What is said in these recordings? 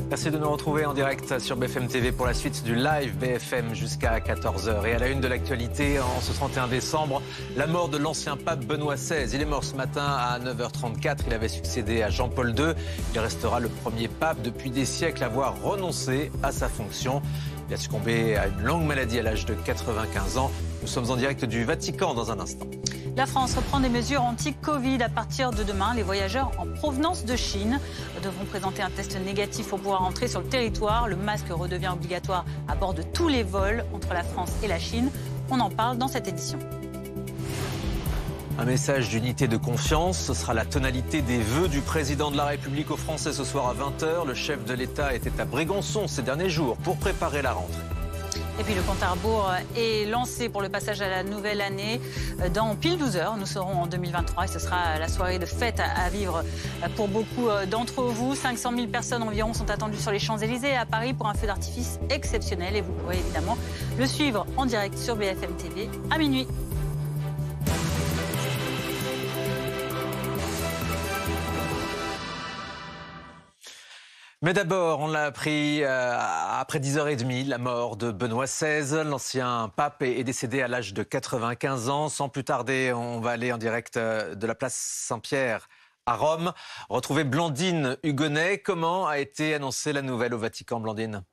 Merci de nous retrouver en direct sur BFM TV pour la suite du live BFM jusqu'à 14h. Et à la une de l'actualité, en ce 31 décembre, la mort de l'ancien pape Benoît XVI. Il est mort ce matin à 9h34. Il avait succédé à Jean-Paul II. Il restera le premier pape depuis des siècles à avoir renoncé à sa fonction. Il a succombé à une longue maladie à l'âge de 95 ans. Nous sommes en direct du Vatican dans un instant. La France reprend des mesures anti-Covid. À partir de demain, les voyageurs en provenance de Chine devront présenter un test négatif pour pouvoir entrer sur le territoire. Le masque redevient obligatoire à bord de tous les vols entre la France et la Chine. On en parle dans cette édition. Un message d'unité de confiance, ce sera la tonalité des vœux du président de la République aux Français ce soir à 20h. Le chef de l'État était à Brégançon ces derniers jours pour préparer la rentrée. Et puis le compte à rebours est lancé pour le passage à la nouvelle année. Dans pile 12 heures, nous serons en 2023 et ce sera la soirée de fête à vivre pour beaucoup d'entre vous. 500 000 personnes environ sont attendues sur les Champs-Élysées et à Paris pour un feu d'artifice exceptionnel. Et vous pourrez évidemment le suivre en direct sur BFM TV à minuit. Mais d'abord, on l'a appris après 10h30, la mort de Benoît XVI. L'ancien pape est décédé à l'âge de 95 ans. Sans plus tarder, on va aller en direct de la place Saint-Pierre à Rome. Retrouver Blandine Hugonnet. Comment a été annoncée la nouvelle au Vatican, Blandine ?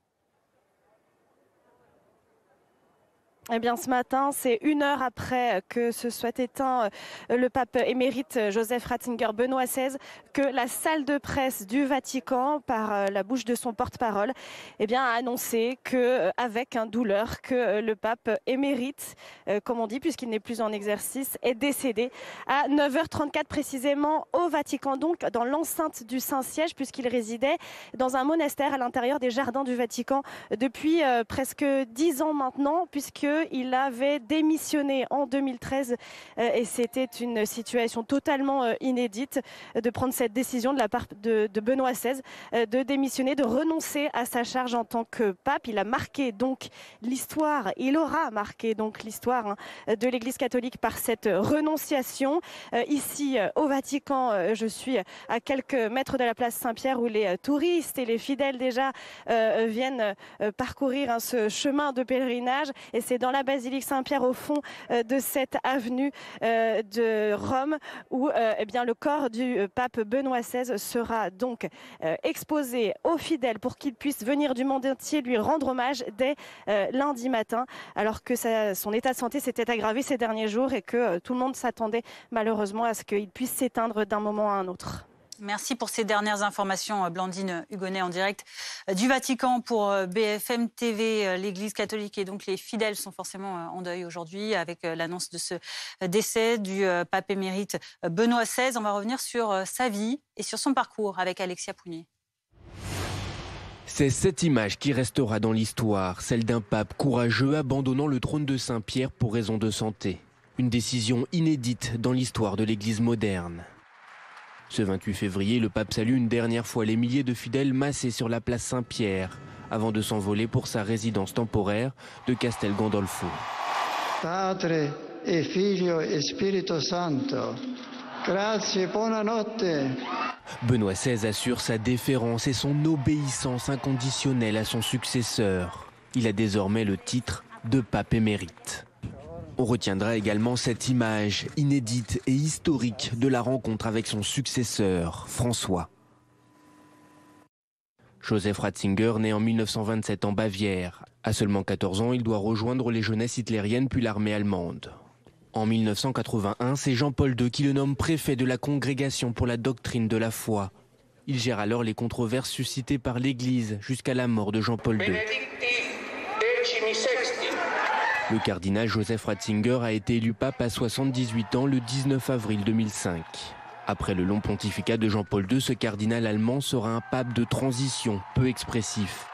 Eh bien, ce matin, c'est 1 heure après que se soit éteint le pape émérite Joseph Ratzinger Benoît XVI que la salle de presse du Vatican, par la bouche de son porte-parole, eh bien, a annoncé que, avec douleur, que le pape émérite, comme on dit, puisqu'il n'est plus en exercice, est décédé à 9h34 précisément au Vatican, donc dans l'enceinte du Saint-Siège, puisqu'il résidait dans un monastère à l'intérieur des jardins du Vatican depuis presque 10 ans maintenant, puisqu'il avait démissionné en 2013 et c'était une situation totalement inédite de prendre cette décision de la part de Benoît XVI de démissionner, de renoncer à sa charge en tant que pape. Il a marqué donc l'histoire, il aura marqué donc l'histoire de l'Église catholique par cette renonciation. Ici au Vatican, je suis à quelques mètres de la place Saint-Pierre où les touristes et les fidèles déjà viennent parcourir ce chemin de pèlerinage, et c'est dans la basilique Saint-Pierre au fond de cette avenue de Rome où eh bien, le corps du pape Benoît XVI sera donc exposé aux fidèles pour qu'ils puissent venir du monde entier lui rendre hommage dès lundi matin, alors que son état de santé s'était aggravé ces derniers jours et que tout le monde s'attendait malheureusement à ce qu'il puisse s'éteindre d'un moment à un autre. Merci pour ces dernières informations, Blandine Hugonnet, en direct du Vatican pour BFM TV. L'Église catholique et donc les fidèles sont forcément en deuil aujourd'hui avec l'annonce de ce décès du pape émérite Benoît XVI. On va revenir sur sa vie et sur son parcours avec Alexia Pougnier. C'est cette image qui restera dans l'histoire, celle d'un pape courageux abandonnant le trône de Saint-Pierre pour raison de santé. Une décision inédite dans l'histoire de l'Église moderne. Ce 28 février, le pape salue une dernière fois les milliers de fidèles massés sur la place Saint-Pierre avant de s'envoler pour sa résidence temporaire de Castel Gandolfo. Padre e Figlio e Spirito Santo, grazie, buonanotte. Benoît XVI assure sa déférence et son obéissance inconditionnelle à son successeur. Il a désormais le titre de pape émérite. On retiendra également cette image inédite et historique de la rencontre avec son successeur, François. Joseph Ratzinger, né en 1927 en Bavière. À seulement 14 ans, il doit rejoindre les jeunesses hitlériennes puis l'armée allemande. En 1981, c'est Jean-Paul II qui le nomme préfet de la Congrégation pour la doctrine de la foi. Il gère alors les controverses suscitées par l'Église jusqu'à la mort de Jean-Paul II. Le cardinal Joseph Ratzinger a été élu pape à 78 ans le 19 avril 2005. Après le long pontificat de Jean-Paul II, ce cardinal allemand sera un pape de transition, peu expressif.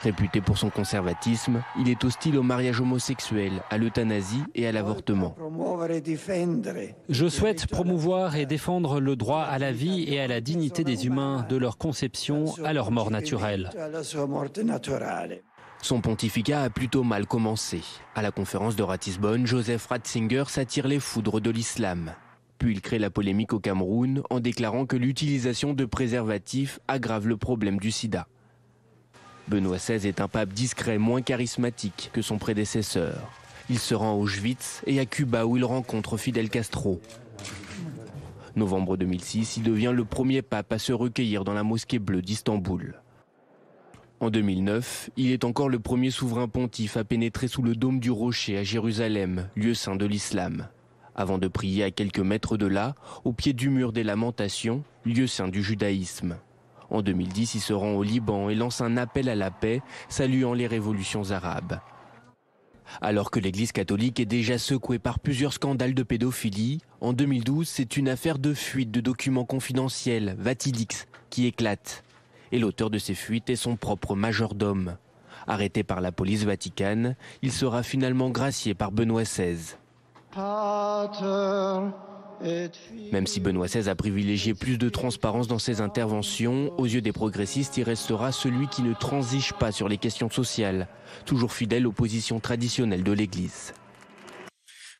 Réputé pour son conservatisme, il est hostile au mariage homosexuel, à l'euthanasie et à l'avortement. Je souhaite promouvoir et défendre le droit à la vie et à la dignité des humains, de leur conception à leur mort naturelle. Son pontificat a plutôt mal commencé. À la conférence de Ratisbonne, Joseph Ratzinger s'attire les foudres de l'islam. Puis il crée la polémique au Cameroun en déclarant que l'utilisation de préservatifs aggrave le problème du sida. Benoît XVI est un pape discret, moins charismatique que son prédécesseur. Il se rend à Auschwitz et à Cuba où il rencontre Fidel Castro. Novembre 2006, il devient le premier pape à se recueillir dans la mosquée bleue d'Istanbul. En 2009, il est encore le premier souverain pontife à pénétrer sous le dôme du Rocher à Jérusalem, lieu saint de l'islam, avant de prier à quelques mètres de là, au pied du mur des Lamentations, lieu saint du judaïsme. En 2010, il se rend au Liban et lance un appel à la paix, saluant les révolutions arabes. Alors que l'Église catholique est déjà secouée par plusieurs scandales de pédophilie, en 2012, c'est une affaire de fuite de documents confidentiels, Vatilix, qui éclate. Et l'auteur de ces fuites est son propre majordome. Arrêté par la police vaticane, il sera finalement gracié par Benoît XVI. Même si Benoît XVI a privilégié plus de transparence dans ses interventions, aux yeux des progressistes, il restera celui qui ne transige pas sur les questions sociales, toujours fidèle aux positions traditionnelles de l'Église.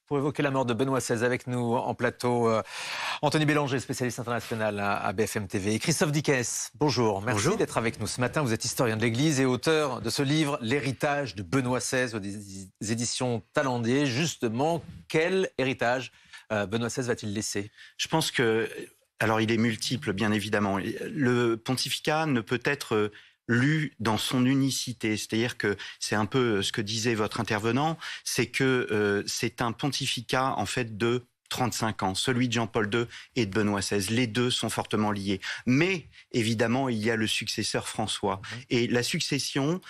Pour évoquer la mort de Benoît XVI, avec nous en plateau, Anthony Bélanger, spécialiste international à BFM TV, et Christophe Dickès. Bonjour, merci d'être avec nous ce matin. Vous êtes historien de l'Église et auteur de ce livre, L'héritage de Benoît XVI, aux éditions Talendier. Justement, quel héritage Benoît XVI va-t-il laisser? Je pense que, alors il est multiple, bien évidemment. Le pontificat ne peut être lu dans son unicité, c'est-à-dire que c'est un peu ce que disait votre intervenant, c'est que c'est un pontificat en fait de 35 ans, celui de Jean-Paul II et de Benoît XVI. Les deux sont fortement liés. Mais évidemment, il y a le successeur François. Et la succession,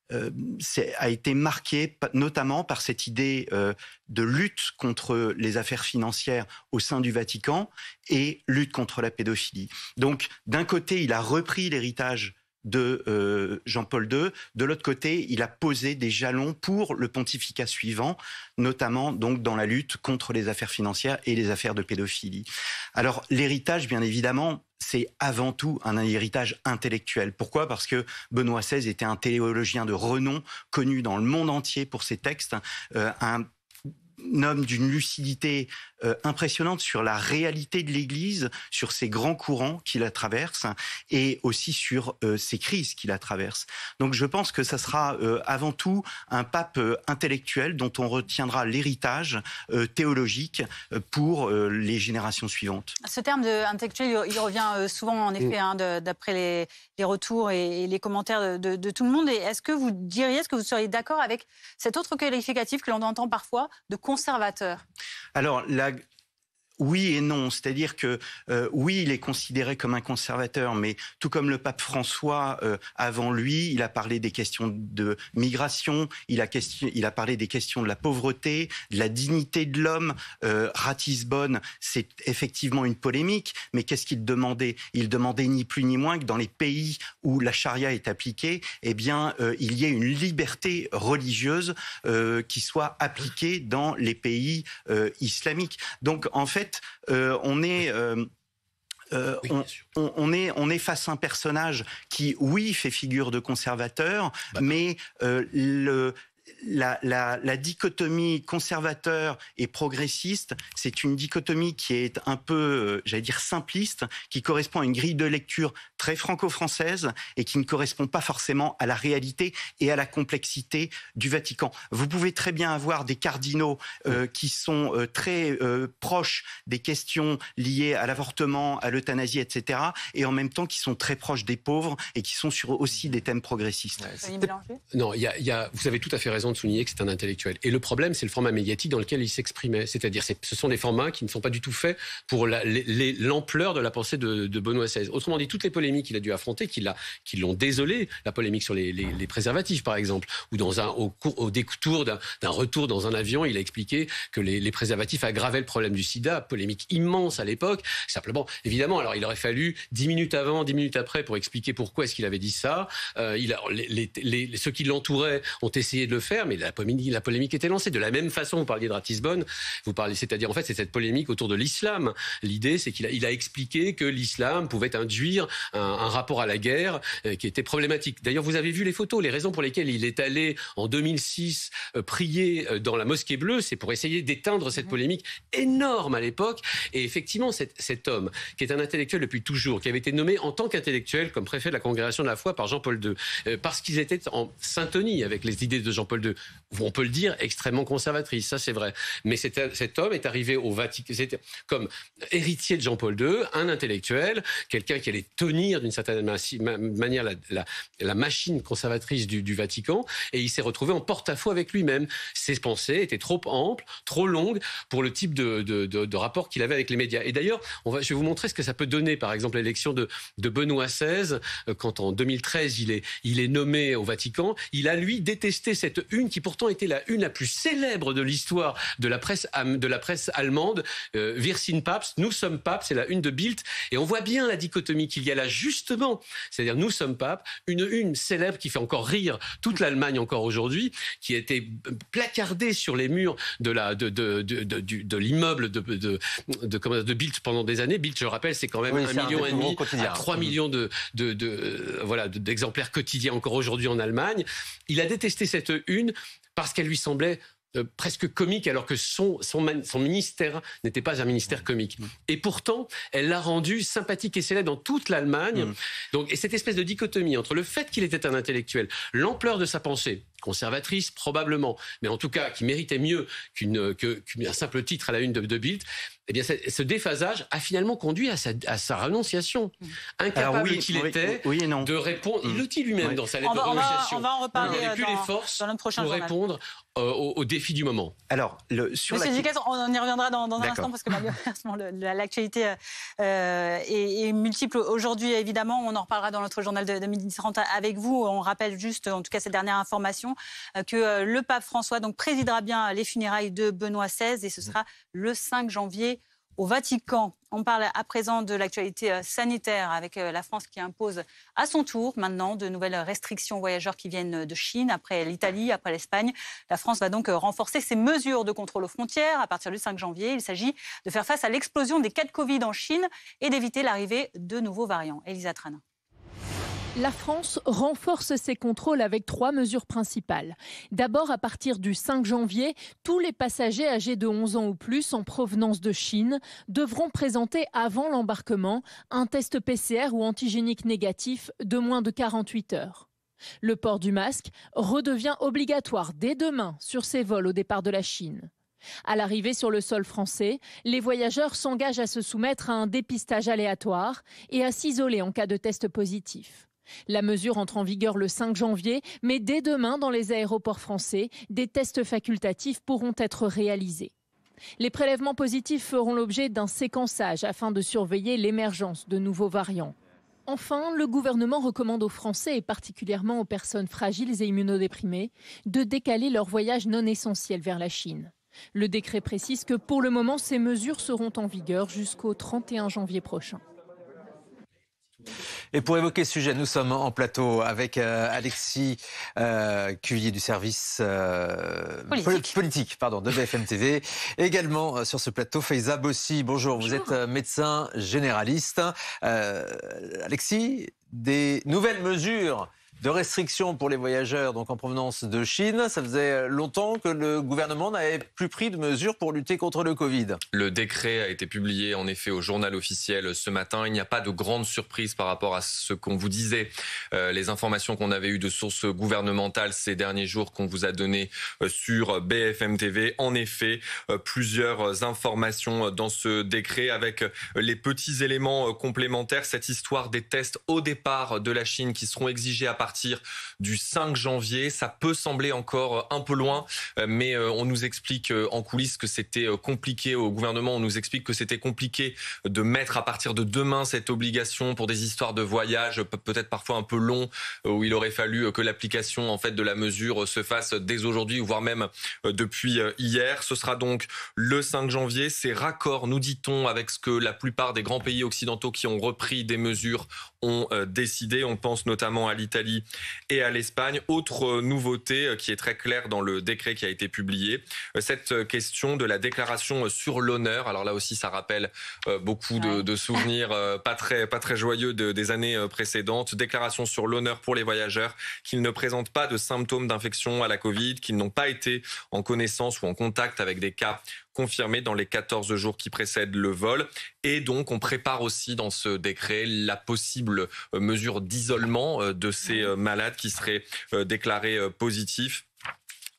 a été marquée notamment par cette idée de lutte contre les affaires financières au sein du Vatican et lutte contre la pédophilie. Donc, d'un côté, il a repris l'héritage de Jean-Paul II. De l'autre côté, il a posé des jalons pour le pontificat suivant, notamment donc dans la lutte contre les affaires financières et les affaires de pédophilie. Alors, l'héritage, bien évidemment, c'est avant tout un héritage intellectuel. Pourquoi ? Parce que Benoît XVI était un théologien de renom, connu dans le monde entier pour ses textes, un homme d'une lucidité impressionnante sur la réalité de l'Église, sur ses grands courants qui la traversent et aussi sur ces crises qui la traversent. Donc je pense que ça sera avant tout un pape intellectuel dont on retiendra l'héritage théologique pour les générations suivantes. Ce terme d'intellectuel, il revient souvent en effet, d'après les retours et les commentaires de tout le monde. Et est-ce que vous seriez d'accord avec cet autre qualificatif que l'on entend parfois de conservateur? Alors, oui et non, c'est-à-dire que oui, il est considéré comme un conservateur, mais tout comme le pape François avant lui, il a parlé des questions de migration, il a parlé des questions de la pauvreté, de la dignité de l'homme. Ratisbonne, c'est effectivement une polémique, mais qu'est-ce qu'il demandait? Il demandait ni plus ni moins que dans les pays où la charia est appliquée, eh bien, il y ait une liberté religieuse qui soit appliquée dans les pays islamiques. Donc, en fait, on est face à un personnage qui, oui, fait figure de conservateur, mais la dichotomie conservateur et progressiste, c'est une dichotomie qui est un peu, j'allais dire, simpliste, qui correspond à une grille de lecture très franco-française et qui ne correspond pas forcément à la réalité et à la complexité du Vatican. Vous pouvez très bien avoir des cardinaux qui sont très proches des questions liées à l'avortement, à l'euthanasie, etc., et en même temps qui sont très proches des pauvres et qui sont sur aussi des thèmes progressistes. Non, vous avez tout à fait raison de souligner que c'est un intellectuel. Et le problème, c'est le format médiatique dans lequel il s'exprimait. C'est-à-dire, ce sont des formats qui ne sont pas du tout faits pour l'ampleur de la pensée de Benoît XVI. Autrement dit, toutes les polémiques qu'il a dû affronter, qui l'ont désolé, la polémique sur les préservatifs, par exemple, ou au détour d'un retour dans un avion, il a expliqué que les préservatifs aggravaient le problème du sida, polémique immense à l'époque. Simplement, évidemment, alors il aurait fallu 10 minutes avant, 10 minutes après pour expliquer pourquoi est-ce qu'il avait dit ça. Ceux qui l'entouraient ont essayé de le faire faire, mais la polémique était lancée. De la même façon, vous parliez de Ratisbonne, c'est-à-dire en fait c'est cette polémique autour de l'islam. L'idée, c'est qu'il a expliqué que l'islam pouvait induire un rapport à la guerre qui était problématique. D'ailleurs, vous avez vu les photos, les raisons pour lesquelles il est allé en 2006 prier dans la mosquée bleue, c'est pour essayer d'éteindre cette polémique énorme à l'époque. Et effectivement, cet homme, qui est un intellectuel depuis toujours, qui avait été nommé en tant qu'intellectuel comme préfet de la Congrégation de la foi par Jean-Paul II, parce qu'ils étaient en syntonie avec les idées de Jean-Paul II, on peut le dire, extrêmement conservatrice, ça c'est vrai. Mais cet homme est arrivé au Vatican, c'était comme héritier de Jean-Paul II, un intellectuel, quelqu'un qui allait tenir d'une certaine manière la machine conservatrice du Vatican, et il s'est retrouvé en porte-à-faux avec lui-même. Ses pensées étaient trop amples, trop longues pour le type de rapport qu'il avait avec les médias. Et d'ailleurs, je vais vous montrer ce que ça peut donner, par exemple, l'élection de Benoît XVI, quand en 2013 il est nommé au Vatican. Il a, lui, détesté cette une qui pourtant était la une la plus célèbre de l'histoire de la presse allemande, Wir sind Papst, nous sommes papes, c'est la une de Bild. Et on voit bien la dichotomie qu'il y a là, justement. C'est-à-dire, nous sommes papes, une célèbre qui fait encore rire toute l'Allemagne encore aujourd'hui, qui a été placardée sur les murs de l'immeuble de Bild pendant des années. Bild, je rappelle, c'est quand même 1,5 million à 3 millions d'exemplaires quotidiens encore aujourd'hui en Allemagne. Il a détesté cette une parce qu'elle lui semblait presque comique, alors que son ministère n'était pas un ministère comique. Et pourtant, elle l'a rendu sympathique et célèbre dans toute l'Allemagne. Donc, et cette espèce de dichotomie entre le fait qu'il était un intellectuel, l'ampleur de sa pensée, conservatrice probablement, mais en tout cas qui méritait mieux qu'un simple titre à la une de Bild, eh bien, ce déphasage a finalement conduit à sa renonciation. Incapable qu'il était de répondre. Il le dit lui-même dans sa lettre de renonciation. On va en reparler plus les forces dans notre prochain pour journal. Répondre aux défis du moment. Alors, Monsieur Ducasse, on y reviendra dans un instant parce que malheureusement l'actualité est multiple aujourd'hui. Évidemment, on en reparlera dans notre journal de 12h30 avec vous. On rappelle juste, en tout cas, cette dernière information, que le pape François donc présidera bien les funérailles de Benoît XVI et ce sera le 5 janvier au Vatican. On parle à présent de l'actualité sanitaire avec la France qui impose à son tour maintenant de nouvelles restrictions aux voyageurs qui viennent de Chine, après l'Italie, après l'Espagne. La France va donc renforcer ses mesures de contrôle aux frontières à partir du 5 janvier. Il s'agit de faire face à l'explosion des cas de Covid en Chine et d'éviter l'arrivée de nouveaux variants. Elisa Trana. La France renforce ses contrôles avec 3 mesures principales. D'abord, à partir du 5 janvier, tous les passagers âgés de 11 ans ou plus en provenance de Chine devront présenter avant l'embarquement un test PCR ou antigénique négatif de moins de 48 heures. Le port du masque redevient obligatoire dès demain sur ces vols au départ de la Chine. À l'arrivée sur le sol français, les voyageurs s'engagent à se soumettre à un dépistage aléatoire et à s'isoler en cas de test positif. La mesure entre en vigueur le 5 janvier, mais dès demain, dans les aéroports français, des tests facultatifs pourront être réalisés. Les prélèvements positifs feront l'objet d'un séquençage afin de surveiller l'émergence de nouveaux variants. Enfin, le gouvernement recommande aux Français, et particulièrement aux personnes fragiles et immunodéprimées, de décaler leur voyage non essentiel vers la Chine. Le décret précise que pour le moment, ces mesures seront en vigueur jusqu'au 31 janvier prochain. Et pour évoquer ce sujet, nous sommes en plateau avec Alexis Cuvillier du service politique de BFM TV. Également sur ce plateau, Faiza Bossi. Bonjour, vous êtes médecin généraliste. Alexis, des nouvelles mesures de restrictions pour les voyageurs donc en provenance de Chine. Ça faisait longtemps que le gouvernement n'avait plus pris de mesures pour lutter contre le Covid. Le décret a été publié en effet au journal officiel ce matin. Il n'y a pas de grande surprise par rapport à ce qu'on vous disait. Les informations qu'on avait eues de sources gouvernementales ces derniers jours qu'on vous a données sur BFM TV. En effet, plusieurs informations dans ce décret avec les petits éléments complémentaires. Cette histoire des tests au départ de la Chine qui seront exigés à partir du 5 janvier. Ça peut sembler encore un peu loin, mais on nous explique en coulisses que c'était compliqué au gouvernement. On nous explique que c'était compliqué de mettre à partir de demain cette obligation pour des histoires de voyage, peut-être parfois un peu long, où il aurait fallu que l'application en fait de la mesure se fasse dès aujourd'hui, voire même depuis hier. Ce sera donc le 5 janvier. C'est raccord, nous dit-on, avec ce que la plupart des grands pays occidentaux qui ont repris des mesures ont décidé. On pense notamment à l'Italie et à l'Espagne. Autre nouveauté qui est très claire dans le décret qui a été publié, cette question de la déclaration sur l'honneur. Alors là aussi, ça rappelle beaucoup de souvenirs pas très joyeux des années précédentes. Déclaration sur l'honneur pour les voyageurs qu'ils ne présentent pas de symptômes d'infection à la Covid, qu'ils n'ont pas été en connaissance ou en contact avec des cas confirmés dans les 14 jours qui précèdent le vol. Et donc, on prépare aussi dans ce décret la possible mesure d'isolement de ces malades qui seraient déclarés positifs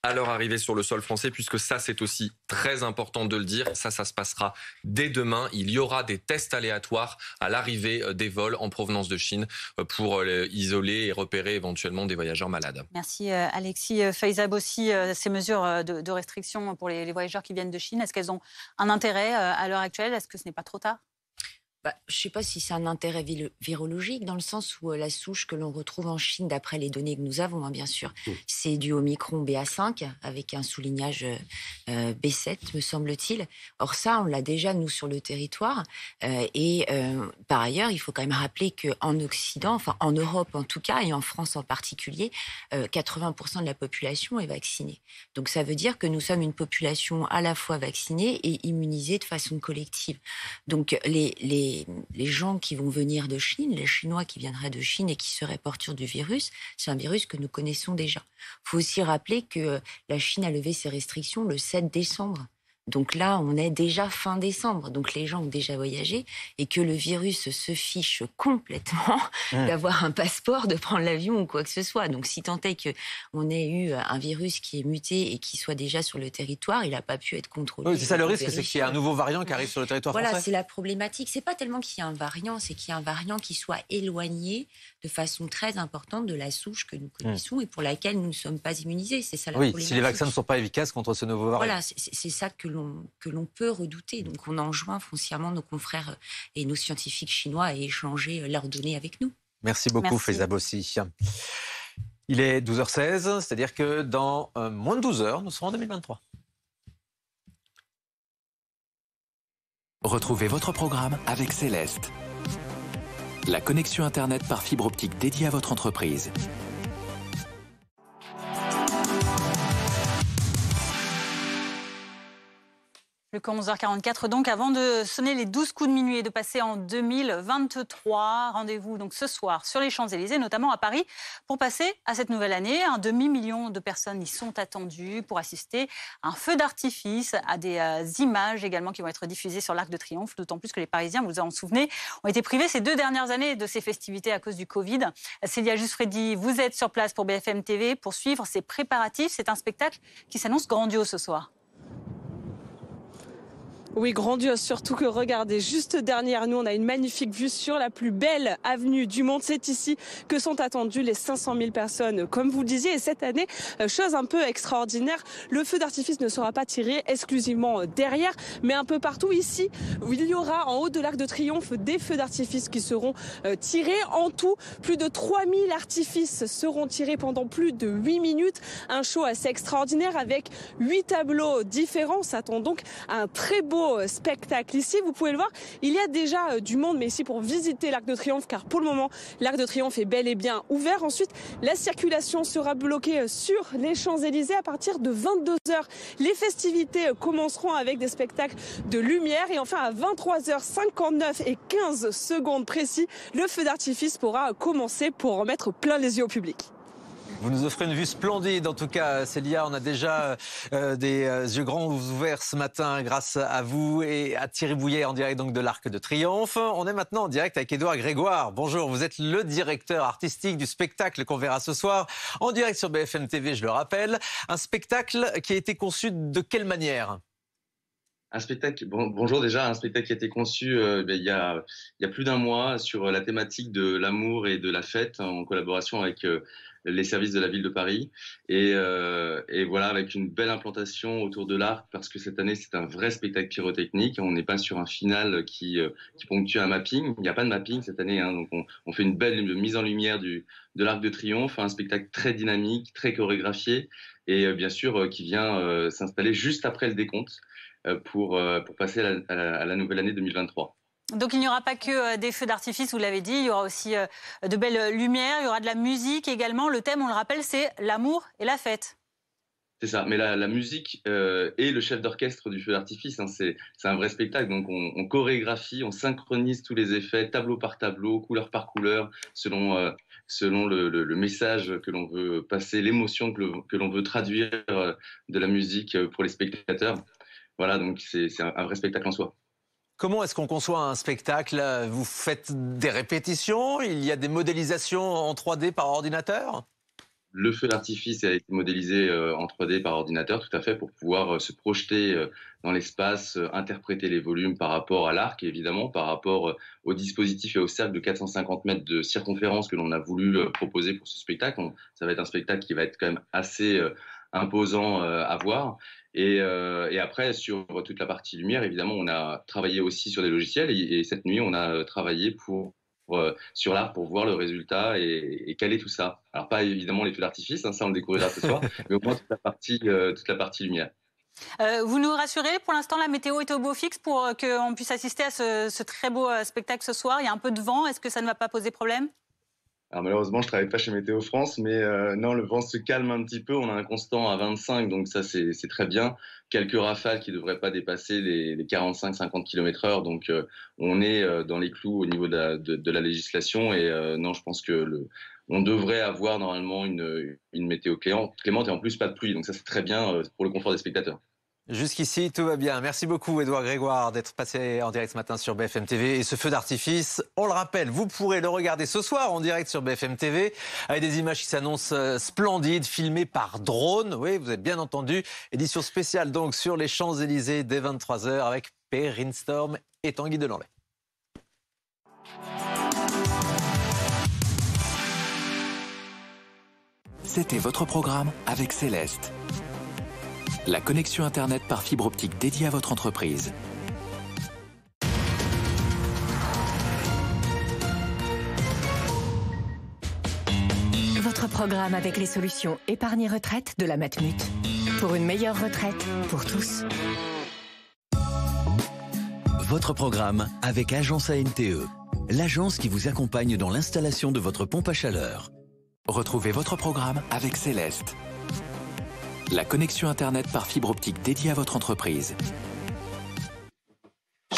à leur arrivée sur le sol français, puisque ça, c'est aussi très important de le dire. Ça se passera dès demain. Il y aura des tests aléatoires à l'arrivée des vols en provenance de Chine pour isoler et repérer éventuellement des voyageurs malades. Merci Alexis. Faiza Bossi, ces mesures de restriction pour les voyageurs qui viennent de Chine, est-ce qu'elles ont un intérêt à l'heure actuelle? Est-ce que ce n'est pas trop tard? Je ne sais pas si c'est un intérêt virologique, dans le sens où la souche que l'on retrouve en Chine, d'après les données que nous avons, bien sûr, c'est du Omicron BA5, avec un soulignage B7, me semble-t-il. Or ça, on l'a déjà, nous, sur le territoire. Par ailleurs, il faut quand même rappeler qu'en Occident, enfin en Europe en tout cas, et en France en particulier, 80% de la population est vaccinée. Donc ça veut dire que nous sommes une population à la fois vaccinée et immunisée de façon collective. Donc les gens qui vont venir de Chine, les Chinois qui viendraient de Chine et qui seraient porteurs du virus, c'est un virus que nous connaissons déjà. Il faut aussi rappeler que la Chine a levé ses restrictions le 7 décembre. Donc là, on est déjà fin décembre. Donc les gens ont déjà voyagé et que le virus se fiche complètement d'avoir un passeport, de prendre l'avion ou quoi que ce soit. Donc si tant est qu'on ait eu un virus qui est muté et qui soit déjà sur le territoire, il n'a pas pu être contrôlé. Oui, c'est ça le risque, c'est qu'il y a un nouveau variant qui arrive sur le territoire français. Voilà, c'est la problématique. C'est pas tellement qu'il y a un variant, c'est qu'il y a un variant qui soit éloigné de façon très importante de la souche que nous connaissons et pour laquelle nous ne sommes pas immunisés. C'est ça la problématique. Si les vaccins ne sont pas efficaces contre ce nouveau variant. Voilà, c'est ça que l'on peut redouter. Donc on enjoint foncièrement nos confrères et nos scientifiques chinois à échanger leurs données avec nous. Merci beaucoup, Faiza Bossi. Il est 12h16, c'est-à-dire que dans moins de 12 heures, nous serons en 2023. Retrouvez votre programme avec Céleste. La connexion Internet par fibre optique dédiée à votre entreprise. Plus qu'à 11h44, donc avant de sonner les 12 coups de minuit et de passer en 2023, rendez-vous donc ce soir sur les Champs-Élysées, notamment à Paris, pour passer à cette nouvelle année. 1 demi-million de personnes y sont attendues pour assister à un feu d'artifice, à des images également qui vont être diffusées sur l'Arc de Triomphe, d'autant plus que les Parisiens, vous vous en souvenez, ont été privés ces 2 dernières années de ces festivités à cause du Covid. Célia Justfredi, vous êtes sur place pour BFM TV pour suivre ces préparatifs. C'est un spectacle qui s'annonce grandiose ce soir. Oui, grandiose, surtout que regardez, juste derrière nous, on a une magnifique vue sur la plus belle avenue du monde. C'est ici que sont attendues les 500 000 personnes, comme vous le disiez. Et cette année, chose un peu extraordinaire, le feu d'artifice ne sera pas tiré exclusivement derrière, mais un peu partout ici, où il y aura en haut de l'Arc de Triomphe des feux d'artifice qui seront tirés. En tout, plus de 3000 artifices seront tirés pendant plus de 8 minutes. Un show assez extraordinaire avec 8 tableaux différents. On s'attend donc à un très beau spectacle ici. Vous pouvez le voir, il y a déjà du monde, mais ici pour visiter l'Arc de Triomphe, car pour le moment, l'Arc de Triomphe est bel et bien ouvert. Ensuite, la circulation sera bloquée sur les Champs-Élysées à partir de 22h. Les festivités commenceront avec des spectacles de lumière et enfin à 23h59 et 15 secondes précis, le feu d'artifice pourra commencer pour en mettre plein les yeux au public. Vous nous offrez une vue splendide, en tout cas, Célia. On a déjà des yeux grands ouverts ce matin grâce à vous et à Thierry Bouillet en direct donc de l'Arc de Triomphe. On est maintenant en direct avec Édouard Grégoire. Bonjour, vous êtes le directeur artistique du spectacle qu'on verra ce soir en direct sur BFM TV, je le rappelle. Un spectacle qui a été conçu de quelle manière ? Un spectacle, bonjour déjà, un spectacle qui a été conçu il y a plus d'un mois sur la thématique de l'amour et de la fête en collaboration avec les services de la ville de Paris et voilà, avec une belle implantation autour de l'Arc parce que cette année c'est un vrai spectacle pyrotechnique. On n'est pas sur un final qui ponctue un mapping. Il n'y a pas de mapping cette année, hein, donc on fait une belle mise en lumière de l'Arc de Triomphe, un spectacle très dynamique, très chorégraphié et bien sûr qui vient s'installer juste après le décompte pour passer à la nouvelle année 2023. Donc il n'y aura pas que des feux d'artifice, vous l'avez dit, il y aura aussi de belles lumières, il y aura de la musique également. Le thème, on le rappelle, c'est l'amour et la fête. C'est ça, mais la musique est le chef d'orchestre du feu d'artifice, hein. C'est un vrai spectacle, donc on chorégraphie, on synchronise tous les effets, tableau par tableau, couleur par couleur, selon le message que l'on veut passer, l'émotion que l'on veut traduire de la musique pour les spectateurs. Voilà, donc c'est un vrai spectacle en soi. Comment est-ce qu'on conçoit un spectacle? Vous faites des répétitions? Il y a des modélisations en 3D par ordinateur? Le feu d'artifice a été modélisé en 3D par ordinateur, tout à fait, pour pouvoir se projeter dans l'espace, interpréter les volumes par rapport à l'arc, évidemment, par rapport au dispositif et au cercle de 450 mètres de circonférence que l'on a voulu proposer pour ce spectacle. Ça va être un spectacle qui va être quand même assez imposant à voir. Et après, sur toute la partie lumière, évidemment, on a travaillé aussi sur des logiciels et cette nuit, on a travaillé sur l'art pour voir le résultat et caler tout ça. Alors pas évidemment les feux d'artifice, hein, ça on le découvrira ce soir, mais au moins toute la partie lumière. Vous nous rassurez, pour l'instant la météo est au beau fixe pour qu'on puisse assister à ce très beau spectacle ce soir. Il y a un peu de vent, est-ce que ça ne va pas poser problème? Alors malheureusement, je ne travaille pas chez Météo France, mais non, le vent se calme un petit peu. On a un constant à 25, donc ça, c'est très bien. Quelques rafales qui ne devraient pas dépasser les 45-50 km/h. Donc on est dans les clous au niveau de la législation. Et non, je pense que on devrait avoir normalement une météo clémente et en plus pas de pluie. Donc ça, c'est très bien pour le confort des spectateurs. Jusqu'ici, tout va bien. Merci beaucoup, Édouard Grégoire, d'être passé en direct ce matin sur BFM TV. Et ce feu d'artifice, on le rappelle, vous pourrez le regarder ce soir en direct sur BFM TV, avec des images qui s'annoncent splendides, filmées par drone. Oui, vous avez bien entendu. Édition spéciale donc sur les Champs-Élysées dès 23h avec Perrine Storm et Tanguy Delanlay. C'était votre programme avec Céleste. La connexion Internet par fibre optique dédiée à votre entreprise. Votre programme avec les solutions épargne retraite de la Matmut. Pour une meilleure retraite pour tous. Votre programme avec Agence ANTE. L'agence qui vous accompagne dans l'installation de votre pompe à chaleur. Retrouvez votre programme avec Céleste. La connexion Internet par fibre optique dédiée à votre entreprise.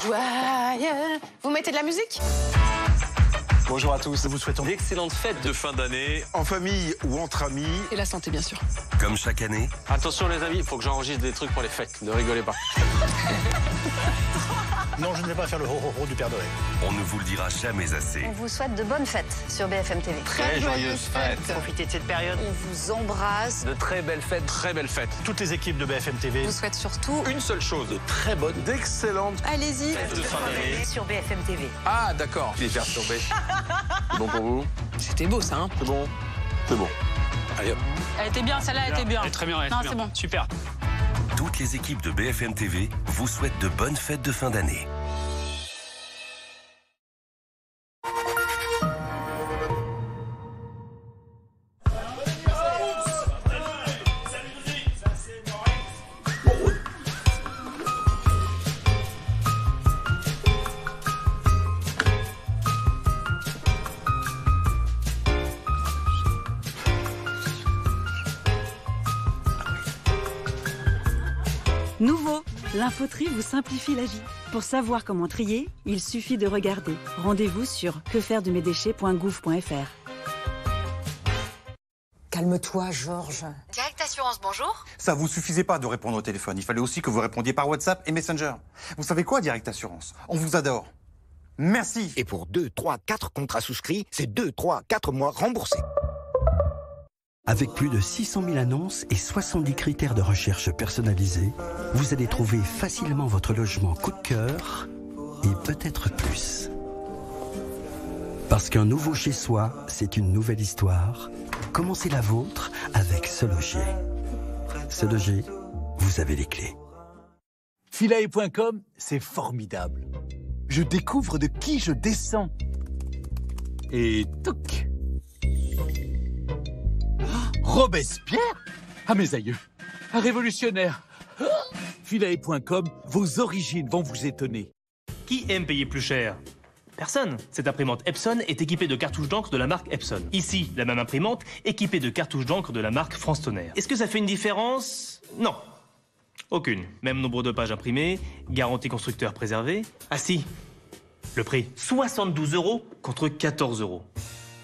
Joyeux. Vous mettez de la musique? Bonjour à tous, nous vous souhaitons d'excellentes fêtes de fin d'année, en famille ou entre amis. Et la santé, bien sûr. Comme chaque année. Attention les amis, il faut que j'enregistre des trucs pour les fêtes, ne rigolez pas. Non, je ne vais pas faire le ho-ho-ho du Père Noël. On ne vous le dira jamais assez. On vous souhaite de bonnes fêtes sur BFM TV. Très joyeuses fêtes. Profitez de cette période. On vous embrasse. De très belles fêtes. Très belles fêtes. Toutes les équipes de BFM TV vous souhaite surtout une seule chose, de très bonnes, d'excellentes allez-y fêtes de fin d'année. Sur BFM TV. Ah d'accord, il est perturbé. C'est bon pour vous? C'était beau ça, hein? C'est bon. C'est bon. Allez hop. Elle était bien, celle-là, elle était bien. Elle est très bien, non, c'est bon. Super. Toutes les équipes de BFM TV vous souhaitent de bonnes fêtes de fin d'année. Nouveau, l'infoterie vous simplifie la vie. Pour savoir comment trier, il suffit de regarder. Rendez-vous sur quefairedemesdéchets.gouv.fr. Calme-toi, Georges. Direct Assurance, bonjour. Ça vous suffisait pas de répondre au téléphone. Il fallait aussi que vous répondiez par WhatsApp et Messenger. Vous savez quoi, Direct Assurance? On vous adore. Merci. Et pour 2, 3, 4 contrats souscrits, c'est 2, 3, 4 mois remboursés. Avec plus de 600 000 annonces et 70 critères de recherche personnalisés, vous allez trouver facilement votre logement coup de cœur et peut-être plus. Parce qu'un nouveau chez soi, c'est une nouvelle histoire. Commencez la vôtre avec Se Loger. Se Loger, vous avez les clés. Philae.com, c'est formidable. Je découvre de qui je descends. Et touc! Robespierre? À mes aïeux. Un révolutionnaire. Philae.com, vos origines vont vous étonner. Qui aime payer plus cher? Personne. Cette imprimante Epson est équipée de cartouches d'encre de la marque Epson. Ici, la même imprimante équipée de cartouches d'encre de la marque France Tonnerre. Est-ce que ça fait une différence? Non. Aucune. Même nombre de pages imprimées, garantie constructeur préservée. Ah si, le prix. 72 € contre 14 €.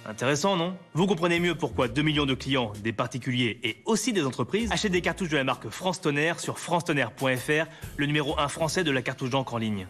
Intéressant, non? Vous comprenez mieux pourquoi 2 millions de clients, des particuliers et aussi des entreprises, achètent des cartouches de la marque France Tonnerre sur francetonnerre.fr, le numéro 1 français de la cartouche d'encre en ligne.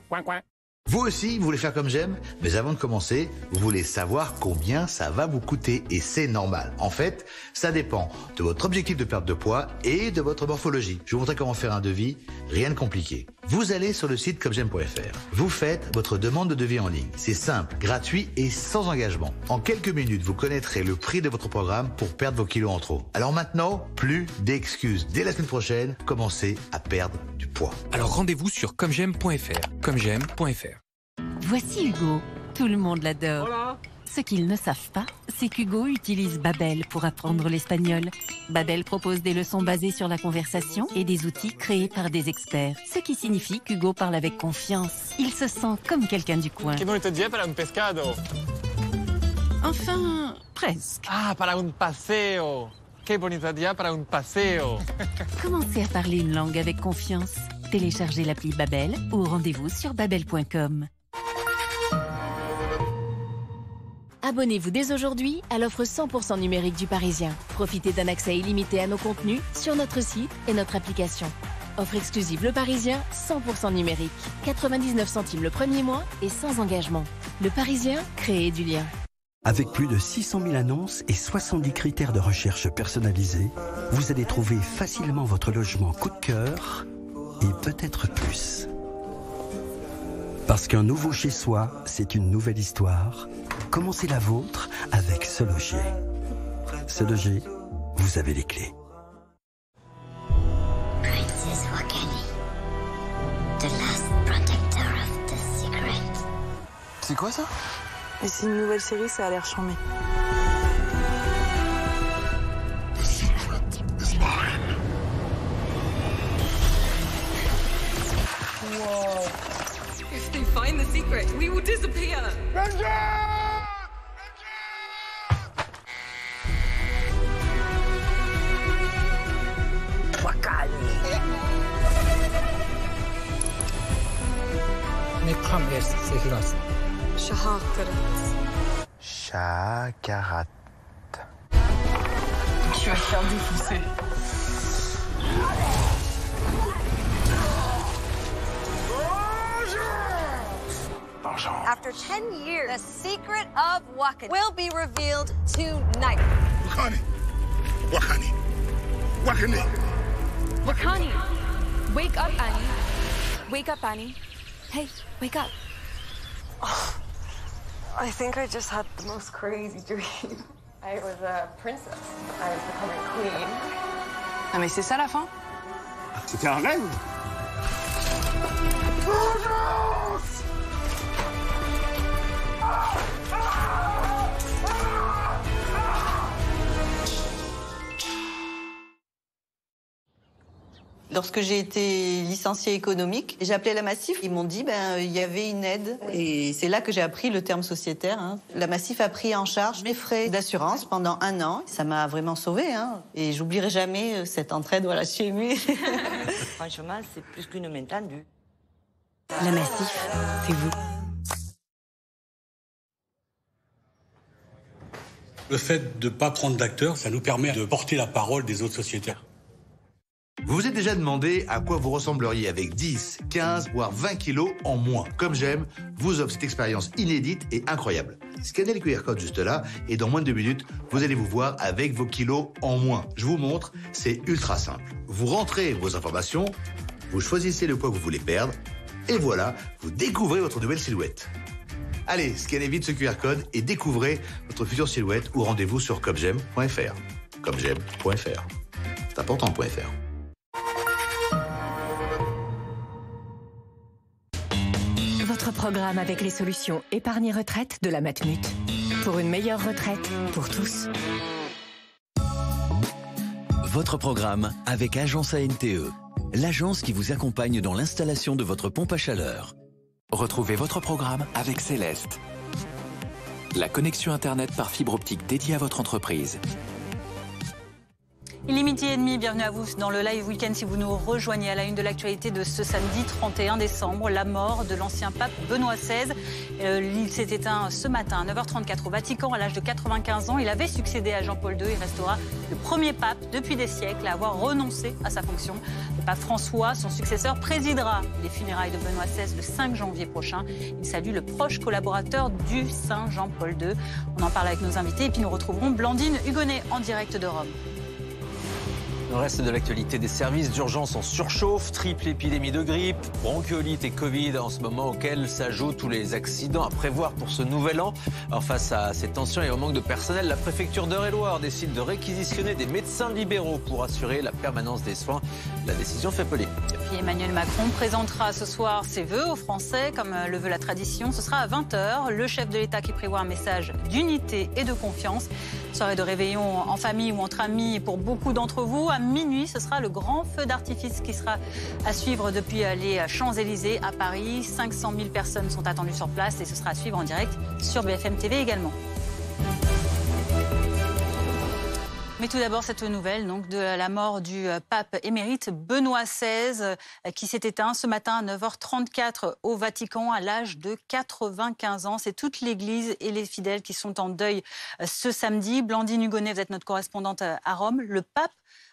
Vous aussi, vous voulez faire comme j'aime, mais avant de commencer, vous voulez savoir combien ça va vous coûter. Et c'est normal. En fait, ça dépend de votre objectif de perte de poids et de votre morphologie. Je vais vous montrer comment faire un devis, rien de compliqué. Vous allez sur le site commejaime.fr. Vous faites votre demande de devis en ligne. C'est simple, gratuit et sans engagement. En quelques minutes, vous connaîtrez le prix de votre programme pour perdre vos kilos en trop. Alors maintenant, plus d'excuses. Dès la semaine prochaine, commencez à perdre du poids. Alors rendez-vous sur commejaime.fr. Commejaime.fr. Voici Hugo. Tout le monde l'adore. Hola. Ce qu'ils ne savent pas, c'est qu'Hugo utilise Babel pour apprendre l'espagnol. Babel propose des leçons basées sur la conversation et des outils créés par des experts. Ce qui signifie qu'Hugo parle avec confiance. Il se sent comme quelqu'un du coin. Qué bonito día para un pescado. Enfin, presque. Ah, para un paseo. Qué bonito día para un paseo. Commencez à parler une langue avec confiance. Téléchargez l'appli Babel ou rendez-vous sur babel.com. Abonnez-vous dès aujourd'hui à l'offre 100% numérique du Parisien. Profitez d'un accès illimité à nos contenus sur notre site et notre application. Offre exclusive Le Parisien, 100% numérique. 99 centimes le premier mois et sans engagement. Le Parisien, créez du lien. Avec plus de 600 000 annonces et 70 critères de recherche personnalisés, vous allez trouver facilement votre logement coup de cœur et peut-être plus. Parce qu'un nouveau chez soi, c'est une nouvelle histoire. Commencez la vôtre avec Se Loger. Se Loger, vous avez les clés. Princess Wakani, the last protector of the secret. C'est quoi ça? Et c'est une nouvelle série, ça a l'air charmé. The secret is mine. Whoa. If they find the secret, we will disappear. Shakarat. Tu vas te faire défoncer. After 10 years, the secret of Wakani will be revealed tonight. Wakani! Wakani! Wakani! Wakani! Wake up, Annie. Wake up, Annie. Hey, wake up. Oh, I think I just had the most crazy dream. I was a princess. I was becoming queen. Ah mais c'est ça la fin? C'était un rêve? Lorsque j'ai été licenciée économique, j'ai appelé la Massif. Ils m'ont dit il y avait une aide. Et c'est là que j'ai appris le terme sociétaire. La Massif a pris en charge mes frais d'assurance pendant 1 an. Ça m'a vraiment sauvée. Et j'oublierai jamais cette entraide chez lui. Franchement, c'est plus qu'une main tendue. La Massif, c'est vous. Le fait de ne pas prendre d'acteurs, ça nous permet de porter la parole des autres sociétaires. Vous vous êtes déjà demandé à quoi vous ressembleriez avec 10, 15, voire 20 kilos en moins. Comme j'aime, vous offre cette expérience inédite et incroyable. Scannez le QR code juste là et dans moins de 2 minutes, vous allez vous voir avec vos kilos en moins. Je vous montre, c'est ultra simple. Vous rentrez vos informations, vous choisissez le poids que vous voulez perdre et voilà, vous découvrez votre nouvelle silhouette. Allez, scannez vite ce QR code et découvrez votre future silhouette ou rendez-vous sur commejaime.fr. Commejaime.fr. C'est important.fr. Votre programme avec les solutions épargne retraite de la Matmut. Pour une meilleure retraite pour tous. Votre programme avec Agence ANTE, l'agence qui vous accompagne dans l'installation de votre pompe à chaleur. Retrouvez votre programme avec Céleste. La connexion Internet par fibre optique dédiée à votre entreprise. Il est midi et demi, bienvenue à vous dans le Live Weekend. Si vous nous rejoignez à la une de l'actualité de ce samedi 31 décembre, la mort de l'ancien pape Benoît XVI. Il s'est éteint ce matin à 9h34 au Vatican à l'âge de 95 ans. Il avait succédé à Jean-Paul II. Il restera le premier pape depuis des siècles à avoir renoncé à sa fonction. Le pape François, son successeur, présidera les funérailles de Benoît XVI le 5 janvier prochain. Il salue le proche collaborateur du Saint Jean-Paul II. On en parle avec nos invités et puis nous retrouverons Blandine Hugonnet en direct de Rome. Le reste de l'actualité, des services d'urgence en surchauffe, triple épidémie de grippe, bronchiolite et Covid en ce moment auxquels s'ajoutent tous les accidents à prévoir pour ce nouvel an. Alors face à ces tensions et au manque de personnel, la préfecture d'Eure-et-Loir décide de réquisitionner des médecins libéraux pour assurer la permanence des soins. La décision fait polémique. Puis Emmanuel Macron présentera ce soir ses vœux aux Français, comme le veut la tradition. Ce sera à 20h. Le chef de l'État qui prévoit un message d'unité et de confiance. Soirée de réveillon en famille ou entre amis pour beaucoup d'entre vous. À minuit, ce sera le grand feu d'artifice qui sera à suivre depuis les Champs-Élysées à Paris. 500 000 personnes sont attendues sur place et ce sera à suivre en direct sur BFM TV également. Mais tout d'abord, cette nouvelle donc, de la mort du pape émérite Benoît XVI qui s'est éteint ce matin à 9h34 au Vatican à l'âge de 95 ans. C'est toute l'Église et les fidèles qui sont en deuil ce samedi. Blandine Hugonnet, vous êtes notre correspondante à Rome. Le pape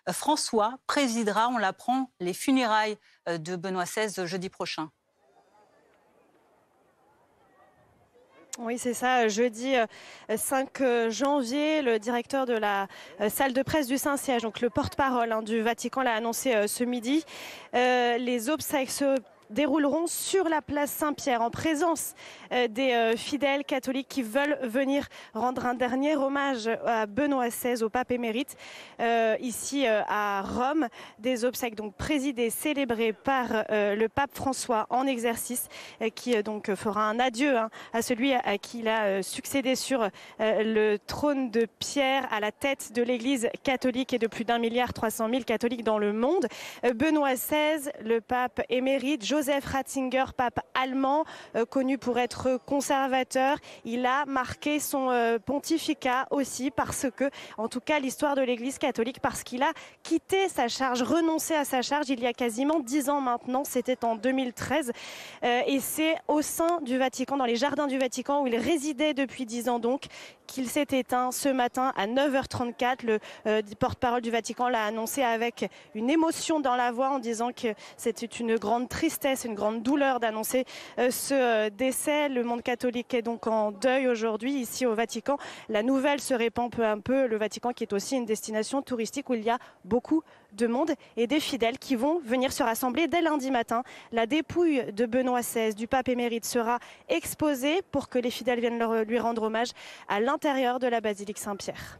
François présidera, on l'apprend, les funérailles de Benoît XVI jeudi prochain. Oui, c'est ça. Jeudi 5 janvier, le directeur de la salle de presse du Saint-Siège, donc le porte-parole du Vatican, l'a annoncé ce midi. Les obsèques se dérouleront sur la place Saint-Pierre en présence des fidèles catholiques qui veulent venir rendre un dernier hommage à Benoît XVI, au pape émérite, ici à Rome. Des obsèques donc présidées, célébrées par le pape François en exercice, qui donc fera un adieu à celui à qui il a succédé sur le trône de pierre à la tête de l'Église catholique et de plus d'1,3 milliard catholiques dans le monde. Benoît XVI, le pape émérite, Joseph Ratzinger, pape allemand, connu pour être conservateur. Il a marqué son pontificat aussi parce que, en tout cas, l'histoire de l'Église catholique, parce qu'il a quitté sa charge, renoncé à sa charge il y a quasiment 10 ans maintenant. C'était en 2013. Et c'est au sein du Vatican, dans les jardins du Vatican, où il résidait depuis 10 ans donc, qu'il s'est éteint ce matin à 9h34. Le porte-parole du Vatican l'a annoncé avec une émotion dans la voix en disant que c'était une grande tristesse, une grande douleur d'annoncer ce décès. Le monde catholique est donc en deuil aujourd'hui ici au Vatican. La nouvelle se répand peu à peu. Le Vatican qui est aussi une destination touristique où il y a beaucoup de monde et des fidèles qui vont venir se rassembler dès lundi matin. La dépouille de Benoît XVI, du pape émérite, sera exposée pour que les fidèles viennent lui rendre hommage à l'intérieur de la basilique Saint-Pierre.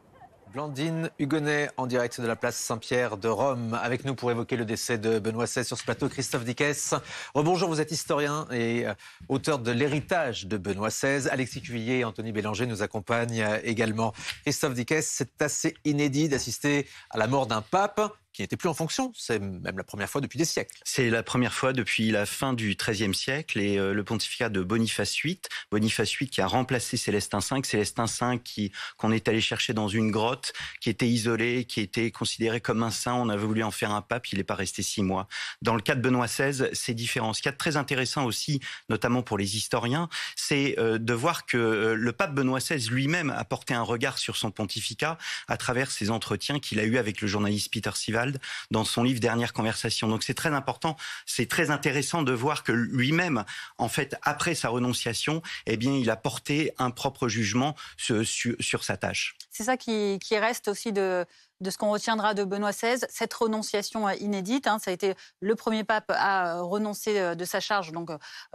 Blandine Hugonnet en direct de la place Saint-Pierre de Rome. Avec nous pour évoquer le décès de Benoît XVI sur ce plateau, Christophe Dickès. Rebonjour, vous êtes historien et auteur de l'héritage de Benoît XVI. Alexis Cuvillier et Anthony Bélanger nous accompagnent également. Christophe Dickès, c'est assez inédit d'assister à la mort d'un pape qui n'était plus en fonction. C'est même la première fois depuis des siècles. C'est la première fois depuis la fin du XIIIe siècle et le pontificat de Boniface VIII. Boniface VIII qui a remplacé Célestin V. Célestin V qu'on est allé chercher dans une grotte, qui était isolé, qui était considéré comme un saint. On avait voulu en faire un pape, il n'est pas resté 6 mois. Dans le cas de Benoît XVI, c'est différent. Ce qui est très intéressant aussi, notamment pour les historiens, c'est de voir que le pape Benoît XVI lui-même a porté un regard sur son pontificat à travers ses entretiens qu'il a eus avec le journaliste Peter Sivald dans son livre Dernière conversation. Donc c'est très important, c'est très intéressant de voir que lui-même, en fait, après sa renonciation, eh bien, il a porté un propre jugement sur sa tâche. C'est ça qui reste aussi de ce qu'on retiendra de Benoît XVI, cette renonciation inédite. Ça a été le premier pape à renoncer de sa charge donc,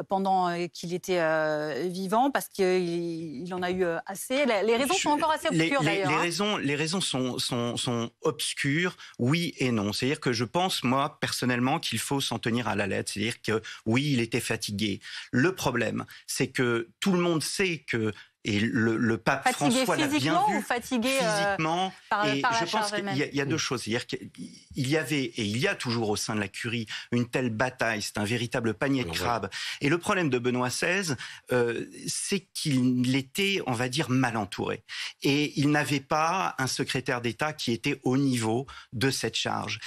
pendant qu'il était vivant, parce qu'il en a eu assez. Les raisons sont encore assez obscures d'ailleurs. Les raisons sont obscures, oui et non. C'est-à-dire que je pense, moi, personnellement, qu'il faut s'en tenir à la lettre. C'est-à-dire que oui, il était fatigué. Le problème, c'est que tout le monde sait que Et le pape fatigué François l'a bien physiquement vu. ou fatigué Physiquement. par Et la je pense charge qu'il elle-même. y a deux choses. C'est-à-dire qu'il y avait, et il y a toujours au sein de la curie, une telle bataille. C'est un véritable panier de crabes. Et le problème de Benoît XVI, c'est qu'il était, on va dire, mal entouré. Et il n'avait pas un secrétaire d'État qui était au niveau de cette charge.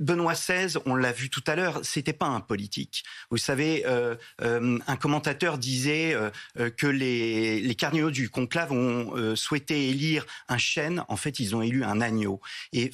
Benoît XVI, on l'a vu tout à l'heure, c'était pas un politique. Vous savez, un commentateur disait que les cardinaux du conclave ont souhaité élire un chêne. En fait, ils ont élu un agneau. Et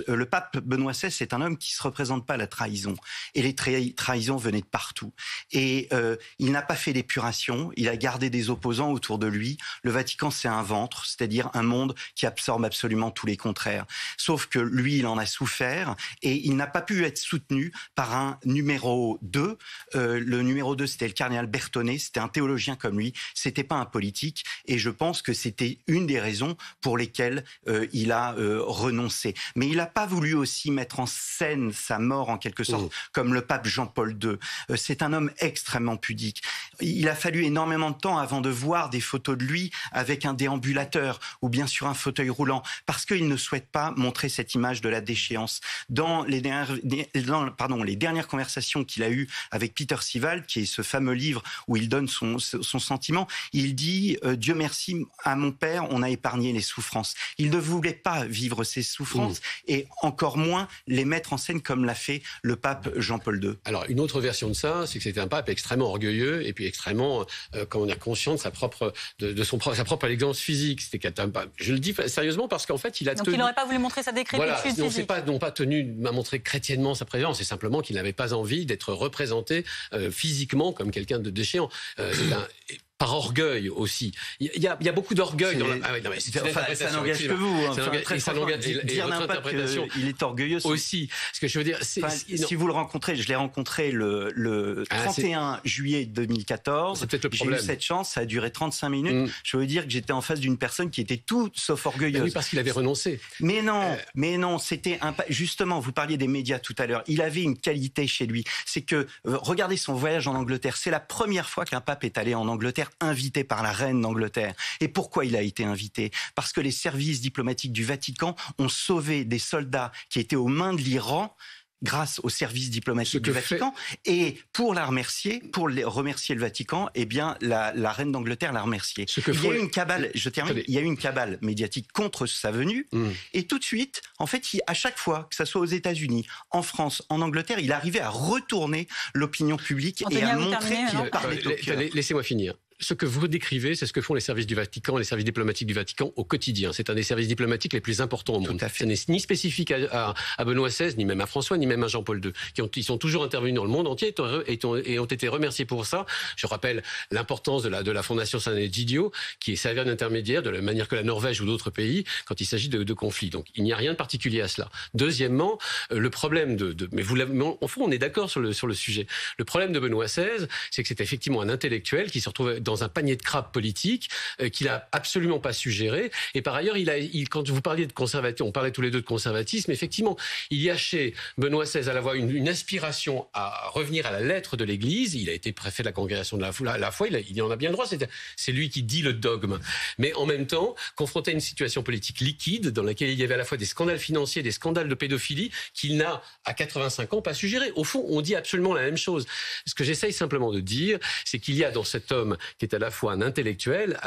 le pape Benoît XVI, c'est un homme qui se représente pas la trahison. Et les trahisons venaient de partout. Et il n'a pas fait d'épuration. Il a gardé des opposants autour de lui. Le Vatican, c'est un ventre, c'est-à-dire un monde qui absorbe absolument tous les contraires. Sauf que lui, il en a souffert. Et il n'a pas pu être soutenu par un numéro 2. Le numéro 2, c'était le cardinal Bertone, c'était un théologien comme lui, c'était pas un politique. Et je pense que c'était une des raisons pour lesquelles il a renoncé. Mais il n'a pas voulu aussi mettre en scène sa mort, en quelque sorte, comme le pape Jean-Paul II. C'est un homme extrêmement pudique. Il a fallu énormément de temps avant de voir des photos de lui avec un déambulateur ou bien sur un fauteuil roulant, parce qu'il ne souhaite pas montrer cette image de la déchéance. Dans les dernières conversations qu'il a eues avec Peter Sival, qui est ce fameux livre où il donne son sentiment, il dit « Dieu merci, à mon père, on a épargné les souffrances ». Il ne voulait pas vivre ces souffrances et encore moins les mettre en scène comme l'a fait le pape Jean-Paul II. Alors, une autre version de ça, c'est que c'était un pape extrêmement orgueilleux et puis extrêmement, comment dire, conscient de sa propre élégance physique. Je le dis sérieusement parce qu'en fait, il a Donc tenu... il n'aurait pas voulu montrer sa décrépitude physique. On ne s'est pas tenu à montrer chrétiennement sa présence, c'est simplement qu'il n'avait pas envie d'être représenté physiquement comme quelqu'un de déchéant. Par orgueil aussi. Il y a beaucoup d'orgueil dans la... Ah oui, non, mais ça n'engage que vous. Dire n'importe qu'il est orgueilleux aussi. Ce que je veux dire, si vous le rencontrez, je l'ai rencontré le 31 juillet 2014. C'est peut-être le problème. J'ai eu cette chance, ça a duré 35 minutes. Je veux dire que j'étais en face d'une personne qui était tout sauf orgueilleuse. Oui, parce qu'il avait renoncé. Mais non, c'était justement, vous parliez des médias tout à l'heure, il avait une qualité chez lui. C'est que, regardez son voyage en Angleterre, c'est la première fois qu'un pape est allé en Angleterre invité par la reine d'Angleterre. Et pourquoi il a été invité? Parce que les services diplomatiques du Vatican ont sauvé des soldats qui étaient aux mains de l'Iran grâce aux services diplomatiques du Vatican. Et pour remercier le Vatican, eh bien, la reine d'Angleterre l'a remercié. Il y a eu une cabale, je termine, il y a eu une cabale médiatique contre sa venue. Et tout de suite, en fait, à chaque fois, que ce soit aux États-Unis, en France, en Angleterre, il arrivait à retourner l'opinion publique et à montrer qu'il parlait au cœur. Laissez-moi finir. Ce que vous décrivez, c'est ce que font les services du Vatican, les services diplomatiques du Vatican au quotidien. C'est un des services diplomatiques les plus importants au monde. Ce n'est ni spécifique à Benoît XVI, ni même à François, ni même à Jean-Paul II. Ils sont toujours intervenus dans le monde entier et ont été remerciés pour ça. Je rappelle l'importance de la Fondation San Egidio, qui est servie d'intermédiaire de la manière que la Norvège ou d'autres pays quand il s'agit de conflits. Donc il n'y a rien de particulier à cela. Deuxièmement, le problème mais au fond, on est d'accord sur le sujet. Le problème de Benoît XVI, c'est que c'est effectivement un intellectuel qui se retrouve dans un panier de crabes politique qu'il a absolument pas su gérer. Et par ailleurs, quand vous parliez de conservatisme, on parlait tous les deux de conservatisme, effectivement, il y a chez Benoît XVI à la fois une aspiration à revenir à la lettre de l'Église. Il a été préfet de la congrégation de la foi, il y en a bien le droit, c'est lui qui dit le dogme. Mais en même temps, confronté à une situation politique liquide, dans laquelle il y avait à la fois des scandales financiers, des scandales de pédophilie, qu'il n'a, à 85 ans, pas su gérer. Au fond, on dit absolument la même chose. Ce que j'essaye simplement de dire, c'est qu'il y a dans cet homme qui est à la fois un intellectuel,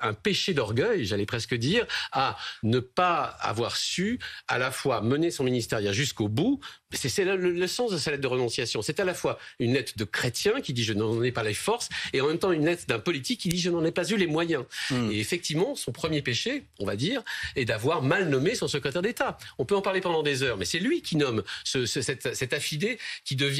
un péché d'orgueil, j'allais presque dire, à ne pas avoir su à la fois mener son ministériat jusqu'au bout. C'est le sens de sa lettre de renonciation. C'est à la fois une lettre de chrétien qui dit « je n'en ai pas les forces » et en même temps une lettre d'un politique qui dit « je n'en ai pas eu les moyens ». Et effectivement, son premier péché, on va dire, est d'avoir mal nommé son secrétaire d'État. On peut en parler pendant des heures, mais c'est lui qui nomme cet affidé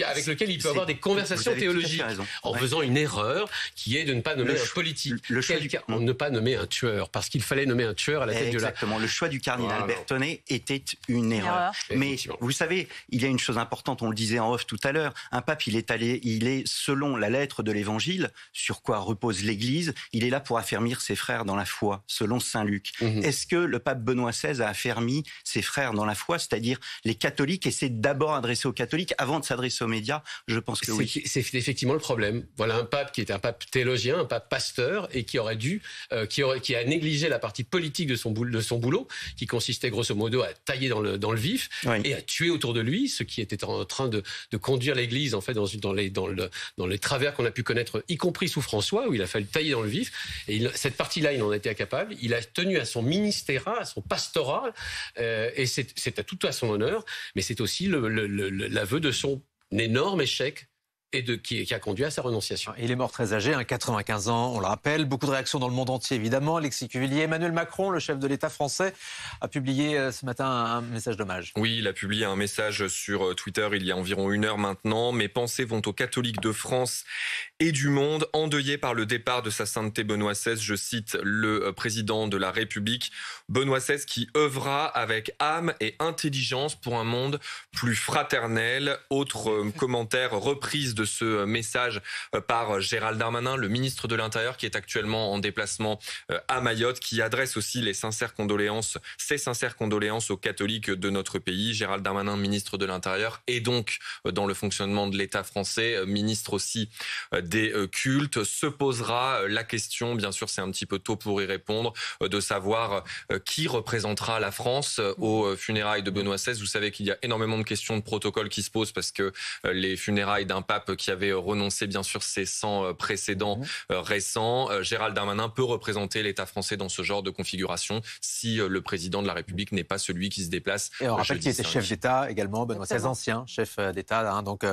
avec lequel il peut avoir des conversations théologiques en faisant une erreur qui est de ne pas nommer un politique. Ne pas nommer un tueur, parce qu'il fallait nommer un tueur à la tête de la... Exactement. Le choix du cardinal Bertone était une erreur. Mais vous savez, il y a une chose importante, on le disait en off tout à l'heure, un pape, il est selon la lettre de l'Évangile, sur quoi repose l'Église, il est là pour affermir ses frères dans la foi, selon saint Luc. Est-ce que le pape Benoît XVI a affermi ses frères dans la foi, c'est-à-dire les catholiques, et c'est d'abord adressé aux catholiques avant de s'adresser aux médias? Je pense que oui. C'est effectivement le problème. Voilà un pape qui est un pape théologien, un pape pasteur, et qui a négligé la partie politique de son boulot, qui consistait grosso modo à tailler dans le vif et à tuer autour de lui ceux qui étaient en train de conduire l'Église en fait dans les travers qu'on a pu connaître, y compris sous François, où il a fallu tailler dans le vif. Et cette partie-là, il en était incapable. Il a tenu à son ministérat, à son pastorat, et c'est tout à son honneur. Mais c'est aussi l'aveu de son énorme échec qui a conduit à sa renonciation. Il est mort très âgé, 95 ans, on le rappelle. Beaucoup de réactions dans le monde entier, évidemment. Alexis Cuvillier, Emmanuel Macron, le chef de l'État français, a publié ce matin un message d'hommage. Oui, il a publié un message sur Twitter il y a environ 1 heure maintenant. Mes pensées vont aux catholiques de France et du monde, endeuillés par le départ de sa sainteté Benoît XVI. Je cite le président de la République, Benoît XVI, qui œuvra avec âme et intelligence pour un monde plus fraternel. Autre commentaire, reprise de ce message par Gérald Darmanin, le ministre de l'Intérieur, qui est actuellement en déplacement à Mayotte, qui adresse aussi ses sincères condoléances aux catholiques de notre pays. Gérald Darmanin, ministre de l'Intérieur, et donc dans le fonctionnement de l'État français, ministre aussi des cultes. Se posera la question, bien sûr c'est un petit peu tôt pour y répondre, de savoir qui représentera la France aux funérailles de Benoît XVI. Vous savez qu'il y a énormément de questions de protocole qui se posent parce que les funérailles d'un pape qui avait renoncé bien sûr ses 100 précédents récents, Gérald Darmanin peut représenter l'État français dans ce genre de configuration si le président de la République n'est pas celui qui se déplace. Et on rappelle qu'il était chef d'État également, Benoît XVI, ancien chef d'État. Donc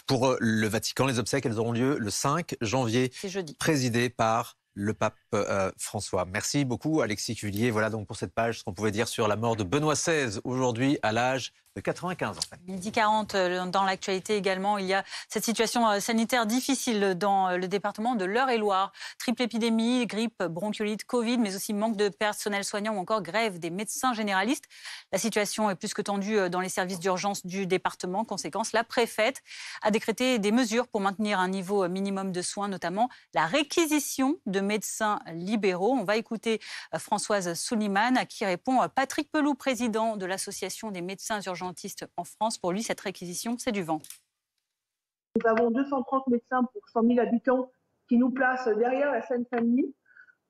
pour le Vatican, les obsèques, elles auront lieu le 5 janvier, présidées par le pape François. Merci beaucoup Alexis Cuvillier. Voilà donc pour cette page ce qu'on pouvait dire sur la mort de Benoît XVI, aujourd'hui à l'âge de 95 ans. Midi 40, dans l'actualité également, il y a cette situation sanitaire difficile dans le département de l'Eure-et-Loire. Triple épidémie, grippe, bronchiolite, Covid, mais aussi manque de personnel soignant ou encore grève des médecins généralistes. La situation est plus que tendue dans les services d'urgence du département. Conséquence, la préfète a décrété des mesures pour maintenir un niveau minimum de soins, notamment la réquisition de médecins libéraux. On va écouter Françoise Souliman, à qui répond Patrick Pelou, président de l'Association des médecins urgentistes en France. Pour lui, cette réquisition, c'est du vent. Nous avons 230 médecins pour 100 000 habitants qui nous placent derrière la Seine-Saint-Denis.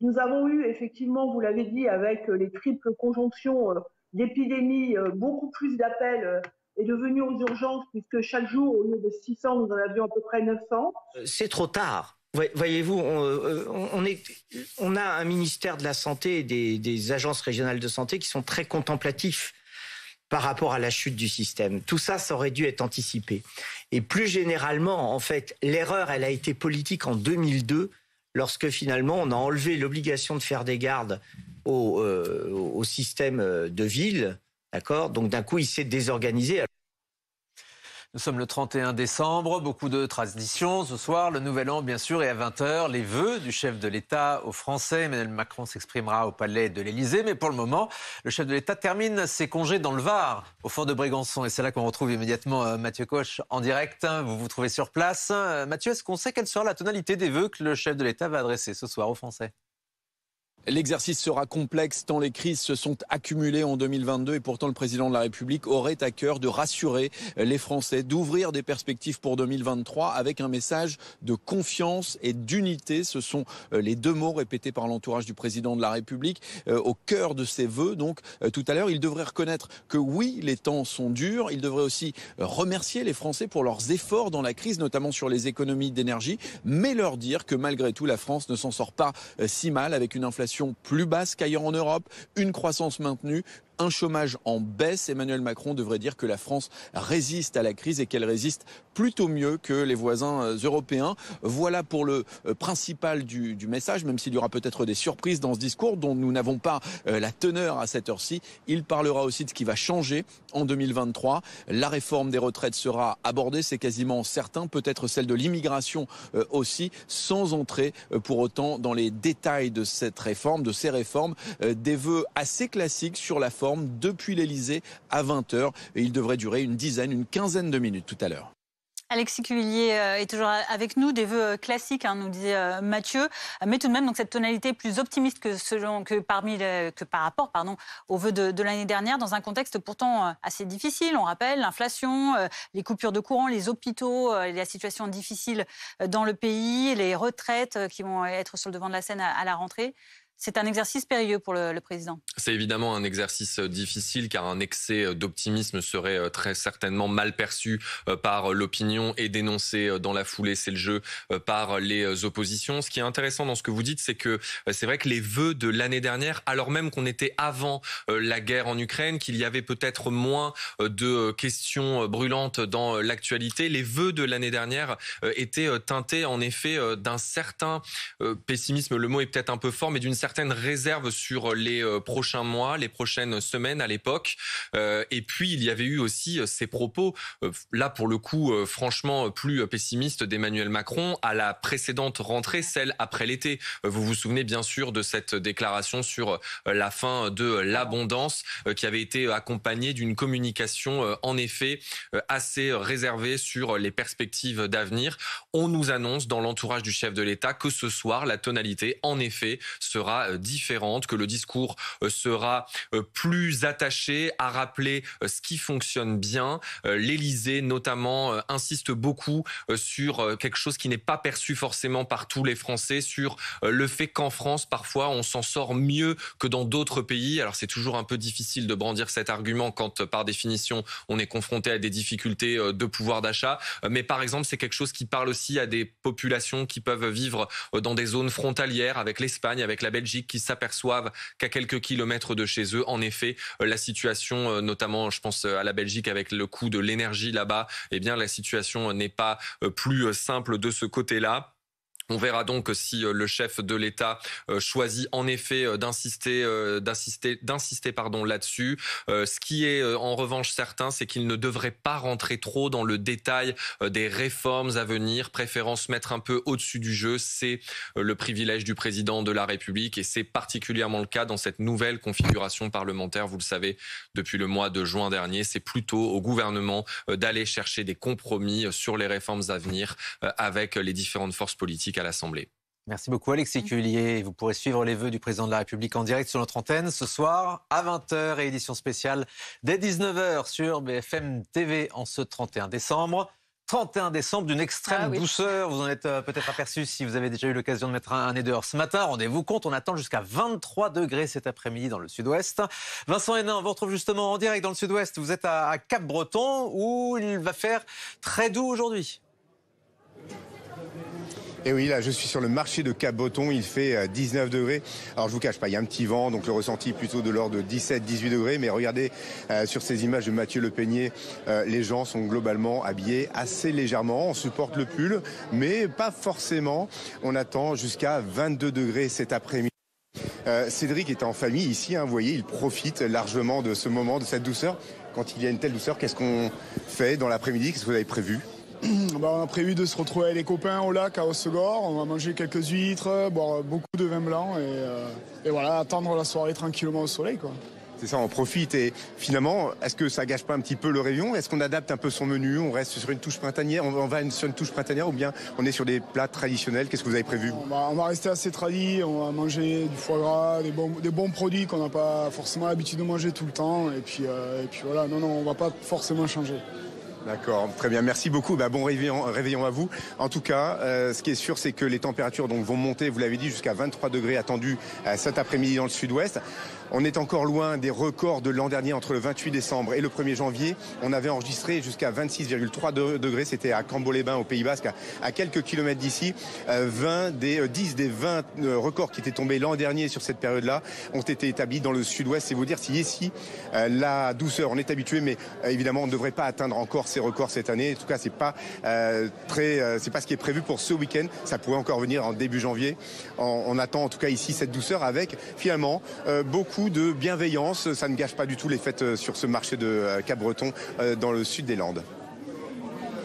Nous avons eu, effectivement, vous l'avez dit, avec les triples conjonctions d'épidémies, beaucoup plus d'appels et de venus aux urgences, puisque chaque jour, au lieu de 600, nous en avions à peu près 900. C'est trop tard. Voyez-vous, on a un ministère de la Santé et des agences régionales de santé qui sont très contemplatifs par rapport à la chute du système. Tout ça, ça aurait dû être anticipé. Et plus généralement, en fait, l'erreur, elle a été politique en 2002, lorsque finalement, on a enlevé l'obligation de faire des gardes au système de ville, d'accord ? Donc d'un coup, il s'est désorganisé. Nous sommes le 31 décembre, beaucoup de traditions. Ce soir, le Nouvel An, bien sûr, et à 20h, les vœux du chef de l'État aux Français. Emmanuel Macron s'exprimera au palais de l'Élysée. Mais pour le moment, le chef de l'État termine ses congés dans le Var, au fort de Brégançon. Et c'est là qu'on retrouve immédiatement Mathieu Coche en direct. Vous vous trouvez sur place. Mathieu, est-ce qu'on sait quelle sera la tonalité des vœux que le chef de l'État va adresser ce soir aux Français ? L'exercice sera complexe tant les crises se sont accumulées en 2022 et pourtant le président de la République aurait à cœur de rassurer les Français, d'ouvrir des perspectives pour 2023 avec un message de confiance et d'unité. Ce sont les deux mots répétés par l'entourage du président de la République au cœur de ses vœux. Donc tout à l'heure, il devrait reconnaître que oui, les temps sont durs. Il devrait aussi remercier les Français pour leurs efforts dans la crise, notamment sur les économies d'énergie, mais leur dire que malgré tout, la France ne s'en sort pas si mal avec une inflation plus basse qu'ailleurs en Europe, une croissance maintenue, un chômage en baisse. Emmanuel Macron devrait dire que la France résiste à la crise et qu'elle résiste plutôt mieux que les voisins européens. Voilà pour le principal du message, même s'il y aura peut-être des surprises dans ce discours dont nous n'avons pas la teneur à cette heure-ci. Il parlera aussi de ce qui va changer en 2023. La réforme des retraites sera abordée, c'est quasiment certain, peut-être celle de l'immigration aussi, sans entrer pour autant dans les détails de cette réforme, de ces réformes. Des vœux assez classiques sur la forme depuis l'Élysée à 20h et il devrait durer une quinzaine de minutes tout à l'heure. Alexis Cuvillier est toujours avec nous, des vœux classiques, nous disait Mathieu, mais tout de même donc cette tonalité plus optimiste que par rapport aux vœux de l'année dernière, dans un contexte pourtant assez difficile. On rappelle l'inflation, les coupures de courant, les hôpitaux, la situation difficile dans le pays, les retraites qui vont être sur le devant de la scène à la rentrée. C'est un exercice périlleux pour le président. C'est évidemment un exercice difficile car un excès d'optimisme serait très certainement mal perçu par l'opinion et dénoncé dans la foulée, c'est le jeu, par les oppositions. Ce qui est intéressant dans ce que vous dites, c'est que c'est vrai que les vœux de l'année dernière, alors même qu'on était avant la guerre en Ukraine, qu'il y avait peut-être moins de questions brûlantes dans l'actualité, les vœux de l'année dernière étaient teintés en effet d'un certain pessimisme, le mot est peut-être un peu fort, mais d'une certaine réserve sur les prochains mois, les prochaines semaines à l'époque. Et puis, il y avait eu aussi ces propos, là pour le coup, franchement plus pessimistes d'Emmanuel Macron à la précédente rentrée, celle après l'été. Vous vous souvenez bien sûr de cette déclaration sur la fin de l'abondance qui avait été accompagnée d'une communication en effet assez réservée sur les perspectives d'avenir. On nous annonce dans l'entourage du chef de l'État que ce soir, la tonalité, en effet, sera différente, que le discours sera plus attaché à rappeler ce qui fonctionne bien. L'Élysée, notamment, insiste beaucoup sur quelque chose qui n'est pas perçu forcément par tous les Français, sur le fait qu'en France, parfois, on s'en sort mieux que dans d'autres pays. Alors, c'est toujours un peu difficile de brandir cet argument quand, par définition, on est confronté à des difficultés de pouvoir d'achat. Mais par exemple, c'est quelque chose qui parle aussi à des populations qui peuvent vivre dans des zones frontalières avec l'Espagne, avec la Belgique, qui s'aperçoivent qu'à quelques kilomètres de chez eux, en effet, la situation, notamment, je pense à la Belgique avec le coût de l'énergie là-bas, eh bien, la situation n'est pas plus simple de ce côté-là. On verra donc si le chef de l'État choisit en effet d'insister là-dessus. Ce qui est en revanche certain, c'est qu'il ne devrait pas rentrer trop dans le détail des réformes à venir, préférant se mettre un peu au-dessus du jeu. C'est le privilège du président de la République et c'est particulièrement le cas dans cette nouvelle configuration parlementaire. Vous le savez, depuis le mois de juin dernier, c'est plutôt au gouvernement d'aller chercher des compromis sur les réformes à venir avec les différentes forces politiques à l'Assemblée. Merci beaucoup Alexis Cuvillier. Vous pourrez suivre les vœux du président de la République en direct sur notre antenne ce soir à 20h et édition spéciale dès 19h sur BFM TV en ce 31 décembre. 31 décembre d'une extrême douceur. Vous en êtes peut-être aperçu si vous avez déjà eu l'occasion de mettre un nez dehors ce matin. Rendez-vous compte, on attend jusqu'à 23 degrés cet après-midi dans le sud-ouest. Vincent Hénin, on vous retrouve justement en direct dans le sud-ouest. Vous êtes à Cap-Breton où il va faire très doux aujourd'hui. Et oui, là, je suis sur le marché de Cap-Breton, il fait 19 degrés. Alors, je vous cache pas, il y a un petit vent, donc le ressenti plutôt de l'ordre de 17-18 degrés. Mais regardez, sur ces images de Mathieu Le Peignet, les gens sont globalement habillés assez légèrement. On supporte le pull, mais pas forcément. On attend jusqu'à 22 degrés cet après-midi. Cédric est en famille ici, vous voyez, il profite largement de ce moment, de cette douceur. Quand il y a une telle douceur, qu'est-ce qu'on fait dans l'après-midi? Qu'est-ce que vous avez prévu? On a prévu de se retrouver avec les copains au lac à Hossegor. On va manger quelques huîtres, boire beaucoup de vin blanc et voilà, attendre la soirée tranquillement au soleil, quoi. C'est ça, on profite. Et finalement, est-ce que ça gâche pas un petit peu le réveillon? Est-ce qu'on adapte un peu son menu? On reste sur une touche printanière? On va sur une touche printanière ou bien on est sur des plats traditionnels? Qu'est-ce que vous avez prévu? On va rester assez tradit. On va manger du foie gras, des bons produits qu'on n'a pas forcément l'habitude de manger tout le temps. Et puis voilà, non, on va pas forcément changer. D'accord, très bien, merci beaucoup. Bon réveillon à vous. En tout cas, ce qui est sûr, c'est que les températures vont monter, vous l'avez dit, jusqu'à 23 degrés attendus cet après-midi dans le sud-ouest. On est encore loin des records de l'an dernier entre le 28 décembre et le 1er janvier. On avait enregistré jusqu'à 26,3 degrés. C'était à Cambo-les-Bains, au Pays Basque, à quelques kilomètres d'ici. 10 des 20 records qui étaient tombés l'an dernier sur cette période-là ont été établis dans le sud-ouest. C'est vous dire si ici, la douceur, on est habitué, mais évidemment, on ne devrait pas atteindre encore ces records cette année. En tout cas, c'est pas ce qui est prévu pour ce week-end. Ça pourrait encore venir en début janvier. On attend en tout cas ici cette douceur avec finalement beaucoup de bienveillance. Ça ne gâche pas du tout les fêtes sur ce marché de Cap-Breton dans le sud des Landes.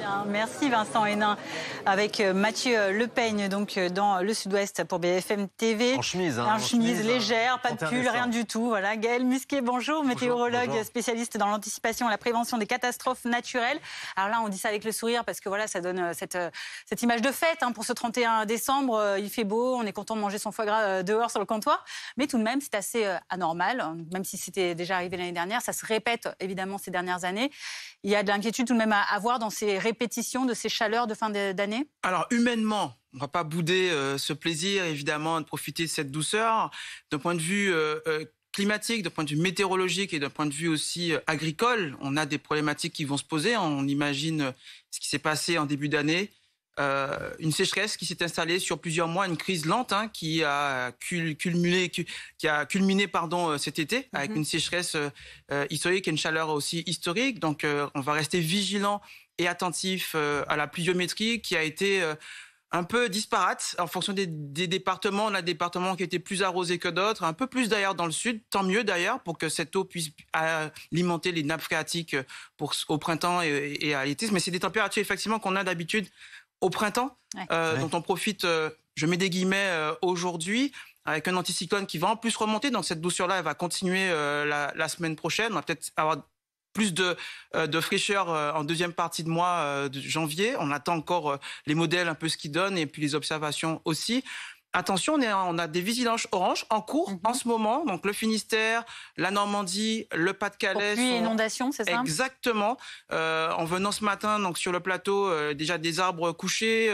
Hénin. Merci Vincent Hénin. Avec Mathieu Lepeigne, donc dans le Sud-Ouest pour BFM TV. En chemise, hein. En chemise légère, pas de pull, rien du tout. Voilà. Gaël Musquet, bonjour, météorologue, bonjour. Spécialiste dans l'anticipation et la prévention des catastrophes naturelles. Alors là, on dit ça avec le sourire parce que voilà, ça donne cette image de fête pour ce 31 décembre. Il fait beau, on est content de manger son foie gras dehors sur le comptoir. Mais tout de même, c'est assez anormal, même si c'était déjà arrivé l'année dernière. Ça se répète évidemment ces dernières années. Il y a de l'inquiétude tout de même à avoir dans ces répétitions de ces chaleurs de fin d'année? Alors, humainement, on ne va pas bouder ce plaisir, évidemment, de profiter de cette douceur. D'un point de vue climatique, d'un point de vue météorologique et d'un point de vue aussi agricole, on a des problématiques qui vont se poser. On imagine ce qui s'est passé en début d'année. Une sécheresse qui s'est installée sur plusieurs mois, une crise lente qui a culminé cet été avec une sécheresse historique et une chaleur aussi historique. Donc on va rester vigilant et attentif à la pluviométrie qui a été un peu disparate en fonction des départements. On a des départements qui étaient plus arrosés que d'autres, un peu plus d'ailleurs dans le sud, tant mieux d'ailleurs pour que cette eau puisse alimenter les nappes phréatiques au printemps et à l'été. Mais c'est des températures effectivement qu'on a d'habitude au printemps, dont on profite, je mets des guillemets, aujourd'hui, avec un anticyclone qui va en plus remonter. Donc cette douceur-là, elle va continuer la semaine prochaine. On va peut-être avoir plus de fraîcheur en deuxième partie de mois de janvier. On attend encore les modèles, un peu ce qu'ils donnent, et puis les observations aussi. Attention, on a des vigilances orange en cours en ce moment. Donc le Finistère, la Normandie, le Pas-de-Calais. Pluie et inondation, c'est ça? Exactement. En venant ce matin, donc sur le plateau, déjà des arbres couchés.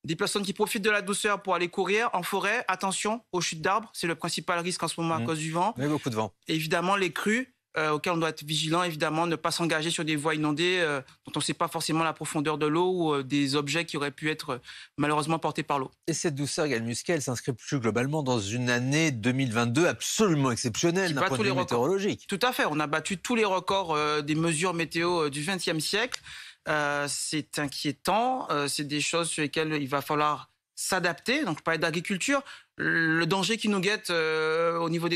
Des personnes qui profitent de la douceur pour aller courir en forêt. Attention aux chutes d'arbres, c'est le principal risque en ce moment à cause du vent. Il y a beaucoup de vent. Et évidemment, les crues. Auquel on doit être vigilant, évidemment, ne pas s'engager sur des voies inondées dont on ne sait pas forcément la profondeur de l'eau ou des objets qui auraient pu être malheureusement portés par l'eau. Et cette douceur, Gaël Musquet, elle s'inscrit plus globalement dans une année 2022 absolument exceptionnelle d'un point de vue météorologique. Tout à fait, on a battu tous les records des mesures météo du XXe siècle. C'est inquiétant, c'est des choses sur lesquelles il va falloir s'adapter. Donc, je parlais d'agriculture. Le danger qui nous guette au niveau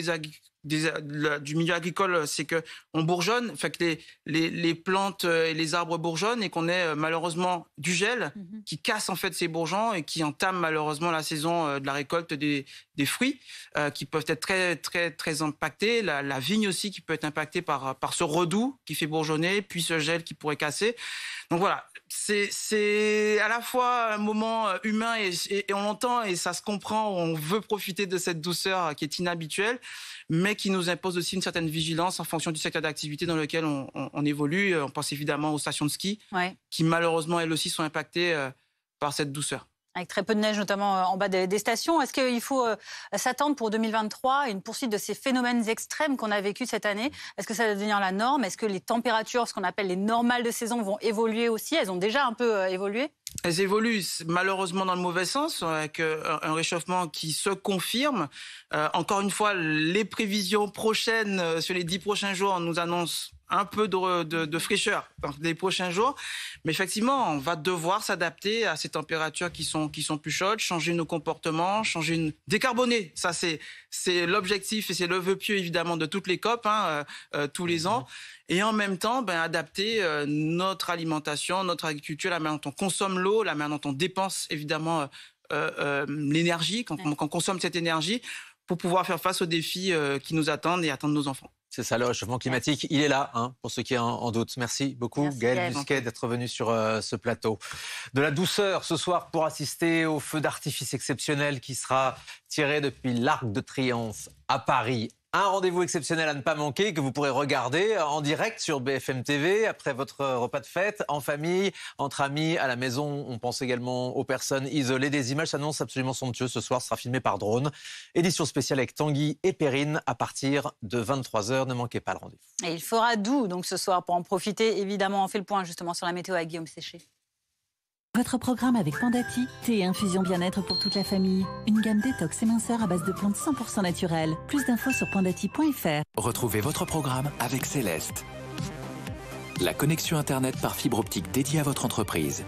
du milieu agricole, c'est que on bourgeonne, fait que les plantes et les arbres bourgeonnent et qu'on ait malheureusement du gel qui casse en fait ces bourgeons et qui entame malheureusement la saison de la récolte des fruits qui peuvent être très très très impactés. La vigne aussi qui peut être impactée par ce redoux qui fait bourgeonner, puis ce gel qui pourrait casser. Donc voilà, c'est à la fois un moment humain et on l'entend et ça se comprend. On veut profiter de cette douceur qui est inhabituelle, mais qui nous impose aussi une certaine vigilance en fonction du secteur d'activité dans lequel on évolue. On pense évidemment aux stations de ski, qui malheureusement elles aussi sont impactées par cette douceur. Avec très peu de neige, notamment en bas des stations. Est-ce qu'il faut s'attendre pour 2023 à une poursuite de ces phénomènes extrêmes qu'on a vécus cette année? Est-ce que ça va devenir la norme? Est-ce que les températures, ce qu'on appelle les normales de saison, vont évoluer aussi? Elles ont déjà un peu évolué? Elles évoluent malheureusement dans le mauvais sens, avec un réchauffement qui se confirme. Encore une fois, les prévisions prochaines sur les 10 prochains jours nous annoncent un peu de fraîcheur dans les prochains jours. Mais effectivement, on va devoir s'adapter à ces températures qui sont plus chaudes, changer nos comportements, décarboner. Ça, c'est l'objectif et c'est le vœu pieux évidemment de toutes les COP tous les ans. Et en même temps, adapter notre alimentation, notre agriculture, la manière dont on consomme l'eau, la manière dont on dépense évidemment l'énergie, quand on consomme cette énergie, pour pouvoir faire face aux défis qui nous attendent et attendent nos enfants. C'est ça, le réchauffement climatique, il est là, pour ceux qui en doutent. Merci beaucoup, Gaël Musquet, d'être venu sur ce plateau. De la douceur ce soir pour assister au feu d'artifice exceptionnel qui sera tiré depuis l'Arc de Triomphe à Paris. Un rendez-vous exceptionnel à ne pas manquer que vous pourrez regarder en direct sur BFM TV après votre repas de fête, en famille, entre amis, à la maison. On pense également aux personnes isolées. Des images s'annoncent absolument somptueuses. Ce soir sera filmé par drone. Édition spéciale avec Tanguy et Perrine à partir de 23h. Ne manquez pas le rendez-vous. Et il fera doux donc ce soir pour en profiter. Évidemment, on fait le point justement sur la météo avec Guillaume Séché. Votre programme avec Pandati, thé et infusion bien-être pour toute la famille. Une gamme détox et minceur à base de plantes 100% naturelles. Plus d'infos sur pandati.fr. Retrouvez votre programme avec Céleste. La connexion Internet par fibre optique dédiée à votre entreprise.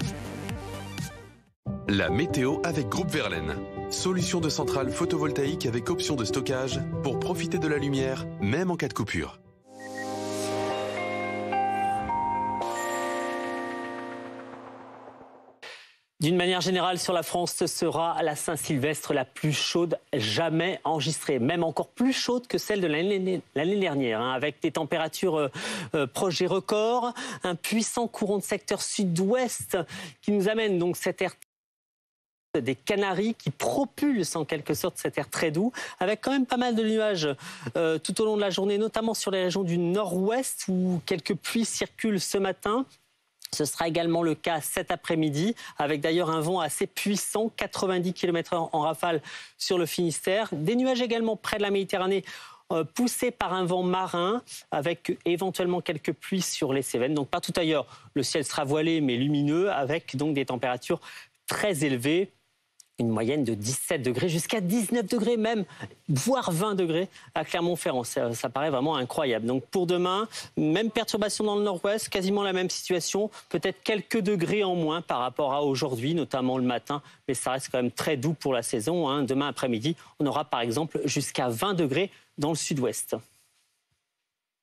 La météo avec Groupe Verlaine. Solution de centrale photovoltaïque avec option de stockage pour profiter de la lumière, même en cas de coupure. D'une manière générale, sur la France, ce sera la Saint-Sylvestre la plus chaude jamais enregistrée, même encore plus chaude que celle de l'année dernière, hein, avec des températures proches des records, un puissant courant de secteur sud-ouest qui nous amène donc cet air des Canaries qui propulse en quelque sorte cet air très doux, avec quand même pas mal de nuages tout au long de la journée, notamment sur les régions du nord-ouest où quelques pluies circulent ce matin. Ce sera également le cas cet après-midi, avec d'ailleurs un vent assez puissant, 90 km/h en rafale sur le Finistère. Des nuages également près de la Méditerranée, poussés par un vent marin, avec éventuellement quelques pluies sur les Cévennes. Donc partout ailleurs, le ciel sera voilé mais lumineux, avec donc des températures très élevées. Une moyenne de 17 degrés jusqu'à 19 degrés même, voire 20 degrés à Clermont-Ferrand. Ça paraît vraiment incroyable. Donc pour demain, même perturbation dans le nord-ouest, quasiment la même situation, peut-être quelques degrés en moins par rapport à aujourd'hui, notamment le matin, mais ça reste quand même très doux pour la saison, hein. Demain après-midi, on aura par exemple jusqu'à 20 degrés dans le sud-ouest.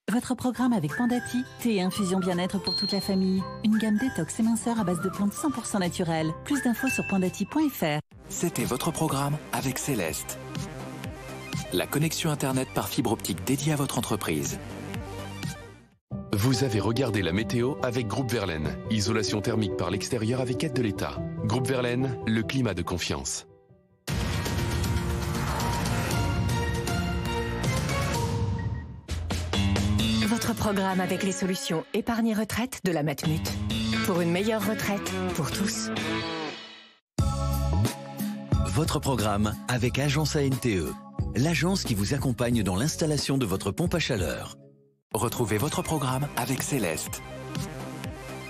Votre programme avec Pandati, thé et infusion bien-être pour toute la famille. Une gamme détox et minceur à base de plantes 100% naturelles. Plus d'infos sur pandati.fr. C'était votre programme avec Céleste. La connexion Internet par fibre optique dédiée à votre entreprise. Vous avez regardé la météo avec Groupe Verlaine. Isolation thermique par l'extérieur avec aide de l'État. Groupe Verlaine, le climat de confiance. Votre programme avec les solutions épargne retraite de la Matmut. Pour une meilleure retraite pour tous. Votre programme avec Agence ANTE, l'agence qui vous accompagne dans l'installation de votre pompe à chaleur. Retrouvez votre programme avec Céleste.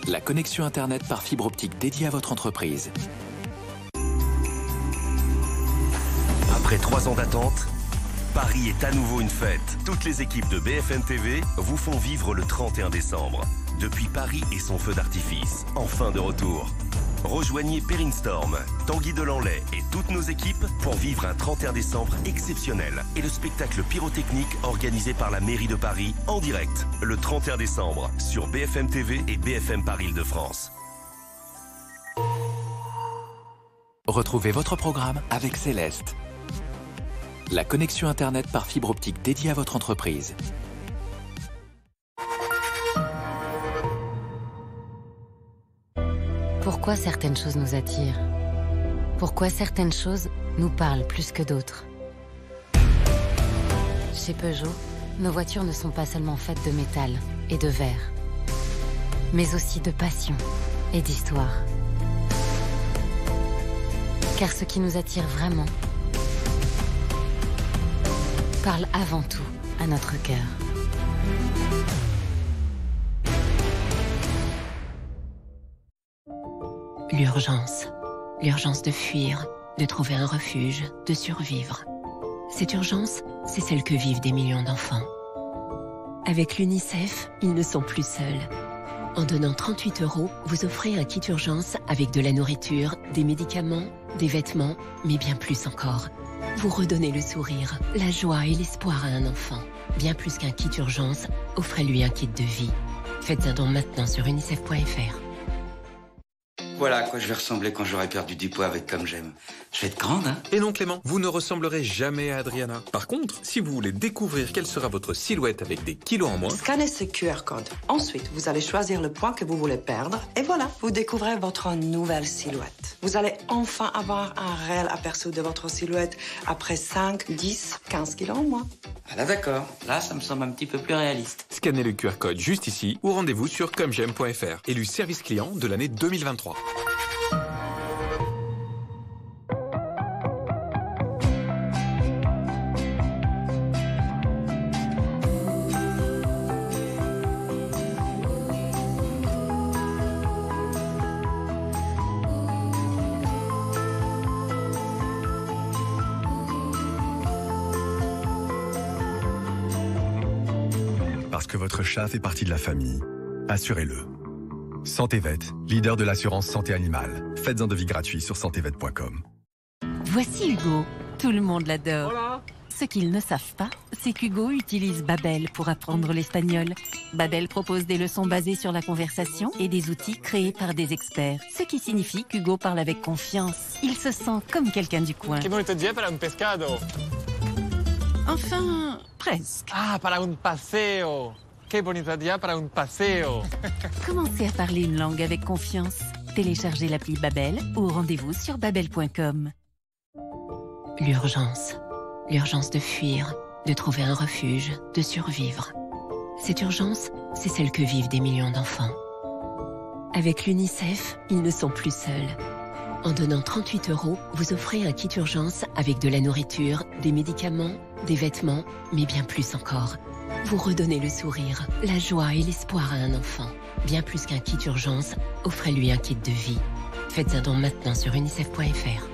La connexion Internet par fibre optique dédiée à votre entreprise. Après 3 ans d'attente, Paris est à nouveau une fête. Toutes les équipes de BFM TV vous font vivre le 31 décembre. Depuis Paris et son feu d'artifice, enfin de retour. Rejoignez Perrine Storm, Tanguy Delanlay et toutes nos équipes pour vivre un 31 décembre exceptionnel et le spectacle pyrotechnique organisé par la mairie de Paris en direct le 31 décembre sur BFM TV et BFM Paris Île-de-France. Retrouvez votre programme avec Céleste. La connexion Internet par fibre optique dédiée à votre entreprise. Pourquoi certaines choses nous attirent? Pourquoi certaines choses nous parlent plus que d'autres? Chez Peugeot, nos voitures ne sont pas seulement faites de métal et de verre, mais aussi de passion et d'histoire. Car ce qui nous attire vraiment parle avant tout à notre cœur. L'urgence. L'urgence de fuir, de trouver un refuge, de survivre. Cette urgence, c'est celle que vivent des millions d'enfants. Avec l'UNICEF, ils ne sont plus seuls. En donnant 38 €, vous offrez un kit urgence avec de la nourriture, des médicaments, des vêtements, mais bien plus encore. Vous redonnez le sourire, la joie et l'espoir à un enfant. Bien plus qu'un kit urgence, offrez-lui un kit de vie. Faites un don maintenant sur unicef.fr. Voilà à quoi je vais ressembler quand j'aurai perdu du poids avec Comme J'aime. Je vais être grande, hein? Et non, Clément, vous ne ressemblerez jamais à Adriana. Par contre, si vous voulez découvrir quelle sera votre silhouette avec des kilos en moins... Scannez ce QR code. Ensuite, vous allez choisir le poids que vous voulez perdre. Et voilà, vous découvrez votre nouvelle silhouette. Vous allez enfin avoir un réel aperçu de votre silhouette après 5, 10, 15 kilos en moins. Ah là d'accord, là ça me semble un petit peu plus réaliste. Scannez le QR code juste ici ou rendez-vous sur comej'aime.fr. Élu service client de l'année 2023. Parce que votre chat fait partie de la famille, assurez-le. SantéVet, leader de l'assurance santé animale. Faites un devis gratuit sur santévet.com. Voici Hugo. Tout le monde l'adore. Ce qu'ils ne savent pas, c'est qu'Hugo utilise Babel pour apprendre l'espagnol. Babel propose des leçons basées sur la conversation et des outils créés par des experts. Ce qui signifie qu'Hugo parle avec confiance. Il se sent comme quelqu'un du coin. Qué bonito día para un pescado. Enfin, presque. Ah, para un paseo. Qué bonito día para un paseo. Commencez à parler une langue avec confiance. Téléchargez l'appli Babel ou rendez-vous sur babel.com. L'urgence. L'urgence de fuir, de trouver un refuge, de survivre. Cette urgence, c'est celle que vivent des millions d'enfants. Avec l'UNICEF, ils ne sont plus seuls. En donnant 38 €, vous offrez un kit urgence avec de la nourriture, des médicaments, des vêtements, mais bien plus encore. Vous redonnez le sourire, la joie et l'espoir à un enfant. Bien plus qu'un kit urgence, offrez-lui un kit de vie. Faites un don maintenant sur unicef.fr.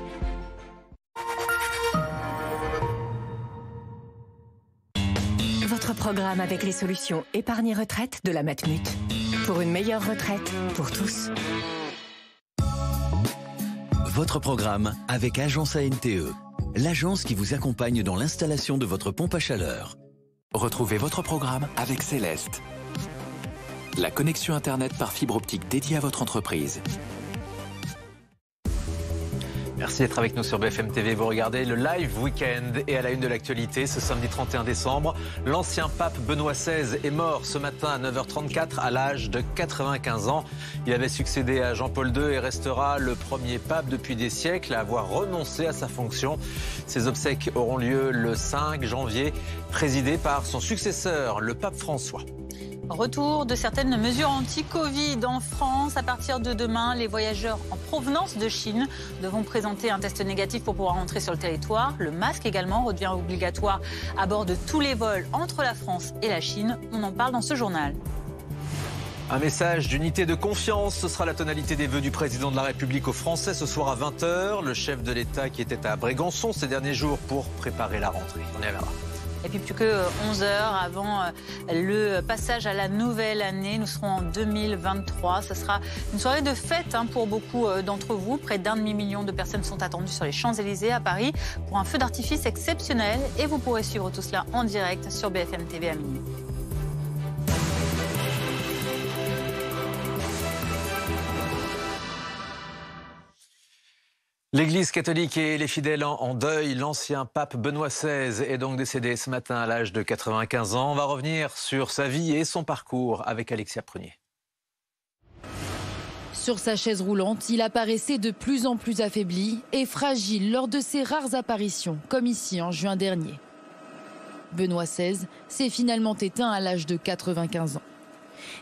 Votre programme avec les solutions épargne et retraite de la Matmut. Pour une meilleure retraite, pour tous. Votre programme avec Agence ANTE, l'agence qui vous accompagne dans l'installation de votre pompe à chaleur. Retrouvez votre programme avec Céleste. La connexion Internet par fibre optique dédiée à votre entreprise. Merci d'être avec nous sur BFM TV. Vous regardez le live week-end et à la une de l'actualité, ce samedi 31 décembre, l'ancien pape Benoît XVI est mort ce matin à 9h34 à l'âge de 95 ans. Il avait succédé à Jean-Paul II et restera le premier pape depuis des siècles à avoir renoncé à sa fonction. Ses obsèques auront lieu le 5 janvier, présidées par son successeur, le pape François. Retour de certaines mesures anti-Covid en France. À partir de demain, les voyageurs en provenance de Chine devront présenter un test négatif pour pouvoir entrer sur le territoire. Le masque également redevient obligatoire à bord de tous les vols entre la France et la Chine. On en parle dans ce journal. Un message d'unité et de confiance, ce sera la tonalité des vœux du président de la République aux Français ce soir à 20h. Le chef de l'État qui était à Brégançon ces derniers jours pour préparer la rentrée. On y verra. Et puis plus que 11 heures avant le passage à la nouvelle année, nous serons en 2023. Ce sera une soirée de fête pour beaucoup d'entre vous. Près d'1,5 million de personnes sont attendues sur les Champs-Élysées à Paris pour un feu d'artifice exceptionnel. Et vous pourrez suivre tout cela en direct sur BFM TV à minuit. L'Église catholique et les fidèles en deuil. L'ancien pape Benoît XVI est donc décédé ce matin à l'âge de 95 ans. On va revenir sur sa vie et son parcours avec Alexia Prunier. Sur sa chaise roulante, il apparaissait de plus en plus affaibli et fragile lors de ses rares apparitions, comme ici en juin dernier. Benoît XVI s'est finalement éteint à l'âge de 95 ans.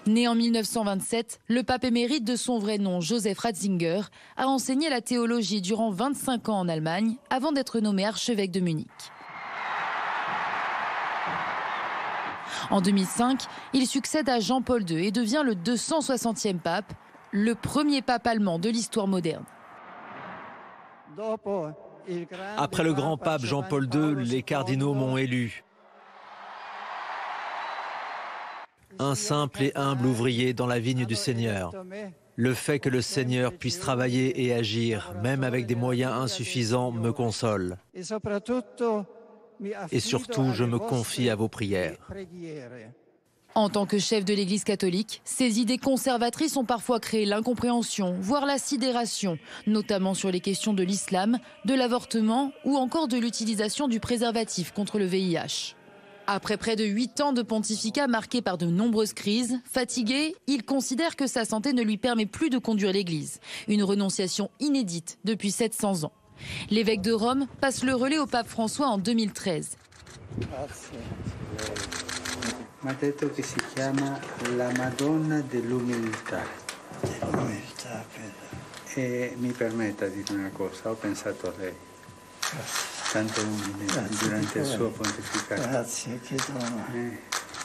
Né en 1927, le pape émérite de son vrai nom, Joseph Ratzinger, a enseigné la théologie durant 25 ans en Allemagne avant d'être nommé archevêque de Munich. En 2005, il succède à Jean-Paul II et devient le 260e pape, le premier pape allemand de l'histoire moderne. Après le grand pape Jean-Paul II, les cardinaux m'ont élu. Un simple et humble ouvrier dans la vigne du Seigneur. Le fait que le Seigneur puisse travailler et agir, même avec des moyens insuffisants, me console. Et surtout, je me confie à vos prières. En tant que chef de l'Église catholique, ses idées conservatrices ont parfois créé l'incompréhension, voire la sidération, notamment sur les questions de l'islam, de l'avortement ou encore de l'utilisation du préservatif contre le VIH. Après près de 8 ans de pontificat marqué par de nombreuses crises, fatigué, il considère que sa santé ne lui permet plus de conduire l'Église. Une renonciation inédite depuis 700 ans. L'évêque de Rome passe le relais au pape François en 2013. Mi ha detto che si chiama la Madonna dell'Umiltà. E mi permetta di dire una cosa, ho pensato a lei. Tanto umile durante il suo pontificato. Grazie,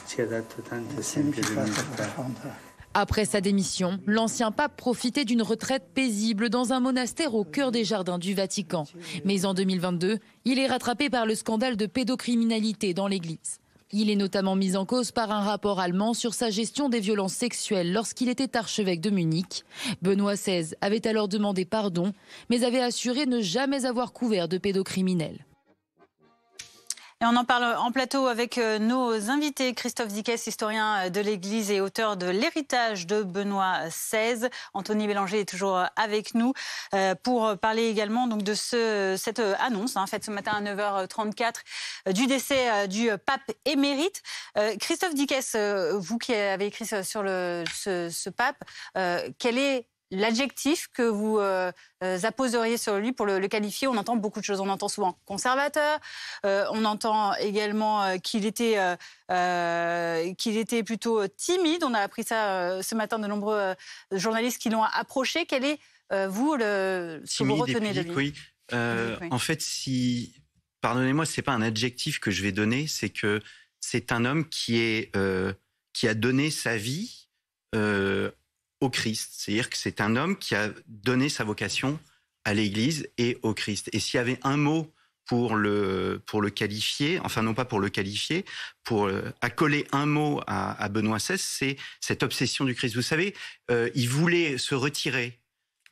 ci ha dato tanti esempi di umiltà. Après sa démission, l'ancien pape profitait d'une retraite paisible dans un monastère au cœur des jardins du Vatican. Mais en 2022, il est rattrapé par le scandale de pédocriminalité dans l'Église. Il est notamment mis en cause par un rapport allemand sur sa gestion des violences sexuelles lorsqu'il était archevêque de Munich. Benoît XVI avait alors demandé pardon, mais avait assuré ne jamais avoir couvert de pédocriminels. Et on en parle en plateau avec nos invités. Christophe Dickès, historien de l'Église et auteur de l'héritage de Benoît XVI. Anthony Bélanger est toujours avec nous pour parler également donc, de cette annonce faite ce matin à 9h34 du décès du pape émérite. Christophe Dickès, vous qui avez écrit sur ce pape, quel est l'adjectif que vous apposeriez sur lui pour le qualifier? On entend beaucoup de choses. On entend souvent conservateur. On entend également qu'il était plutôt timide. On a appris ça ce matin de nombreux journalistes qui l'ont approché. Quel est, vous, ce que vous retenez de lui? Oui. En fait, pardonnez-moi, c'est pas un adjectif que je vais donner, c'est que c'est un homme qui a donné sa vie au Christ. C'est-à-dire que c'est un homme qui a donné sa vocation à l'Église et au Christ. Et s'il y avait un mot pour le qualifier, enfin non pas pour le qualifier, pour accoler un mot à Benoît XVI, c'est cette obsession du Christ. Vous savez, il voulait se retirer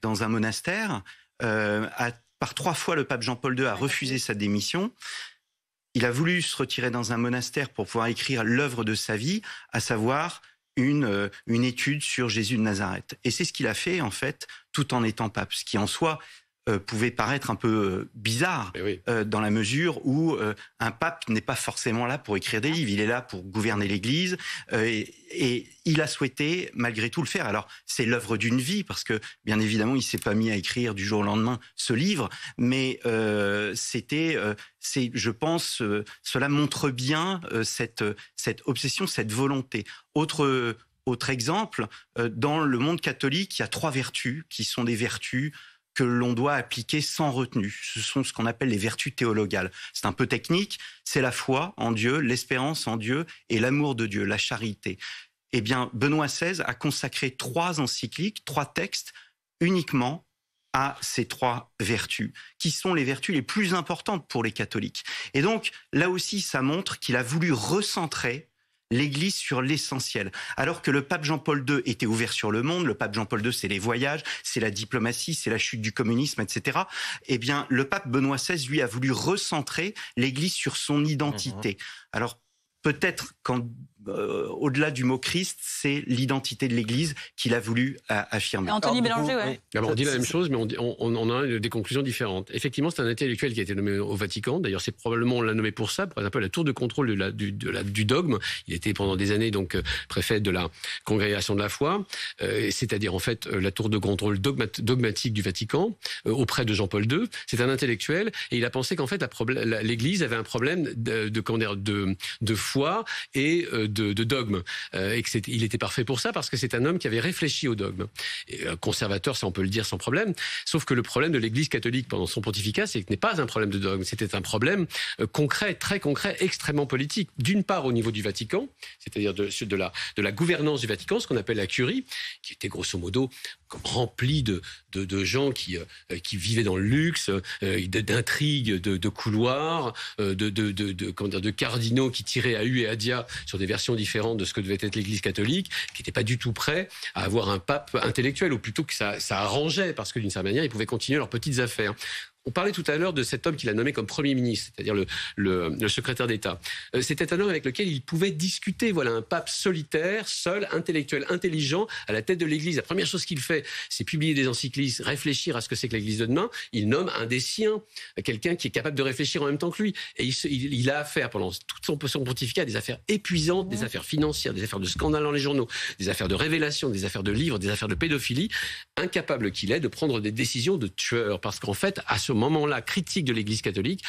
dans un monastère. Par 3 fois, le pape Jean-Paul II a refusé sa démission. Il a voulu se retirer dans un monastère pour pouvoir écrire l'œuvre de sa vie, à savoir une étude sur Jésus de Nazareth. Et c'est ce qu'il a fait, en fait, tout en étant pape. Ce qui, en soi, pouvait paraître un peu bizarre, dans la mesure où un pape n'est pas forcément là pour écrire des livres. Il est là pour gouverner l'Église. Et il a souhaité, malgré tout, le faire. Alors, c'est l'œuvre d'une vie, parce que, bien évidemment, il ne s'est pas mis à écrire du jour au lendemain ce livre. Mais je pense, cela montre bien cette obsession, cette volonté. Autre exemple, dans le monde catholique, il y a 3 vertus qui sont des vertus que l'on doit appliquer sans retenue. Ce sont ce qu'on appelle les vertus théologales. C'est un peu technique, c'est la foi en Dieu, l'espérance en Dieu et l'amour de Dieu, la charité. Eh bien, Benoît XVI a consacré 3 encycliques, 3 textes uniquement à ces 3 vertus, qui sont les vertus les plus importantes pour les catholiques. Et donc, là aussi, ça montre qu'il a voulu recentrer l'Église sur l'essentiel. Alors que le pape Jean-Paul II était ouvert sur le monde, le pape Jean-Paul II, c'est les voyages, c'est la diplomatie, c'est la chute du communisme, etc. Eh bien, le pape Benoît XVI, lui, a voulu recentrer l'Église sur son identité. Alors, peut-être au-delà du mot Christ, c'est l'identité de l'Église qu'il a voulu affirmer. Anthony Bélanger, oui. On dit la même chose, mais on a des conclusions différentes. Effectivement, c'est un intellectuel qui a été nommé au Vatican. D'ailleurs, c'est probablement, on l'a nommé pour ça, pour un peu la tour de contrôle du dogme. Il était pendant des années donc préfet de la Congrégation de la foi, c'est-à-dire en fait la tour de contrôle dogmatique du Vatican auprès de Jean-Paul II. C'est un intellectuel et il a pensé qu'en fait l'Église avait un problème de foi et de dogme, et qu'il était parfait pour ça parce que c'est un homme qui avait réfléchi au dogme. Et, conservateur, ça on peut le dire sans problème, sauf que le problème de l'Église catholique pendant son pontificat, c'est que ce n'est pas un problème de dogme, c'était un problème concret, très concret, extrêmement politique. D'une part au niveau du Vatican, c'est-à-dire de la gouvernance du Vatican, ce qu'on appelle la curie, qui était grosso modo remplie de gens qui vivaient dans le luxe, d'intrigues, de couloirs, de cardinaux qui tiraient à hu et à dia sur des versions différentes de ce que devait être l'Église catholique, qui n'était pas du tout prêt à avoir un pape intellectuel, ou plutôt que ça arrangeait, parce que d'une certaine manière, ils pouvaient continuer leurs petites affaires. On parlait tout à l'heure de cet homme qu'il a nommé comme Premier ministre, c'est-à-dire le secrétaire d'État. C'était un homme avec lequel il pouvait discuter. Voilà, un pape solitaire, seul, intellectuel, intelligent, à la tête de l'Église. La première chose qu'il fait, c'est publier des encycliques, réfléchir à ce que c'est que l'Église de demain. Il nomme un des siens, quelqu'un qui est capable de réfléchir en même temps que lui. Et il a affaire, pendant tout son pontificat, à des affaires épuisantes, des affaires financières, des affaires de scandales dans les journaux, des affaires de révélation, des affaires de livres, des affaires de pédophilie. Incapable qu'il est de prendre des décisions de tueur. Parce qu'en fait, à ce moment-là, critique de l'Église catholique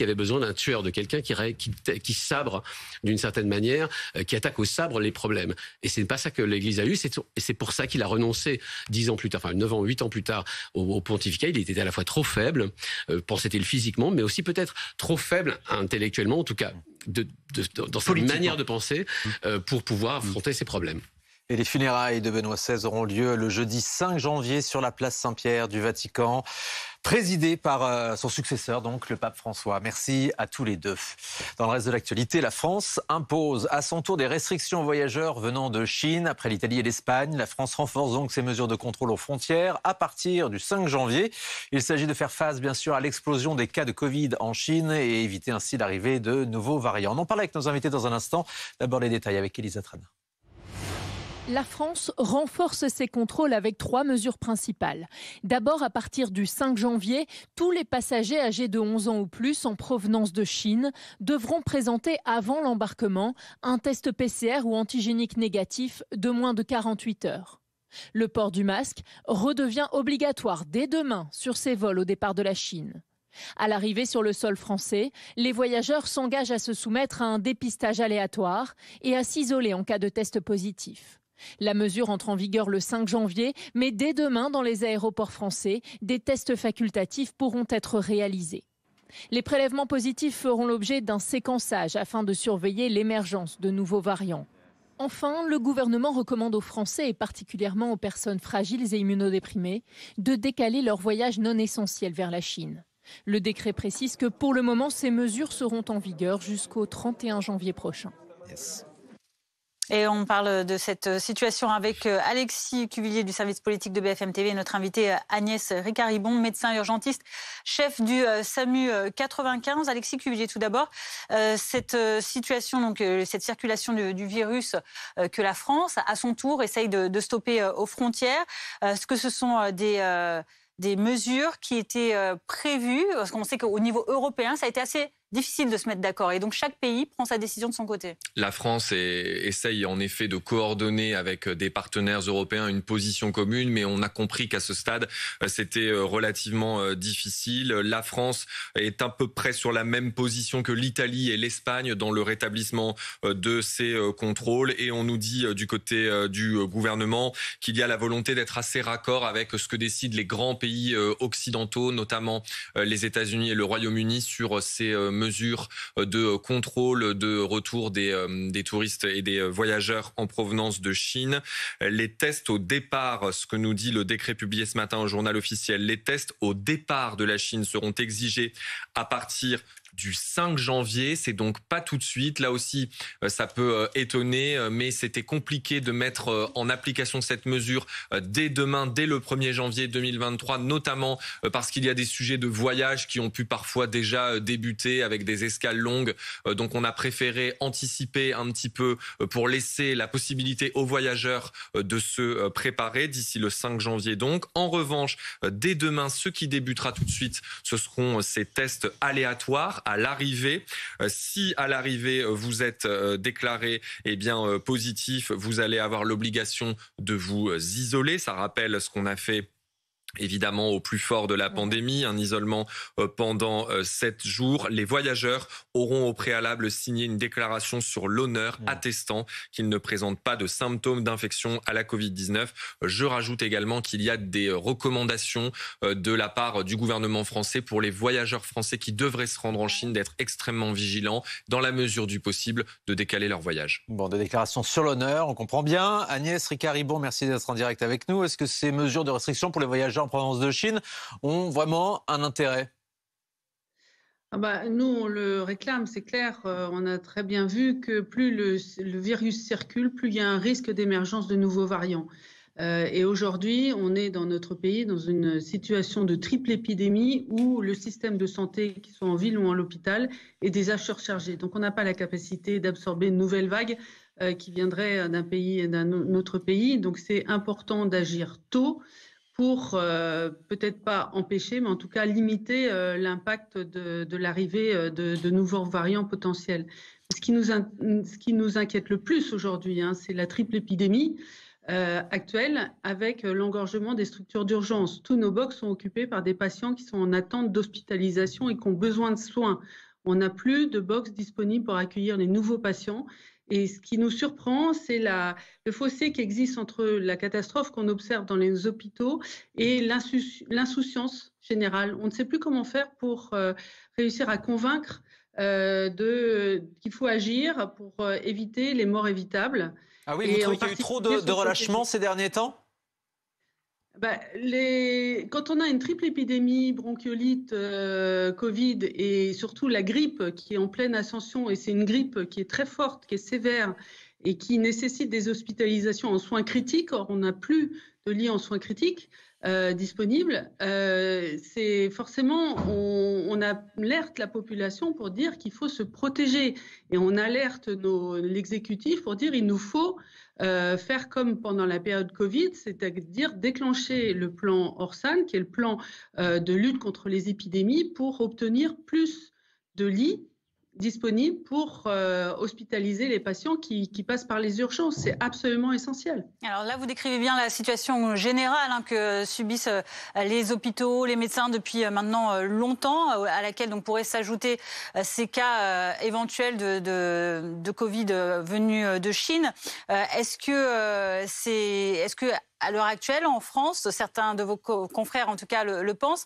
avait besoin d'un tueur, de quelqu'un qui sabre d'une certaine manière, qui attaque au sabre les problèmes. Et c'est pas ça que l'Église a eu, et c'est pour ça qu'il a renoncé 10 ans plus tard, enfin 9 ans, 8 ans plus tard au pontificat. Il était à la fois trop faible, pensait-il physiquement, mais aussi peut-être trop faible intellectuellement, en tout cas dans sa manière de penser, pour pouvoir affronter ces problèmes. Et les funérailles de Benoît XVI auront lieu le jeudi 5 janvier sur la place Saint-Pierre du Vatican, présidé par son successeur, donc le pape François. Merci à tous les deux. Dans le reste de l'actualité, la France impose à son tour des restrictions aux voyageurs venant de Chine. Après l'Italie et l'Espagne, la France renforce donc ses mesures de contrôle aux frontières à partir du 5 janvier. Il s'agit de faire face, bien sûr, à l'explosion des cas de Covid en Chine et éviter ainsi l'arrivée de nouveaux variants. On en parle avec nos invités dans un instant. D'abord les détails avec Elisa Trana. La France renforce ses contrôles avec 3 mesures principales. D'abord, à partir du 5 janvier, tous les passagers âgés de 11 ans ou plus en provenance de Chine devront présenter avant l'embarquement un test PCR ou antigénique négatif de moins de 48 heures. Le port du masque redevient obligatoire dès demain sur ces vols au départ de la Chine. À l'arrivée sur le sol français, les voyageurs s'engagent à se soumettre à un dépistage aléatoire et à s'isoler en cas de test positif. La mesure entre en vigueur le 5 janvier, mais dès demain, dans les aéroports français, des tests facultatifs pourront être réalisés. Les prélèvements positifs feront l'objet d'un séquençage afin de surveiller l'émergence de nouveaux variants. Enfin, le gouvernement recommande aux Français, et particulièrement aux personnes fragiles et immunodéprimées, de décaler leur voyage non essentiel vers la Chine. Le décret précise que pour le moment, ces mesures seront en vigueur jusqu'au 31 janvier prochain. Yes. Et on parle de cette situation avec Alexis Cuvillier du service politique de BFM TV et notre invitée Agnès Ricard-Ribon, médecin urgentiste, chef du SAMU 95. Alexis Cuvillier, tout d'abord, cette situation, donc cette circulation du virus que la France, à son tour, essaye de stopper aux frontières. Est-ce que ce sont des mesures qui étaient prévues? Parce qu'on sait qu'au niveau européen, ça a été assez difficile de se mettre d'accord. Et donc, chaque pays prend sa décision de son côté. La France essaye en effet de coordonner avec des partenaires européens une position commune, mais on a compris qu'à ce stade, c'était relativement difficile. La France est à peu près sur la même position que l'Italie et l'Espagne dans le rétablissement de ces contrôles. Et on nous dit du côté du gouvernement qu'il y a la volonté d'être assez raccord avec ce que décident les grands pays occidentaux, notamment les États-Unis et le Royaume-Uni, sur ces mesures de contrôle de retour des touristes et des voyageurs en provenance de Chine. Les tests au départ, ce que nous dit le décret publié ce matin au journal officiel, les tests au départ de la Chine seront exigés à partir du 5 janvier, c'est donc pas tout de suite. Là aussi, ça peut étonner, mais c'était compliqué de mettre en application cette mesure dès demain, dès le 1er janvier 2023, notamment parce qu'il y a des sujets de voyage qui ont pu parfois déjà débuter avec des escales longues. Donc on a préféré anticiper un petit peu pour laisser la possibilité aux voyageurs de se préparer d'ici le 5 janvier donc. En revanche, dès demain, ce qui débutera tout de suite, ce seront ces tests aléatoires à l'arrivée. Si à l'arrivée vous êtes déclaré positif, vous allez avoir l'obligation de vous isoler. Ça rappelle ce qu'on a fait évidemment au plus fort de la pandémie, un isolement pendant 7 jours. Les voyageurs auront au préalable signé une déclaration sur l'honneur attestant qu'ils ne présentent pas de symptômes d'infection à la Covid-19. Je rajoute également qu'il y a des recommandations de la part du gouvernement français pour les voyageurs français qui devraient se rendre en Chine d'être extrêmement vigilants, dans la mesure du possible, de décaler leur voyage. Bon, des déclarations sur l'honneur, on comprend bien. Agnès Ricard-Ribon, merci d'être en direct avec nous. Est-ce que ces mesures de restriction pour les voyageurs en provenance de Chine ont vraiment un intérêt? Nous, on le réclame, c'est clair. On a très bien vu que plus le virus circule, plus il y a un risque d'émergence de nouveaux variants. Et aujourd'hui, on est dans notre pays dans une situation de triple épidémie où le système de santé, qu'il soit en ville ou en l'hôpital, est déjà surchargé. Donc on n'a pas la capacité d'absorber une nouvelle vague qui viendrait d'un pays et d'un autre pays. Donc c'est important d'agir tôt pour peut-être pas empêcher, mais en tout cas limiter l'impact de l'arrivée de nouveaux variants potentiels. Ce qui nous inquiète le plus aujourd'hui, c'est la triple épidémie actuelle avec l'engorgement des structures d'urgence. Tous nos box sont occupés par des patients qui sont en attente d'hospitalisation et qui ont besoin de soins. On n'a plus de box disponibles pour accueillir les nouveaux patients. Et ce qui nous surprend, c'est le fossé qui existe entre la catastrophe qu'on observe dans les hôpitaux et l'insouciance générale. On ne sait plus comment faire pour réussir à convaincre qu'il faut agir pour éviter les morts évitables. Ah oui, vous trouvez qu'il y a eu trop de relâchement ces derniers temps? Quand on a une triple épidémie, bronchiolite, Covid et surtout la grippe qui est en pleine ascension, et c'est une grippe qui est très forte, qui est sévère et qui nécessite des hospitalisations en soins critiques, or on n'a plus de lits en soins critiques disponibles, c'est forcément, on alerte la population pour dire qu'il faut se protéger et on alerte l'exécutif pour dire il nous faut faire comme pendant la période Covid, c'est-à-dire déclencher le plan Orsan, qui est le plan de lutte contre les épidémies, pour obtenir plus de lits disponibles pour hospitaliser les patients qui passent par les urgences. C'est absolument essentiel. Alors là, vous décrivez bien la situation générale que subissent les hôpitaux, les médecins depuis maintenant longtemps, à laquelle donc pourraient s'ajouter ces cas éventuels de Covid venus de Chine. Est-ce que à l'heure actuelle, en France, certains de vos confrères en tout cas le pensent,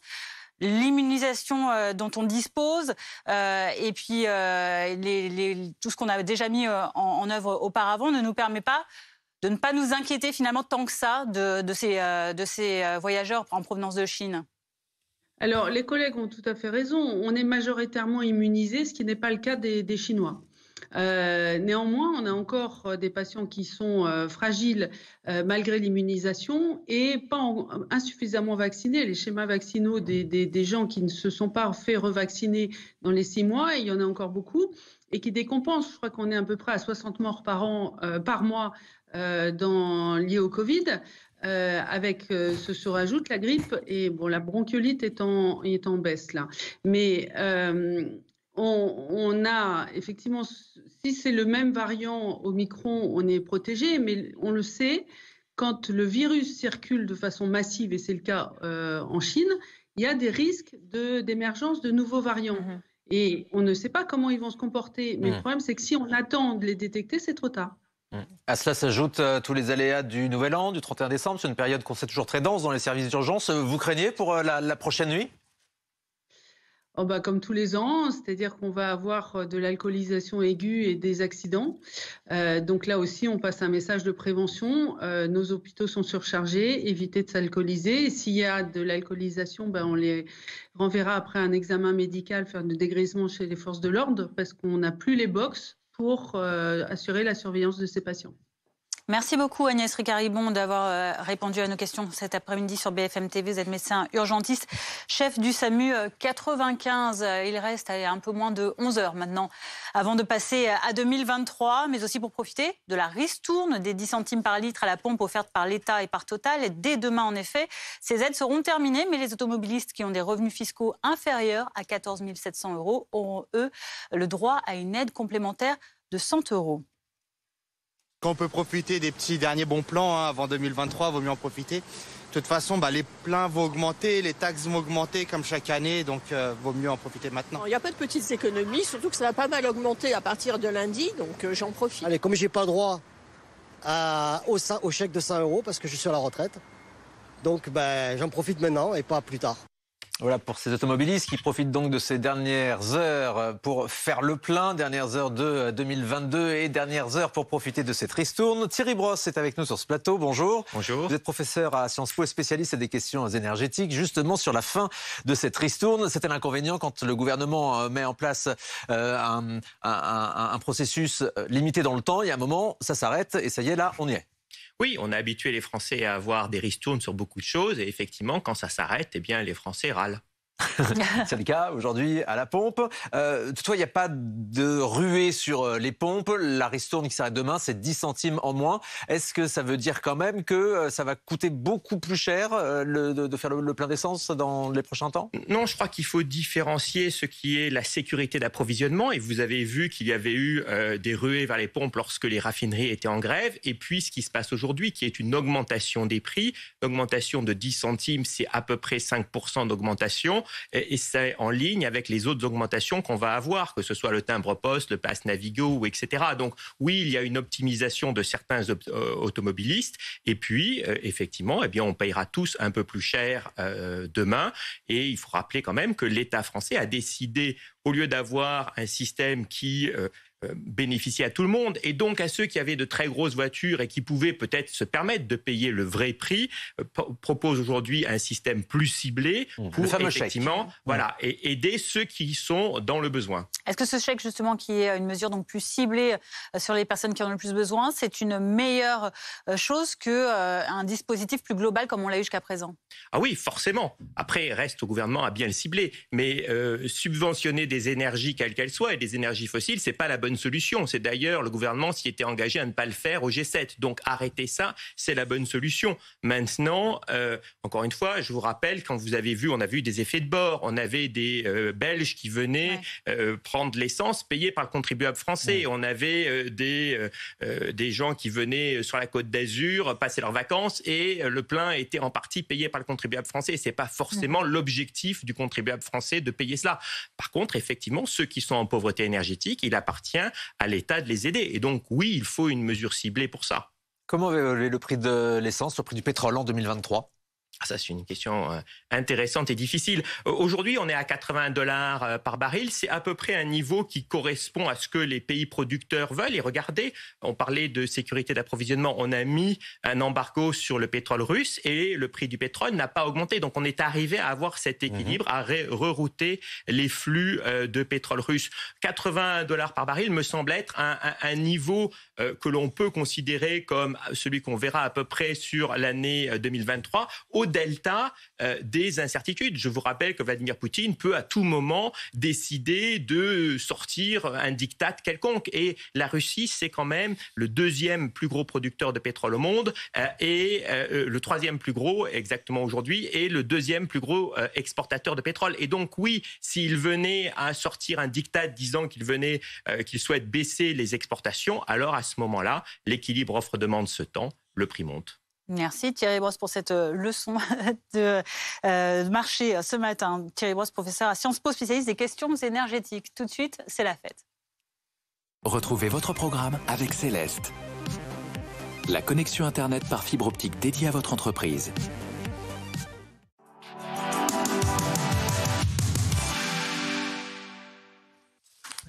l'immunisation dont on dispose et puis tout ce qu'on a déjà mis en œuvre auparavant ne nous permet pas de ne pas nous inquiéter finalement tant que ça de ces voyageurs en provenance de Chine? Alors, les collègues ont tout à fait raison. On est majoritairement immunisés, ce qui n'est pas le cas des Chinois. Néanmoins, on a encore des patients qui sont fragiles malgré l'immunisation et pas insuffisamment vaccinés. Les schémas vaccinaux des gens qui ne se sont pas fait revacciner dans les 6 mois, et il y en a encore beaucoup, et qui décompensent. Je crois qu'on est à peu près à 60 morts par mois liés au Covid. Avec se rajoute la grippe et la bronchiolite est en baisse là. Mais on a effectivement, si c'est le même variant Omicron, on est protégé, mais on le sait, quand le virus circule de façon massive, et c'est le cas en Chine, il y a des risques d'émergence de nouveaux variants. Et on ne sait pas comment ils vont se comporter. Mais le problème, c'est que si on attend de les détecter, c'est trop tard. À cela s'ajoutent tous les aléas du Nouvel An, du 31 décembre. C'est une période qu'on sait toujours très dense dans les services d'urgence. Vous craignez pour la prochaine nuit? Comme tous les ans, c'est-à-dire qu'on va avoir de l'alcoolisation aiguë et des accidents. Donc là aussi, on passe un message de prévention. Nos hôpitaux sont surchargés, évitez de s'alcooliser. Et s'il y a de l'alcoolisation, on les renverra après un examen médical, faire de dégrisement chez les forces de l'ordre, parce qu'on n'a plus les box pour assurer la surveillance de ces patients. Merci beaucoup Agnès Ricard-Ribon d'avoir répondu à nos questions cet après-midi sur BFM TV. Vous êtes médecin urgentiste, chef du SAMU 95. Il reste un peu moins de 11 heures maintenant avant de passer à 2023, mais aussi pour profiter de la ristourne des 10 centimes par litre à la pompe offerte par l'État et par Total. Et dès demain, en effet, ces aides seront terminées, mais les automobilistes qui ont des revenus fiscaux inférieurs à 14 700 € auront, eux, le droit à une aide complémentaire de 100 €. Quand on peut profiter des petits derniers bons plans avant 2023, il vaut mieux en profiter. De toute façon, les pleins vont augmenter, les taxes vont augmenter comme chaque année, donc vaut mieux en profiter maintenant. Il n'y a pas de petites économies, surtout que ça va pas mal augmenter à partir de lundi, donc j'en profite. Allez, comme j'ai pas droit au chèque de 100 € parce que je suis à la retraite, donc j'en profite maintenant et pas plus tard. Voilà pour ces automobilistes qui profitent donc de ces dernières heures pour faire le plein, dernières heures de 2022 et dernières heures pour profiter de cette ristourne. Thierry Brosse est avec nous sur ce plateau. Bonjour. Bonjour. Vous êtes professeur à Sciences Po et spécialiste des questions énergétiques. Justement sur la fin de cette ristourne, c'était l'inconvénient quand le gouvernement met en place un processus limité dans le temps. Il y a un moment, ça s'arrête et ça y est, là, on y est. Oui, on a habitué les Français à avoir des ristournes sur beaucoup de choses et effectivement, quand ça s'arrête, les Français râlent. C'est le cas aujourd'hui à la pompe. Toutefois, il n'y a pas de ruée sur les pompes. La ristourne qui s'arrête demain, c'est 10 centimes en moins. Est-ce que ça veut dire quand même que ça va coûter beaucoup plus cher de faire le plein d'essence dans les prochains temps? Non, je crois qu'il faut différencier ce qui est la sécurité d'approvisionnement. Et vous avez vu qu'il y avait eu des ruées vers les pompes lorsque les raffineries étaient en grève. Et puis, ce qui se passe aujourd'hui, qui est une augmentation des prix. L'augmentation de 10 centimes, c'est à peu près 5% d'augmentation. Et c'est en ligne avec les autres augmentations qu'on va avoir, que ce soit le timbre-poste, le pass Navigo, etc. Donc oui, il y a une optimisation de certains automobilistes. Et puis, effectivement, on payera tous un peu plus cher demain. Et il faut rappeler quand même que l'État français a décidé, au lieu d'avoir un système qui bénéficier à tout le monde. Et donc, à ceux qui avaient de très grosses voitures et qui pouvaient peut-être se permettre de payer le vrai prix, propose aujourd'hui un système plus ciblé pour effectivement aider ceux qui sont dans le besoin. Est-ce que ce chèque, justement, qui est une mesure donc plus ciblée sur les personnes qui en ont le plus besoin, c'est une meilleure chose qu'un dispositif plus global comme on l'a eu jusqu'à présent? Ah oui, forcément. Après, reste au gouvernement à bien le cibler. Mais subventionner des énergies, quelles qu'elles soient, et des énergies fossiles, c'est pas la bonne solution. C'est d'ailleurs, le gouvernement s'y était engagé à ne pas le faire au G7. Donc, arrêter ça, c'est la bonne solution. Maintenant, encore une fois, je vous rappelle, quand vous avez vu, on a vu des effets de bord. On avait des Belges qui venaient prendre l'essence payée par le contribuable français. On avait des gens qui venaient sur la Côte d'Azur passer leurs vacances et le plein était en partie payé par le contribuable français. C'est pas forcément l'objectif du contribuable français de payer cela. Par contre, effectivement, ceux qui sont en pauvreté énergétique, il appartient à l'État de les aider. Et donc, oui, il faut une mesure ciblée pour ça. Comment va évoluer le prix de l'essence, le prix du pétrole en 2023 ? Ça, c'est une question intéressante et difficile. Aujourd'hui, on est à $80 par baril. C'est à peu près un niveau qui correspond à ce que les pays producteurs veulent. Et regardez, on parlait de sécurité d'approvisionnement. On a mis un embargo sur le pétrole russe et le prix du pétrole n'a pas augmenté. Donc, on est arrivé à avoir cet équilibre, à rerouter les flux de pétrole russe. $80 par baril me semble être un niveau que l'on peut considérer comme celui qu'on verra à peu près sur l'année 2023, au delta des incertitudes. Je vous rappelle que Vladimir Poutine peut à tout moment décider de sortir un diktat quelconque. Et la Russie, c'est quand même le deuxième plus gros producteur de pétrole au monde et le troisième plus gros, exactement aujourd'hui, et le deuxième plus gros exportateur de pétrole. Et donc oui, s'il venait à sortir un diktat disant qu'il souhaite baisser les exportations, alors à ce moment-là, l'équilibre offre-demande se tend, le prix monte. Merci Thierry Brosse pour cette leçon de marché ce matin. Thierry Brosse, professeur à Sciences Po, spécialiste des questions énergétiques. Tout de suite, c'est la fête. Retrouvez votre programme avec Céleste, la connexion Internet par fibre optique dédiée à votre entreprise.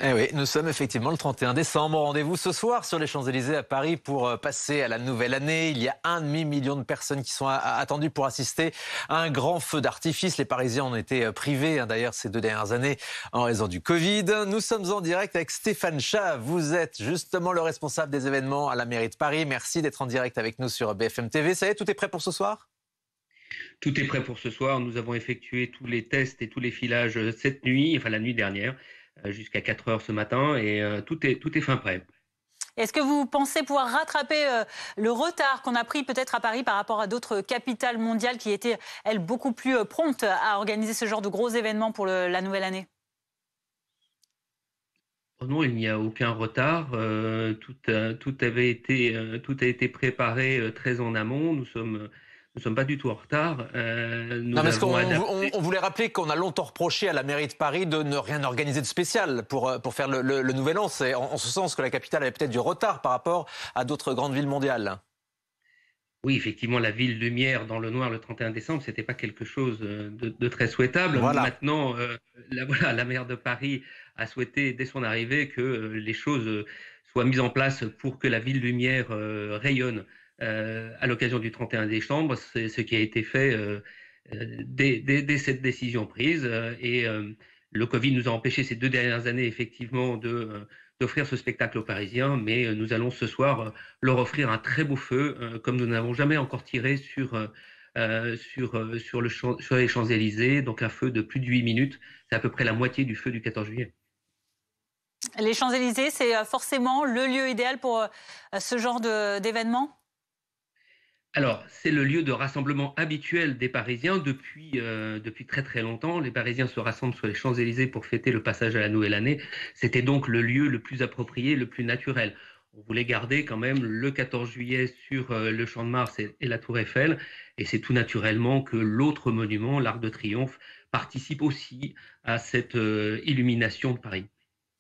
Eh oui, nous sommes effectivement le 31 décembre. Rendez-vous ce soir sur les Champs-Élysées à Paris pour passer à la nouvelle année. Il y a 1,5 million de personnes qui sont attendues pour assister à un grand feu d'artifice. Les Parisiens ont été privés d'ailleurs ces 2 dernières années en raison du Covid. Nous sommes en direct avec Stéphane Chat. Vous êtes justement le responsable des événements à la mairie de Paris. Merci d'être en direct avec nous sur BFM TV. Ça y est, tout est prêt pour ce soir ? Tout est prêt pour ce soir. Nous avons effectué tous les tests et tous les filages cette nuit, enfin la nuit dernière, jusqu'à 4 heures ce matin, et tout est fin prêt. Est-ce que vous pensez pouvoir rattraper le retard qu'on a pris peut-être à Paris par rapport à d'autres capitales mondiales qui étaient, elles, beaucoup plus promptes à organiser ce genre de gros événements pour la nouvelle année ? Non, il n'y a aucun retard. Tout a été préparé très en amont. Nous sommes pas du tout en retard. On voulait rappeler qu'on a longtemps reproché à la mairie de Paris de ne rien organiser de spécial pour faire le Nouvel An. C'est en ce sens que la capitale avait peut-être du retard par rapport à d'autres grandes villes mondiales. Oui, effectivement, la ville lumière dans le noir le 31 décembre, c'était pas quelque chose de très souhaitable. Voilà. Maintenant, la maire de Paris a souhaité, dès son arrivée, que les choses soient mises en place pour que la ville lumière rayonne. À l'occasion du 31 décembre, c'est ce qui a été fait dès cette décision prise. Et le Covid nous a empêché ces 2 dernières années, effectivement, d'offrir ce spectacle aux Parisiens. Mais nous allons ce soir leur offrir un très beau feu, comme nous n'avons jamais encore tiré sur les Champs-Élysées. Donc un feu de plus de 8 minutes. C'est à peu près la moitié du feu du 14 juillet. Les Champs-Élysées, c'est forcément le lieu idéal pour ce genre d'événement ? Alors, c'est le lieu de rassemblement habituel des Parisiens depuis très très longtemps. Les Parisiens se rassemblent sur les Champs-Élysées pour fêter le passage à la nouvelle année. C'était donc le lieu le plus approprié, le plus naturel. On voulait garder quand même le 14 juillet sur le Champ de Mars et la Tour Eiffel. Et c'est tout naturellement que l'autre monument, l'Arc de Triomphe, participe aussi à cette illumination de Paris.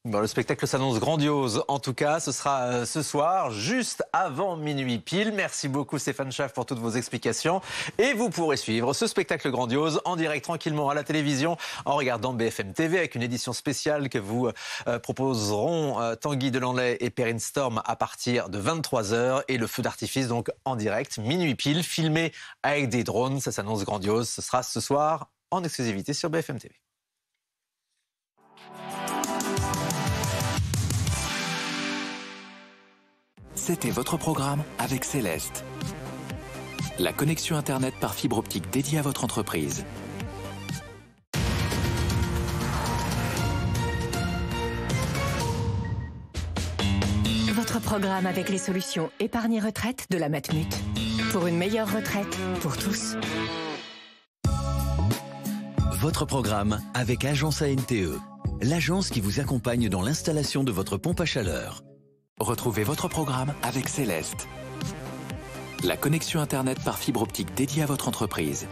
Bon, le spectacle s'annonce grandiose. En tout cas, ce sera ce soir, juste avant minuit pile. Merci beaucoup Stéphane Schaff pour toutes vos explications. Et vous pourrez suivre ce spectacle grandiose en direct tranquillement à la télévision en regardant BFM TV avec une édition spéciale que vous proposeront Tanguy Delanlay et Perrine Storm à partir de 23h. Et le feu d'artifice donc en direct, minuit pile, filmé avec des drones. Ça s'annonce grandiose. Ce sera ce soir en exclusivité sur BFM TV. C'était votre programme avec Céleste. La connexion Internet par fibre optique dédiée à votre entreprise. Votre programme avec les solutions épargne et retraite de la Matmut. Pour une meilleure retraite pour tous. Votre programme avec Agence ANTE, l'agence qui vous accompagne dans l'installation de votre pompe à chaleur. Retrouvez votre programme avec Céleste. La connexion Internet par fibre optique dédiée à votre entreprise.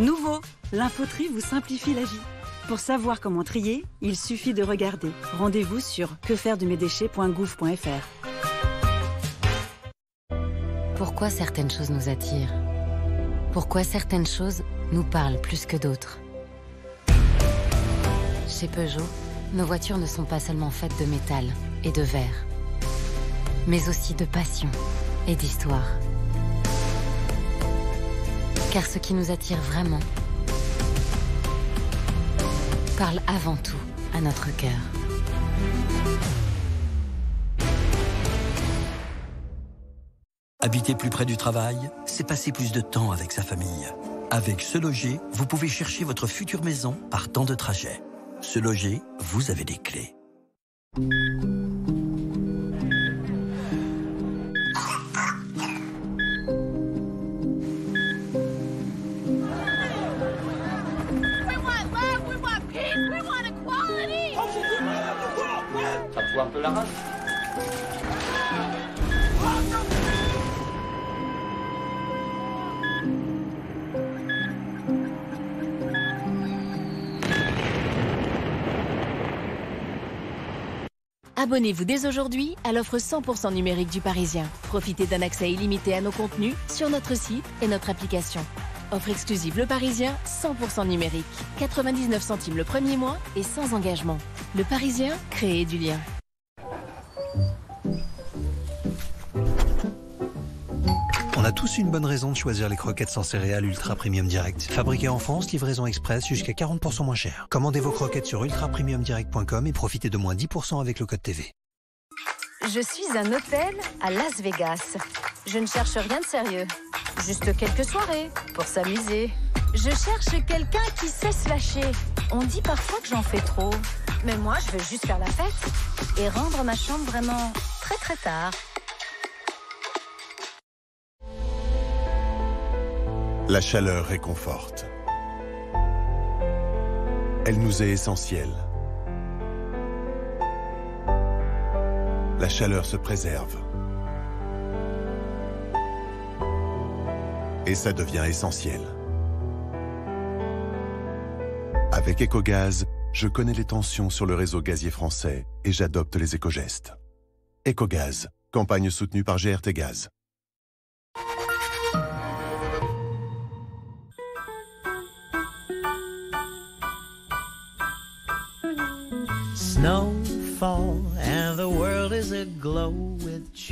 Nouveau, l'infoterie vous simplifie la vie. Pour savoir comment trier, il suffit de regarder. Rendez-vous sur quefairedemesdéchets.gouv.fr. Pourquoi certaines choses nous attirent? Pourquoi certaines choses nous parlent plus que d'autres? Chez Peugeot, nos voitures ne sont pas seulement faites de métal et de verre, mais aussi de passion et d'histoire. Car ce qui nous attire vraiment parle avant tout à notre cœur. Habiter plus près du travail, c'est passer plus de temps avec sa famille. Avec Se Loger, vous pouvez chercher votre future maison par temps de trajet. Se Loger, vous avez des clés. Ça fout un peu la rage. Abonnez-vous dès aujourd'hui à l'offre 100% numérique du Parisien. Profitez d'un accès illimité à nos contenus sur notre site et notre application. Offre exclusive Le Parisien, 100% numérique. 99 centimes le premier mois et sans engagement. Le Parisien, créez du lien. On a tous une bonne raison de choisir les croquettes sans céréales Ultra Premium Direct. Fabriquées en France, livraison express jusqu'à 40% moins cher. Commandez vos croquettes sur ultrapremiumdirect.com et profitez de moins 10% avec le code TV. Je suis un hôtel à Las Vegas. Je ne cherche rien de sérieux. Juste quelques soirées pour s'amuser. Je cherche quelqu'un qui sait se lâcher. On dit parfois que j'en fais trop. Mais moi, je veux juste faire la fête et rendre ma chambre vraiment très très tard. La chaleur réconforte. Elle nous est essentielle. La chaleur se préserve. Et ça devient essentiel. Avec Ecogaz, je connais les tensions sur le réseau gazier français et j'adopte les écogestes. Ecogaz, campagne soutenue par GRT Gaz.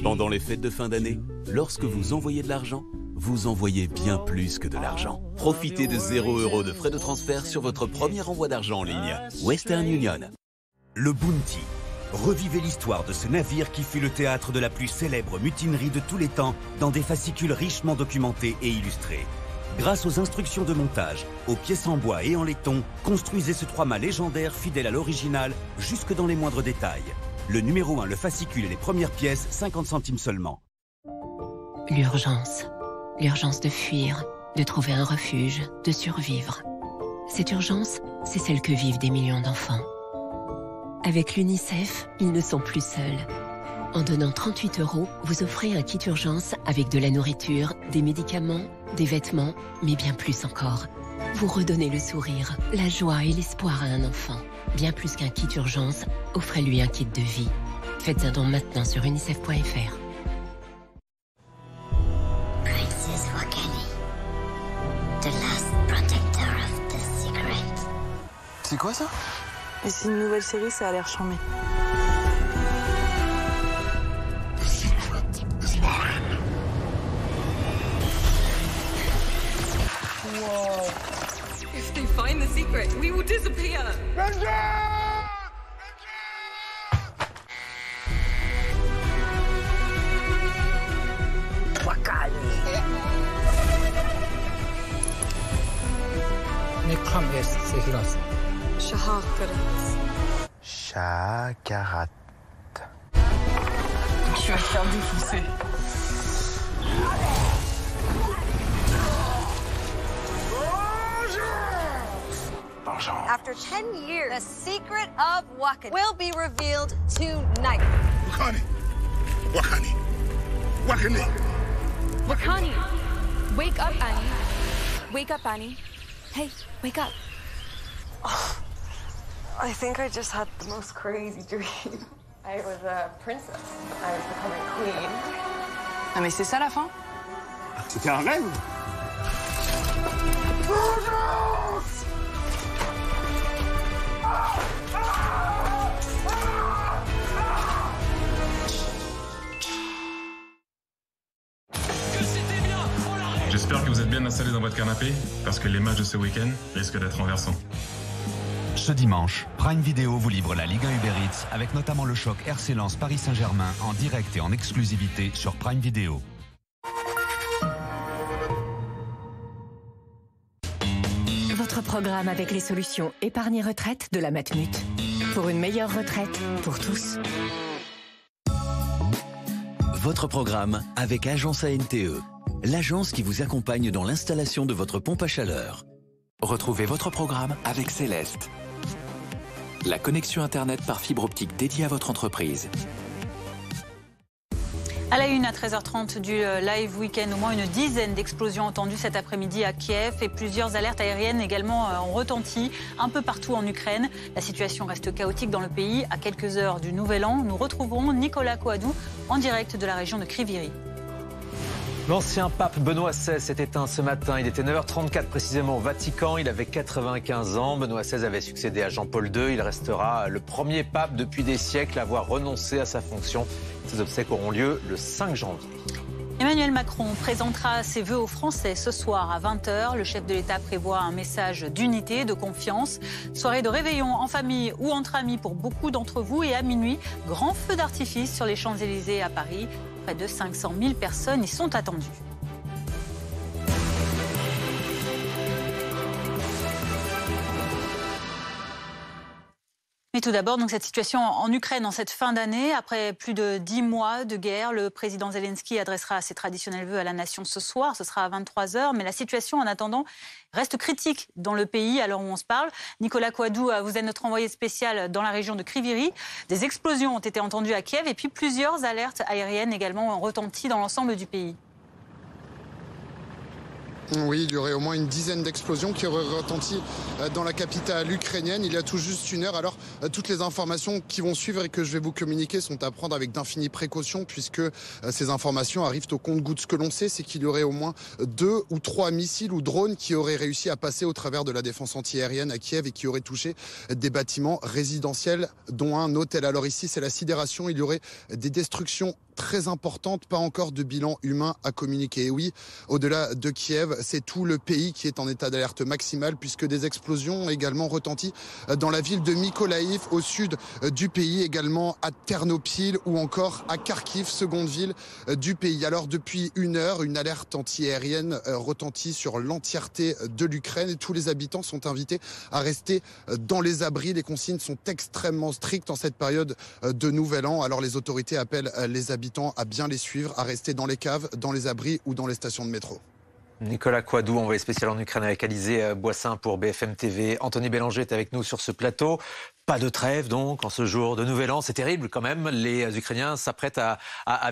Pendant les fêtes de fin d'année, lorsque vous envoyez de l'argent, vous envoyez bien plus que de l'argent. Profitez de 0 € de frais de transfert sur votre premier envoi d'argent en ligne. Western Union. Le Bounty. Revivez l'histoire de ce navire qui fut le théâtre de la plus célèbre mutinerie de tous les temps dans des fascicules richement documentés et illustrés. Grâce aux instructions de montage, aux pièces en bois et en laiton, construisez ce 3-mâts légendaire fidèle à l'original jusque dans les moindres détails. Le numéro 1, le fascicule et les premières pièces, 50 centimes seulement. L'urgence. L'urgence de fuir, de trouver un refuge, de survivre. Cette urgence, c'est celle que vivent des millions d'enfants. Avec l'UNICEF, ils ne sont plus seuls. En donnant 38 €, vous offrez un kit urgence avec de la nourriture, des médicaments, des vêtements, mais bien plus encore. Vous redonnez le sourire, la joie et l'espoir à un enfant. Bien plus qu'un kit urgence, offrez-lui un kit de vie. Faites un don maintenant sur unicef.fr. Princess Wakani, the last protector of the secret. C'est quoi ça? Et c'est une nouvelle série, ça a l'air charmé. Whoa. If they find the secret, we will disappear. Wakani. Nekram es sihiras. Shahakarat. Shakarat. Je vais te faire défoncer. After 10 years, the secret of Wakani will be revealed tonight. Wakani! Wakani! Wakani! Wakani! Wake up, Annie. Wake up, Annie. Hey, wake up. Oh, I think I just had the most crazy dream. I was a princess. I was becoming queen. Ah mais c'est ça la fin? C'était un rêve! J'espère que vous êtes bien installés dans votre canapé, parce que les matchs de ce week-end risquent d'être renversants. Ce dimanche, Prime Video vous livre la Ligue 1 Uber Eats avec notamment le choc RC Lens Paris Saint-Germain en direct et en exclusivité sur Prime Video. Votre programme avec les solutions épargne et retraite de la Matmut. Pour une meilleure retraite pour tous. Votre programme avec Agence ANTE, l'agence qui vous accompagne dans l'installation de votre pompe à chaleur. Retrouvez votre programme avec Céleste, la connexion Internet par fibre optique dédiée à votre entreprise. À la une, à 13h30 du live week-end, au moins une dizaine d'explosions entendues cet après-midi à Kiev et plusieurs alertes aériennes également ont retenti un peu partout en Ukraine. La situation reste chaotique dans le pays. À quelques heures du Nouvel An, nous retrouverons Nicolas Coadou en direct de la région de Kryvyi. L'ancien pape Benoît XVI s'est éteint ce matin. Il était 9h34 précisément au Vatican. Il avait 95 ans. Benoît XVI avait succédé à Jean-Paul II. Il restera le premier pape depuis des siècles à avoir renoncé à sa fonction. Ces obsèques auront lieu le 5 janvier. Emmanuel Macron présentera ses vœux aux Français ce soir à 20h. Le chef de l'État prévoit un message d'unité, de confiance. Soirée de réveillon en famille ou entre amis pour beaucoup d'entre vous. Et à minuit, grand feu d'artifice sur les Champs-Élysées à Paris. Près de 500 000 personnes y sont attendues. Mais tout d'abord, donc cette situation en Ukraine en cette fin d'année, après plus de 10 mois de guerre, le président Zelensky adressera ses traditionnels vœux à la nation ce soir. Ce sera à 23h, mais la situation en attendant reste critique dans le pays à l'heure où on se parle. Nicolas Coadou, vous êtes notre envoyé spécial dans la région de Kryvyi. Des explosions ont été entendues à Kiev et puis plusieurs alertes aériennes également ont retenti dans l'ensemble du pays. Oui, il y aurait au moins une dizaine d'explosions qui auraient retenti dans la capitale ukrainienne il y a tout juste une heure. Alors, toutes les informations qui vont suivre et que je vais vous communiquer sont à prendre avec d'infinies précautions puisque ces informations arrivent au compte-gouttes. Ce que l'on sait, c'est qu'il y aurait au moins 2 ou 3 missiles ou drones qui auraient réussi à passer au travers de la défense antiaérienne à Kiev et qui auraient touché des bâtiments résidentiels, dont un hôtel. Alors ici, c'est la sidération. Il y aurait des destructions très importante, pas encore de bilan humain à communiquer. Et oui, au-delà de Kiev, c'est tout le pays qui est en état d'alerte maximale puisque des explosions ont également retenti dans la ville de Mykolaïv, au sud du pays, également à Ternopil ou encore à Kharkiv, seconde ville du pays. Alors depuis une heure, une alerte anti-aérienne retentit sur l'entièreté de l'Ukraine et tous les habitants sont invités à rester dans les abris. Les consignes sont extrêmement strictes en cette période de Nouvel An. Alors les autorités appellent les habitants habitants à bien les suivre, à rester dans les caves, dans les abris ou dans les stations de métro. Nicolas Coadou, envoyé spécial en Ukraine avec Alizé Boissin pour BFM TV. Anthony Bélanger est avec nous sur ce plateau. Pas de trêve donc en ce jour de Nouvel An. C'est terrible quand même. Les Ukrainiens s'apprêtent à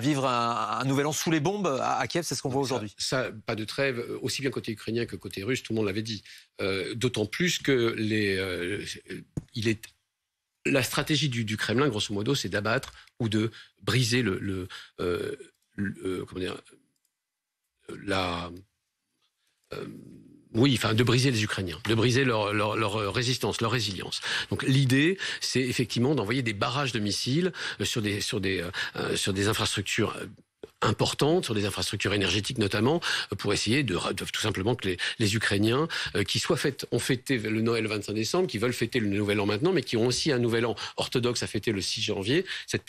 vivre un Nouvel An sous les bombes à Kiev. C'est ce qu'on voit aujourd'hui. Ça, pas de trêve, aussi bien côté ukrainien que côté russe, tout le monde l'avait dit. D'autant plus que la stratégie du Kremlin, grosso modo, c'est d'abattre ou de briser de briser les Ukrainiens, de briser leur résistance, leur résilience. Donc l'idée, c'est effectivement d'envoyer des barrages de missiles sur des infrastructures importantes, sur des infrastructures énergétiques notamment, pour essayer de tout simplement que les Ukrainiens qui ont fêté le Noël le 25 décembre, qui veulent fêter le Nouvel An maintenant, mais qui ont aussi un Nouvel An orthodoxe à fêter le 6 janvier, cette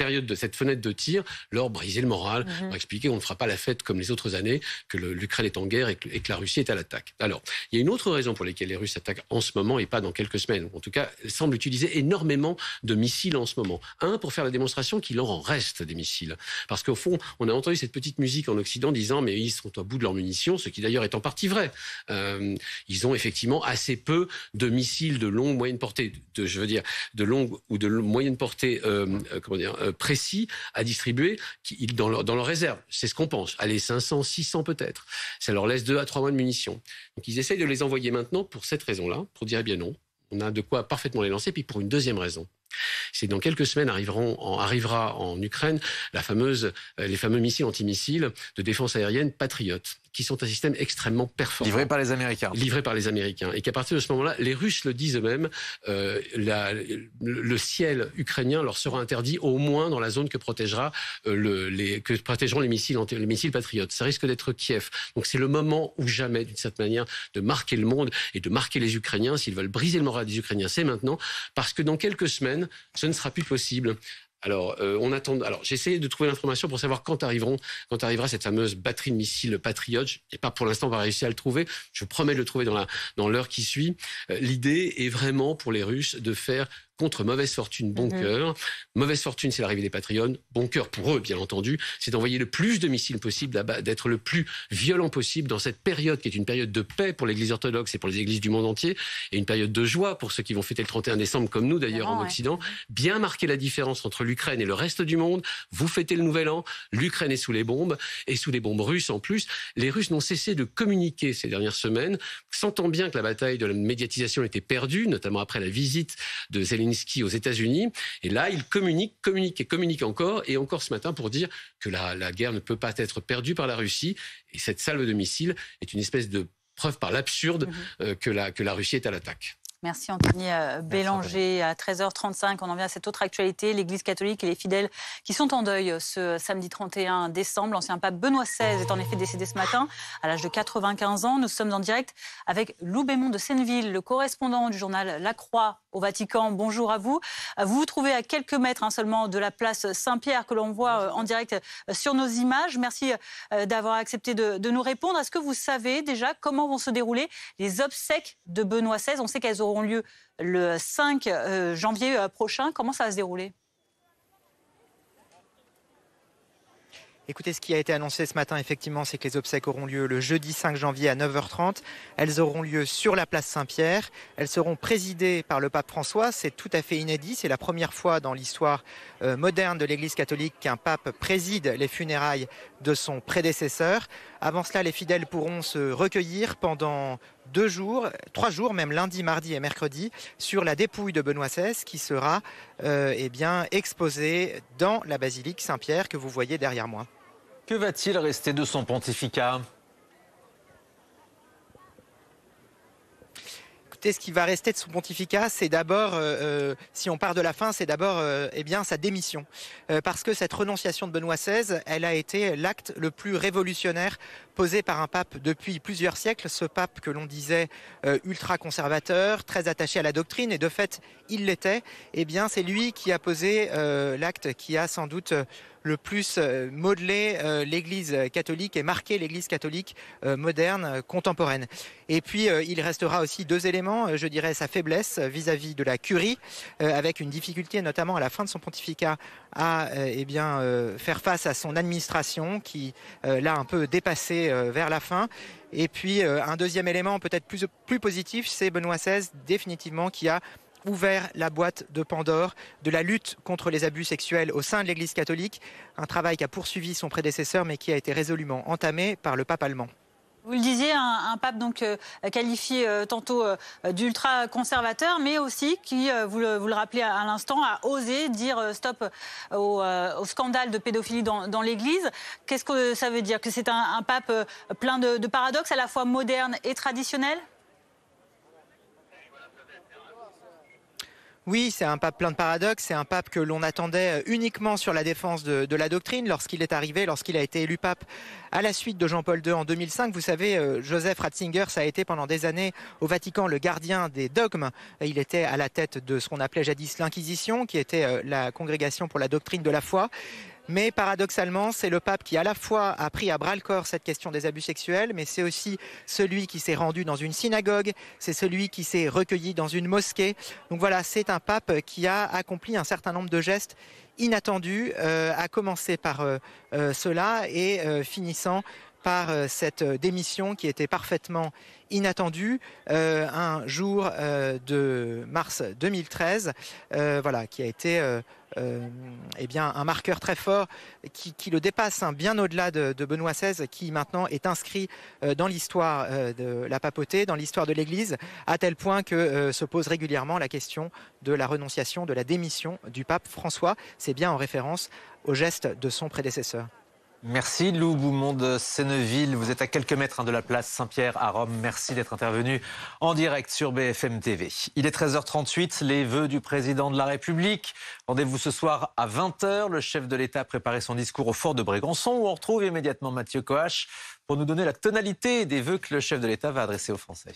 fenêtre de tir, leur briser le moral, leur expliquer qu'on ne fera pas la fête comme les autres années, que l'Ukraine est en guerre et que la Russie est à l'attaque. Alors, il y a une autre raison pour laquelle les Russes attaquent en ce moment et pas dans quelques semaines. En tout cas, ils semblent utiliser énormément de missiles en ce moment. Pour faire la démonstration qu'il leur en reste des missiles. Parce qu'au fond, on a entendu cette petite musique en Occident disant mais ils sont au bout de leurs munitions, ce qui d'ailleurs est en partie vrai. Ils ont effectivement assez peu de missiles de longue moyenne portée, de longue ou de moyenne portée précis à distribuer dans leur réserve. C'est ce qu'on pense. Allez, 500, 600 peut-être. Ça leur laisse 2 à 3 mois de munitions. Donc ils essayent de les envoyer maintenant pour cette raison-là, pour dire eh bien non, on a de quoi parfaitement les lancer. Puis pour une deuxième raison. C'est dans quelques semaines arrivera en Ukraine les fameux missiles antimissiles de défense aérienne Patriot, qui sont un système extrêmement performant. Livré par les Américains. Livré par les Américains. Et qu'à partir de ce moment-là, les Russes le disent eux-mêmes, le ciel ukrainien leur sera interdit au moins dans la zone que protégeront les missiles Patriot. Ça risque d'être Kiev. Donc c'est le moment ou jamais, d'une certaine manière, de marquer le monde et de marquer les Ukrainiens. S'ils veulent briser le moral des Ukrainiens, c'est maintenant, parce que dans quelques semaines, ce ne sera plus possible. Alors, on attend. Alors, j'ai essayé de trouver l'information pour savoir quand arrivera cette fameuse batterie de missiles Patriot. Et pas pour l'instant, on va réussir à le trouver. Je promets de le trouver dans l'heure qui suit. L'idée est vraiment pour les Russes de faire contre mauvaise fortune, bon cœur. Mauvaise fortune, c'est l'arrivée des Patriots. Bon cœur pour eux, bien entendu, c'est d'envoyer le plus de missiles possible, d'être le plus violent possible dans cette période qui est une période de paix pour l'Église orthodoxe et pour les églises du monde entier, et une période de joie pour ceux qui vont fêter le 31 décembre, comme nous d'ailleurs en Occident. Bien marquer la différence entre l'Ukraine et le reste du monde. Vous fêtez le Nouvel An, l'Ukraine est sous les bombes, et sous les bombes russes en plus. Les Russes n'ont cessé de communiquer ces dernières semaines, sentant bien que la bataille de la médiatisation était perdue, notamment après la visite de Zelensky aux États-Unis. Et là, ils communiquent encore ce matin pour dire que la guerre ne peut pas être perdue par la Russie. Et cette salve de missiles est une espèce de preuve par l'absurde que la Russie est à l'attaque. Merci Anthony Bélanger. À 13h35, on en vient à cette autre actualité. L'Église catholique et les fidèles qui sont en deuil ce samedi 31 décembre. L'ancien pape Benoît XVI est en effet décédé ce matin à l'âge de 95 ans. Nous sommes en direct avec Lou Bémond de Senneville, le correspondant du journal La Croix au Vatican. Bonjour à vous. Vous vous trouvez à quelques mètres seulement de la place Saint-Pierre que l'on voit en direct sur nos images. Merci d'avoir accepté de nous répondre. Est-ce que vous savez déjà comment vont se dérouler les obsèques de Benoît XVI? On sait qu'elles auront lieu le 5 janvier prochain. Comment ça va se dérouler? Écoutez, ce qui a été annoncé ce matin, effectivement, c'est que les obsèques auront lieu le jeudi 5 janvier à 9h30. Elles auront lieu sur la place Saint-Pierre. Elles seront présidées par le pape François. C'est tout à fait inédit. C'est la première fois dans l'histoire moderne de l'Église catholique qu'un pape préside les funérailles de son prédécesseur. Avant cela, les fidèles pourront se recueillir pendant 2 jours, 3 jours, même lundi, mardi et mercredi, sur la dépouille de Benoît XVI qui sera exposée dans la basilique Saint-Pierre que vous voyez derrière moi. Que va-t-il rester de son pontificat ? Écoutez, ce qui va rester de son pontificat, c'est d'abord, si on part de la fin, c'est d'abord sa démission. Parce que cette renonciation de Benoît XVI, elle a été l'acte le plus révolutionnaire posé par un pape depuis plusieurs siècles, ce pape que l'on disait ultra-conservateur, très attaché à la doctrine, et de fait, il l'était. Eh bien, c'est lui qui a posé l'acte qui a sans doute le plus modelé l'Église catholique et marqué l'Église catholique moderne, contemporaine. Et puis, il restera aussi deux éléments, je dirais sa faiblesse vis-à-vis de la curie, avec une difficulté notamment à la fin de son pontificat à faire face à son administration qui l'a un peu dépassé vers la fin. Et puis, un deuxième élément peut-être plus positif, c'est Benoît XVI définitivement qui a ouvert la boîte de Pandore de la lutte contre les abus sexuels au sein de l'Église catholique, un travail qui a poursuivi son prédécesseur mais qui a été résolument entamé par le pape allemand. Vous le disiez, un pape donc qualifié tantôt d'ultra-conservateur, mais aussi qui, vous le rappelez à l'instant, a osé dire stop au scandale de pédophilie dans l'Église. Qu'est-ce que ça veut dire? Que c'est un pape plein de paradoxes, à la fois moderne et traditionnel? Oui, c'est un pape plein de paradoxes, c'est un pape que l'on attendait uniquement sur la défense de la doctrine lorsqu'il est arrivé, lorsqu'il a été élu pape à la suite de Jean-Paul II en 2005. Vous savez, Joseph Ratzinger, ça a été pendant des années au Vatican le gardien des dogmes. Il était à la tête de ce qu'on appelait jadis l'Inquisition, qui était la congrégation pour la doctrine de la foi. Mais paradoxalement, c'est le pape qui à la fois a pris à bras-le-corps cette question des abus sexuels, mais c'est aussi celui qui s'est rendu dans une synagogue, c'est celui qui s'est recueilli dans une mosquée. Donc voilà, c'est un pape qui a accompli un certain nombre de gestes inattendus, à commencer par cela et finissant par cette démission qui était parfaitement inattendue un jour de mars 2013, qui a été un marqueur très fort qui le dépasse bien au-delà de Benoît XVI, qui maintenant est inscrit dans l'histoire de la papauté, dans l'histoire de l'Église, à tel point que se pose régulièrement la question de la renonciation, de la démission du pape François. C'est bien en référence au geste de son prédécesseur. Merci Lou Boumont de Senneville. Vous êtes à quelques mètres de la place Saint-Pierre à Rome. Merci d'être intervenu en direct sur BFM TV. Il est 13h38, les vœux du président de la République. Rendez-vous ce soir à 20h. Le chef de l'État a préparé son discours au fort de Brégançon où on retrouve immédiatement Mathieu Coache pour nous donner la tonalité des vœux que le chef de l'État va adresser aux Français.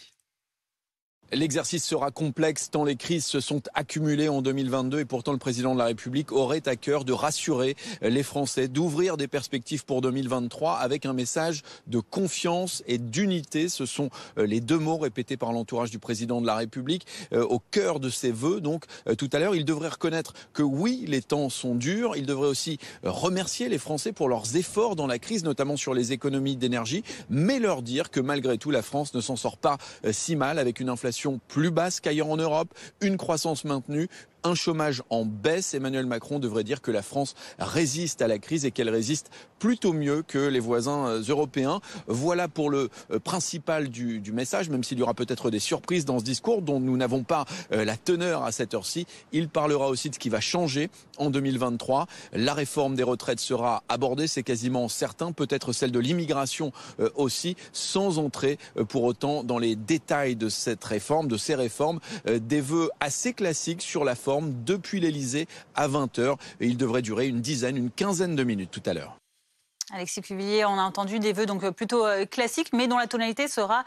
L'exercice sera complexe tant les crises se sont accumulées en 2022 et pourtant le président de la République aurait à cœur de rassurer les Français, d'ouvrir des perspectives pour 2023 avec un message de confiance et d'unité. Ce sont les deux mots répétés par l'entourage du président de la République au cœur de ses vœux. Donc tout à l'heure, il devrait reconnaître que oui, les temps sont durs. Il devrait aussi remercier les Français pour leurs efforts dans la crise, notamment sur les économies d'énergie, mais leur dire que malgré tout, la France ne s'en sort pas si mal avec une inflation plus basse qu'ailleurs en Europe, une croissance maintenue, un chômage en baisse. Emmanuel Macron devrait dire que la France résiste à la crise et qu'elle résiste plutôt mieux que les voisins européens. Voilà pour le principal du message, même s'il y aura peut-être des surprises dans ce discours dont nous n'avons pas la teneur à cette heure-ci. Il parlera aussi de ce qui va changer en 2023. La réforme des retraites sera abordée, c'est quasiment certain, peut-être celle de l'immigration aussi, sans entrer pour autant dans les détails de cette réforme, de ces réformes. Des vœux assez classiques sur la forme depuis l'Elysée à 20h et il devrait durer une quinzaine de minutes tout à l'heure. Alexis Cuvillier, on a entendu des vœux donc plutôt classiques, mais dont la tonalité sera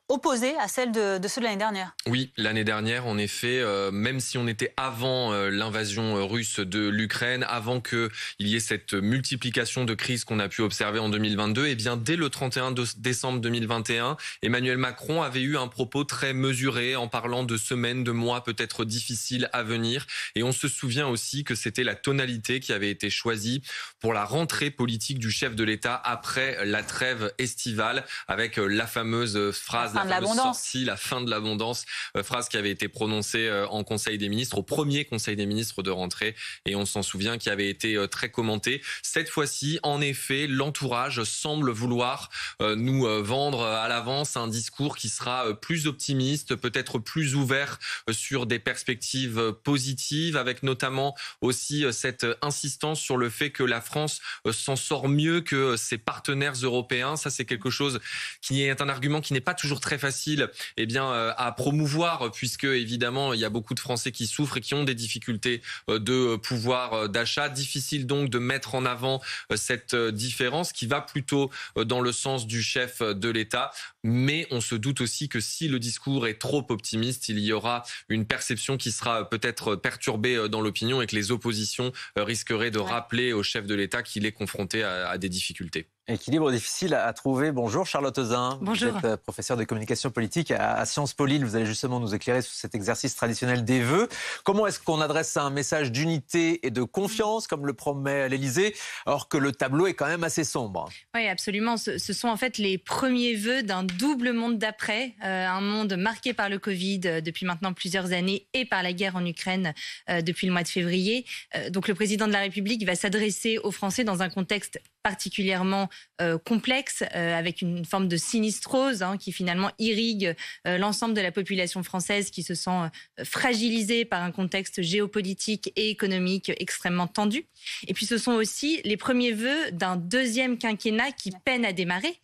opposée à celle de ceux de l'année dernière. Oui, l'année dernière, en effet, même si on était avant l'invasion russe de l'Ukraine, avant qu'il y ait cette multiplication de crises qu'on a pu observer en 2022, eh bien, dès le 31 décembre 2021, Emmanuel Macron avait eu un propos très mesuré en parlant de semaines, de mois peut-être difficiles à venir. Et on se souvient aussi que c'était la tonalité qui avait été choisie pour la rentrée politique du chef de l'État après la trêve estivale, avec la fameuse phrase la fin de l'abondance, phrase qui avait été prononcée en Conseil des ministres, au premier Conseil des ministres de rentrée, et on s'en souvient, qui avait été très commenté. Cette fois-ci, en effet, l'entourage semble vouloir nous vendre à l'avance un discours qui sera plus optimiste, peut-être plus ouvert sur des perspectives positives, avec notamment aussi cette insistance sur le fait que la France s'en sort mieux que ses partenaires européens. Ça, c'est quelque chose qui est un argument qui n'est pas toujours très facile à promouvoir, puisque évidemment il y a beaucoup de Français qui souffrent et qui ont des difficultés de pouvoir d'achat. Difficile donc de mettre en avant cette différence qui va plutôt dans le sens du chef de l'État. Mais on se doute aussi que si le discours est trop optimiste, il y aura une perception qui sera peut-être perturbée dans l'opinion et que les oppositions risqueraient de rappeler au chef de l'État qu'il est confronté à des difficultés. Équilibre difficile à trouver. Bonjour Charlotte Ozin. Bonjour. Vous êtes professeure de communication politique à Sciences Po Lille. Vous allez justement nous éclairer sur cet exercice traditionnel des vœux. Comment est-ce qu'on adresse un message d'unité et de confiance, comme le promet l'Élysée, alors que le tableau est quand même assez sombre? Oui, absolument. Ce sont en fait les premiers vœux d'un double monde d'après, un monde marqué par le Covid depuis maintenant plusieurs années et par la guerre en Ukraine depuis le mois de février. Donc le président de la République va s'adresser aux Français dans un contexte particulièrement complexe, avec une forme de sinistrose qui finalement irrigue l'ensemble de la population française qui se sent fragilisée par un contexte géopolitique et économique extrêmement tendu. Et puis ce sont aussi les premiers vœux d'un deuxième quinquennat qui peine à démarrer,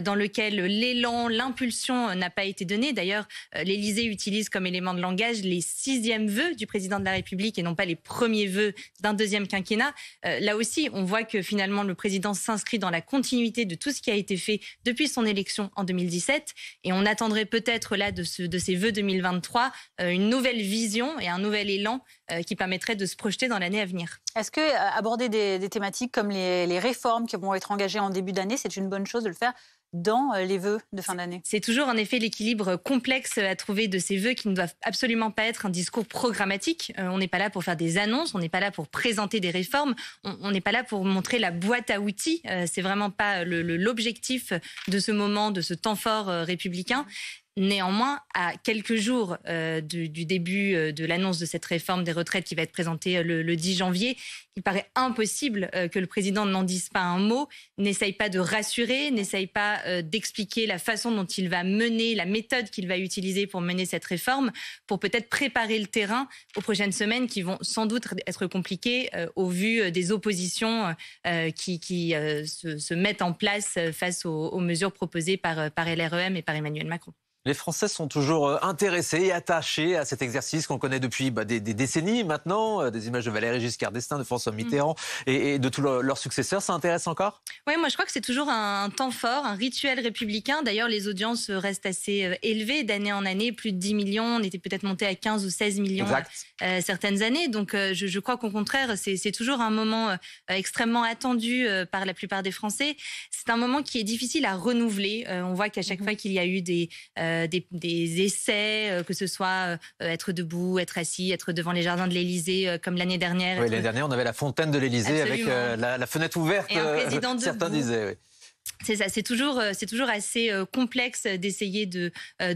dans lequel l'élan, l'impulsion n'a pas été donné. D'ailleurs, l'Élysée utilise comme élément de langage les 6e vœux du président de la République et non pas les premiers vœux d'un deuxième quinquennat. Là aussi, on voit que finalement le président s'inscrit dans la continuité de tout ce qui a été fait depuis son élection en 2017. Et on attendrait peut-être là de ces vœux 2023 une nouvelle vision et un nouvel élan qui permettrait de se projeter dans l'année à venir. Est-ce que aborder des thématiques comme les réformes qui vont être engagées en début d'année, c'est une bonne chose de le faire dans les vœux de fin d'année? C'est toujours en effet l'équilibre complexe à trouver de ces vœux qui ne doivent absolument pas être un discours programmatique. On n'est pas là pour faire des annonces, on n'est pas là pour présenter des réformes, on n'est pas là pour montrer la boîte à outils. C'est vraiment pas l'objectif de ce moment, de ce temps fort républicain. Néanmoins, à quelques jours du début de l'annonce de cette réforme des retraites qui va être présentée le 10 janvier, il paraît impossible que le président n'en dise pas un mot, n'essaye pas de rassurer, n'essaye pas d'expliquer la façon dont il va mener, la méthode qu'il va utiliser pour mener cette réforme, pour peut-être préparer le terrain aux prochaines semaines qui vont sans doute être compliquées au vu des oppositions qui se mettent en place face aux mesures proposées par LREM et par Emmanuel Macron. Les Français sont toujours intéressés et attachés à cet exercice qu'on connaît depuis des décennies maintenant. Des images de Valéry Giscard d'Estaing, de François Mitterrand et de tous leurs successeurs. Ça intéresse encore? Oui, moi je crois que c'est toujours un temps fort, un rituel républicain. D'ailleurs, les audiences restent assez élevées d'année en année. Plus de 10 millions, on était peut-être monté à 15 ou 16 millions certaines années. Donc je crois qu'au contraire, c'est toujours un moment extrêmement attendu par la plupart des Français. C'est un moment qui est difficile à renouveler. On voit qu'à chaque fois qu'il y a eu des essais, que ce soit être debout, être assis, être devant les jardins de l'Élysée, comme l'année dernière. Oui, l'année dernière, on avait la fontaine de l'Élysée avec la fenêtre ouverte, et un président certains disaient. Oui. C'est ça, c'est toujours assez complexe d'essayer de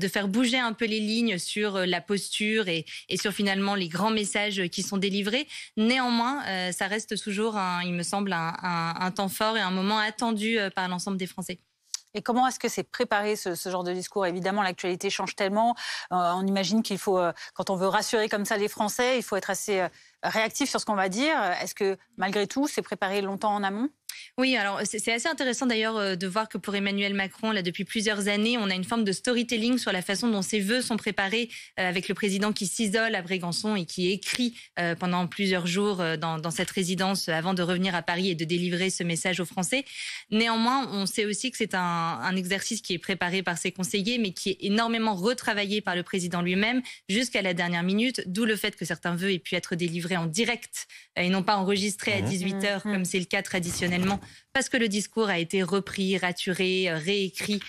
faire bouger un peu les lignes sur la posture et sur finalement les grands messages qui sont délivrés. Néanmoins, ça reste toujours, il me semble, un temps fort et un moment attendu par l'ensemble des Français. Et comment est-ce que c'est préparé ce genre de discours? Évidemment, l'actualité change tellement. On imagine qu'il faut, quand on veut rassurer comme ça les Français, il faut être assez réactif sur ce qu'on va dire. Est-ce que malgré tout, c'est préparé longtemps en amont? Oui, alors c'est assez intéressant d'ailleurs de voir que pour Emmanuel Macron, là, depuis plusieurs années, on a une forme de storytelling sur la façon dont ses vœux sont préparés avec le président qui s'isole à Brégançon et qui écrit pendant plusieurs jours dans cette résidence avant de revenir à Paris et de délivrer ce message aux Français. Néanmoins, on sait aussi que c'est un exercice qui est préparé par ses conseillers, mais qui est énormément retravaillé par le président lui-même jusqu'à la dernière minute, d'où le fait que certains vœux aient pu être délivrés en direct et non pas enregistrés à 18h comme c'est le cas traditionnellement, parce que le discours a été repris, raturé, réécrit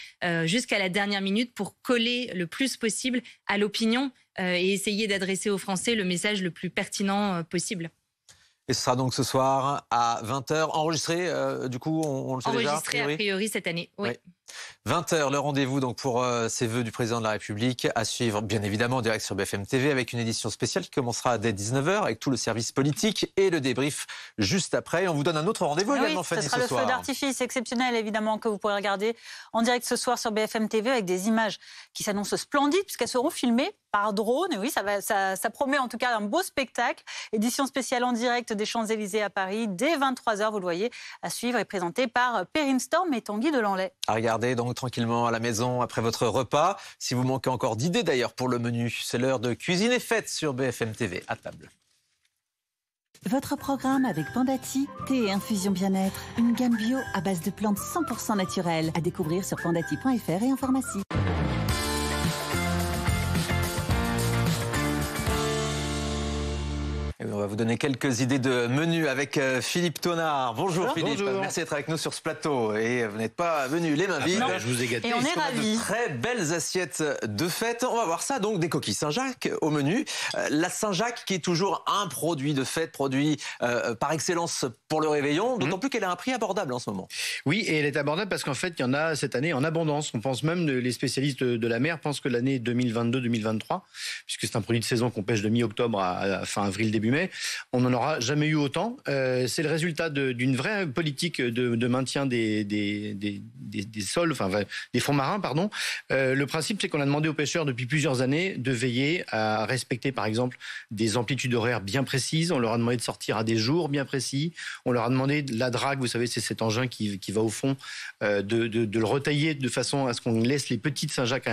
jusqu'à la dernière minute pour coller le plus possible à l'opinion et essayer d'adresser aux Français le message le plus pertinent possible. Et ce sera donc ce soir à 20h, enregistré, du coup, on le sait déjà? Enregistré a priori cette année, oui. 20h, le rendez-vous donc pour ces vœux du président de la République, à suivre bien évidemment en direct sur BFM TV avec une édition spéciale qui commencera dès 19h avec tout le service politique et le débrief juste après. Et on vous donne un autre rendez-vous également, Fanny, ce soir. Ce sera le feu d'artifice exceptionnel évidemment que vous pourrez regarder en direct ce soir sur BFM TV avec des images qui s'annoncent splendides puisqu'elles seront filmées par drone. Et oui, ça promet en tout cas un beau spectacle. Édition spéciale en direct des Champs-Élysées à Paris dès 23h, vous le voyez, à suivre et présenté par Perrine Storm et Tanguy Delanlay. À regarder regarder donc tranquillement à la maison après votre repas. Si vous manquez encore d'idées d'ailleurs pour le menu, c'est l'heure de Cuisine et Fête sur BFM TV. À table. Votre programme avec Pandati, thé et infusion bien-être. Une gamme bio à base de plantes 100% naturelles. À découvrir sur pandati.fr et en pharmacie. On va vous donner quelques idées de menu avec Philippe Tonard. Bonjour Philippe, bonjour. Merci d'être avec nous sur ce plateau. Et vous n'êtes pas venu les mains vides. Je vous ai gâté. Et on est ravis. De très belles assiettes de fête. On va voir ça, donc des coquilles Saint-Jacques au menu. La Saint-Jacques qui est toujours un produit de fête, produit par excellence pour le réveillon, d'autant plus qu'elle a un prix abordable en ce moment. Oui, et elle est abordable parce qu'en fait, il y en a cette année en abondance. On pense même, les spécialistes de la mer pensent que l'année 2022-2023, puisque c'est un produit de saison qu'on pêche de mi-octobre à fin avril, début mai, on n'en aura jamais eu autant. C'est le résultat d'une vraie politique de maintien des sols, enfin des fonds marins, pardon. Le principe, c'est qu'on a demandé aux pêcheurs depuis plusieurs années de veiller à respecter, par exemple, des amplitudes horaires bien précises. On leur a demandé de sortir à des jours bien précis. On leur a demandé de la drague, vous savez, c'est cet engin qui va au fond, de le retailler de façon à ce qu'on laisse les petites Saint-Jacques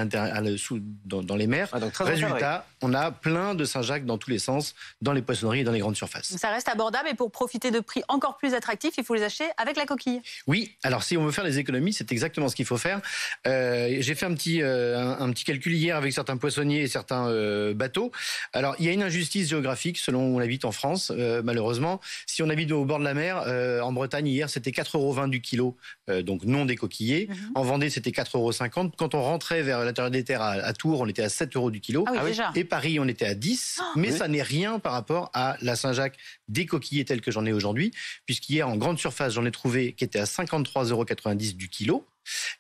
dans les mers. Résultat, on a plein de Saint-Jacques dans tous les sens, dans les poissonneries et dans les grandes surfaces. Ça reste abordable et pour profiter de prix encore plus attractifs, il faut les acheter avec la coquille. Oui, alors si on veut faire des économies, c'est exactement ce qu'il faut faire. J'ai fait un petit calcul hier avec certains poissonniers et certains bateaux. Alors, il y a une injustice géographique selon où on habite en France, malheureusement. Si on habite au bord de la mer, en Bretagne, hier, c'était 4,20 € du kilo, donc non décoquillé. En Vendée, c'était 4,50 €. Quand on rentrait vers l'intérieur des terres à Tours, on était à 7 € du kilo. Ah oui, déjà. Et Paris, on était à 10. Mais ça n'est rien par rapport à la Saint-Jacques décoquillée telle que j'en ai aujourd'hui, puisqu'hier, en grande surface, j'en ai trouvé qui était à 53,90 € du kilo.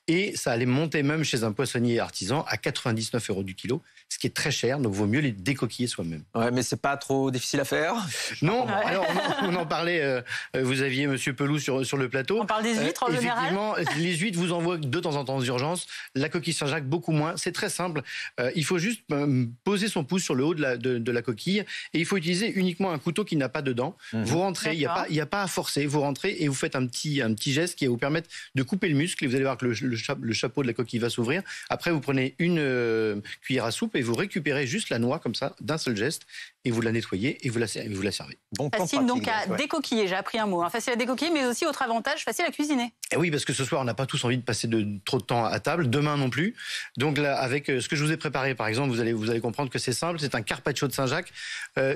Et ça allait monter même chez un poissonnier artisan à 99 € du kilo, ce qui est très cher, donc vaut mieux les décoquiller soi-même. Ouais, mais c'est pas trop difficile à faire. Non, alors on en parlait, vous aviez Monsieur Pelou sur le plateau. On parle des huîtres en général. Effectivement, les huîtres vous envoient de temps en temps aux urgences, la coquille Saint-Jacques beaucoup moins, c'est très simple. Il faut juste poser son pouce sur le haut de la coquille et il faut utiliser uniquement un couteau qui n'a pas de dents. Vous rentrez, il n'y a pas à forcer, vous rentrez et vous faites un petit geste qui va vous permettre de couper le muscle et vous allez voir que le chapeau de la coquille va s'ouvrir. Après, vous prenez une cuillère à soupe et vous récupérez juste la noix comme ça, d'un seul geste, et vous la nettoyez et vous la servez. Bon, facile donc à décoquiller, j'ai appris un mot. Hein. Facile à décoquiller, mais aussi autre avantage, facile à cuisiner. Et oui, parce que ce soir, on n'a pas tous envie de passer trop de temps à table, demain non plus. Donc là, avec ce que je vous ai préparé, par exemple, vous allez comprendre que c'est simple, c'est un carpaccio de Saint-Jacques.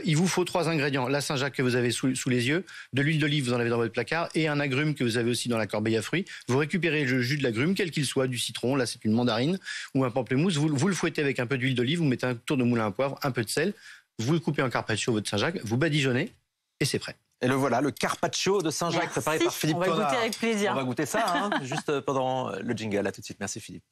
Il vous faut 3 ingrédients. La Saint-Jacques que vous avez sous les yeux, de l'huile d'olive, vous en avez dans votre placard, et un agrume que vous avez aussi dans la corbeille à fruits. Vous récupérez le jus de l'agrume, quel qu'il soit, du citron, là c'est une mandarine, ou un pamplemousse. Vous le fouettez avec un peu d'huile d'olive, vous mettez un tour de moulin à poivre, un peu de sel, vous le coupez en carpaccio, votre Saint-Jacques, vous badigeonnez, et c'est prêt. Et le voilà, le carpaccio de Saint-Jacques préparé par Philippe Tonard. On va goûter avec plaisir. On va goûter ça, juste pendant le jingle. À tout de suite. Merci Philippe.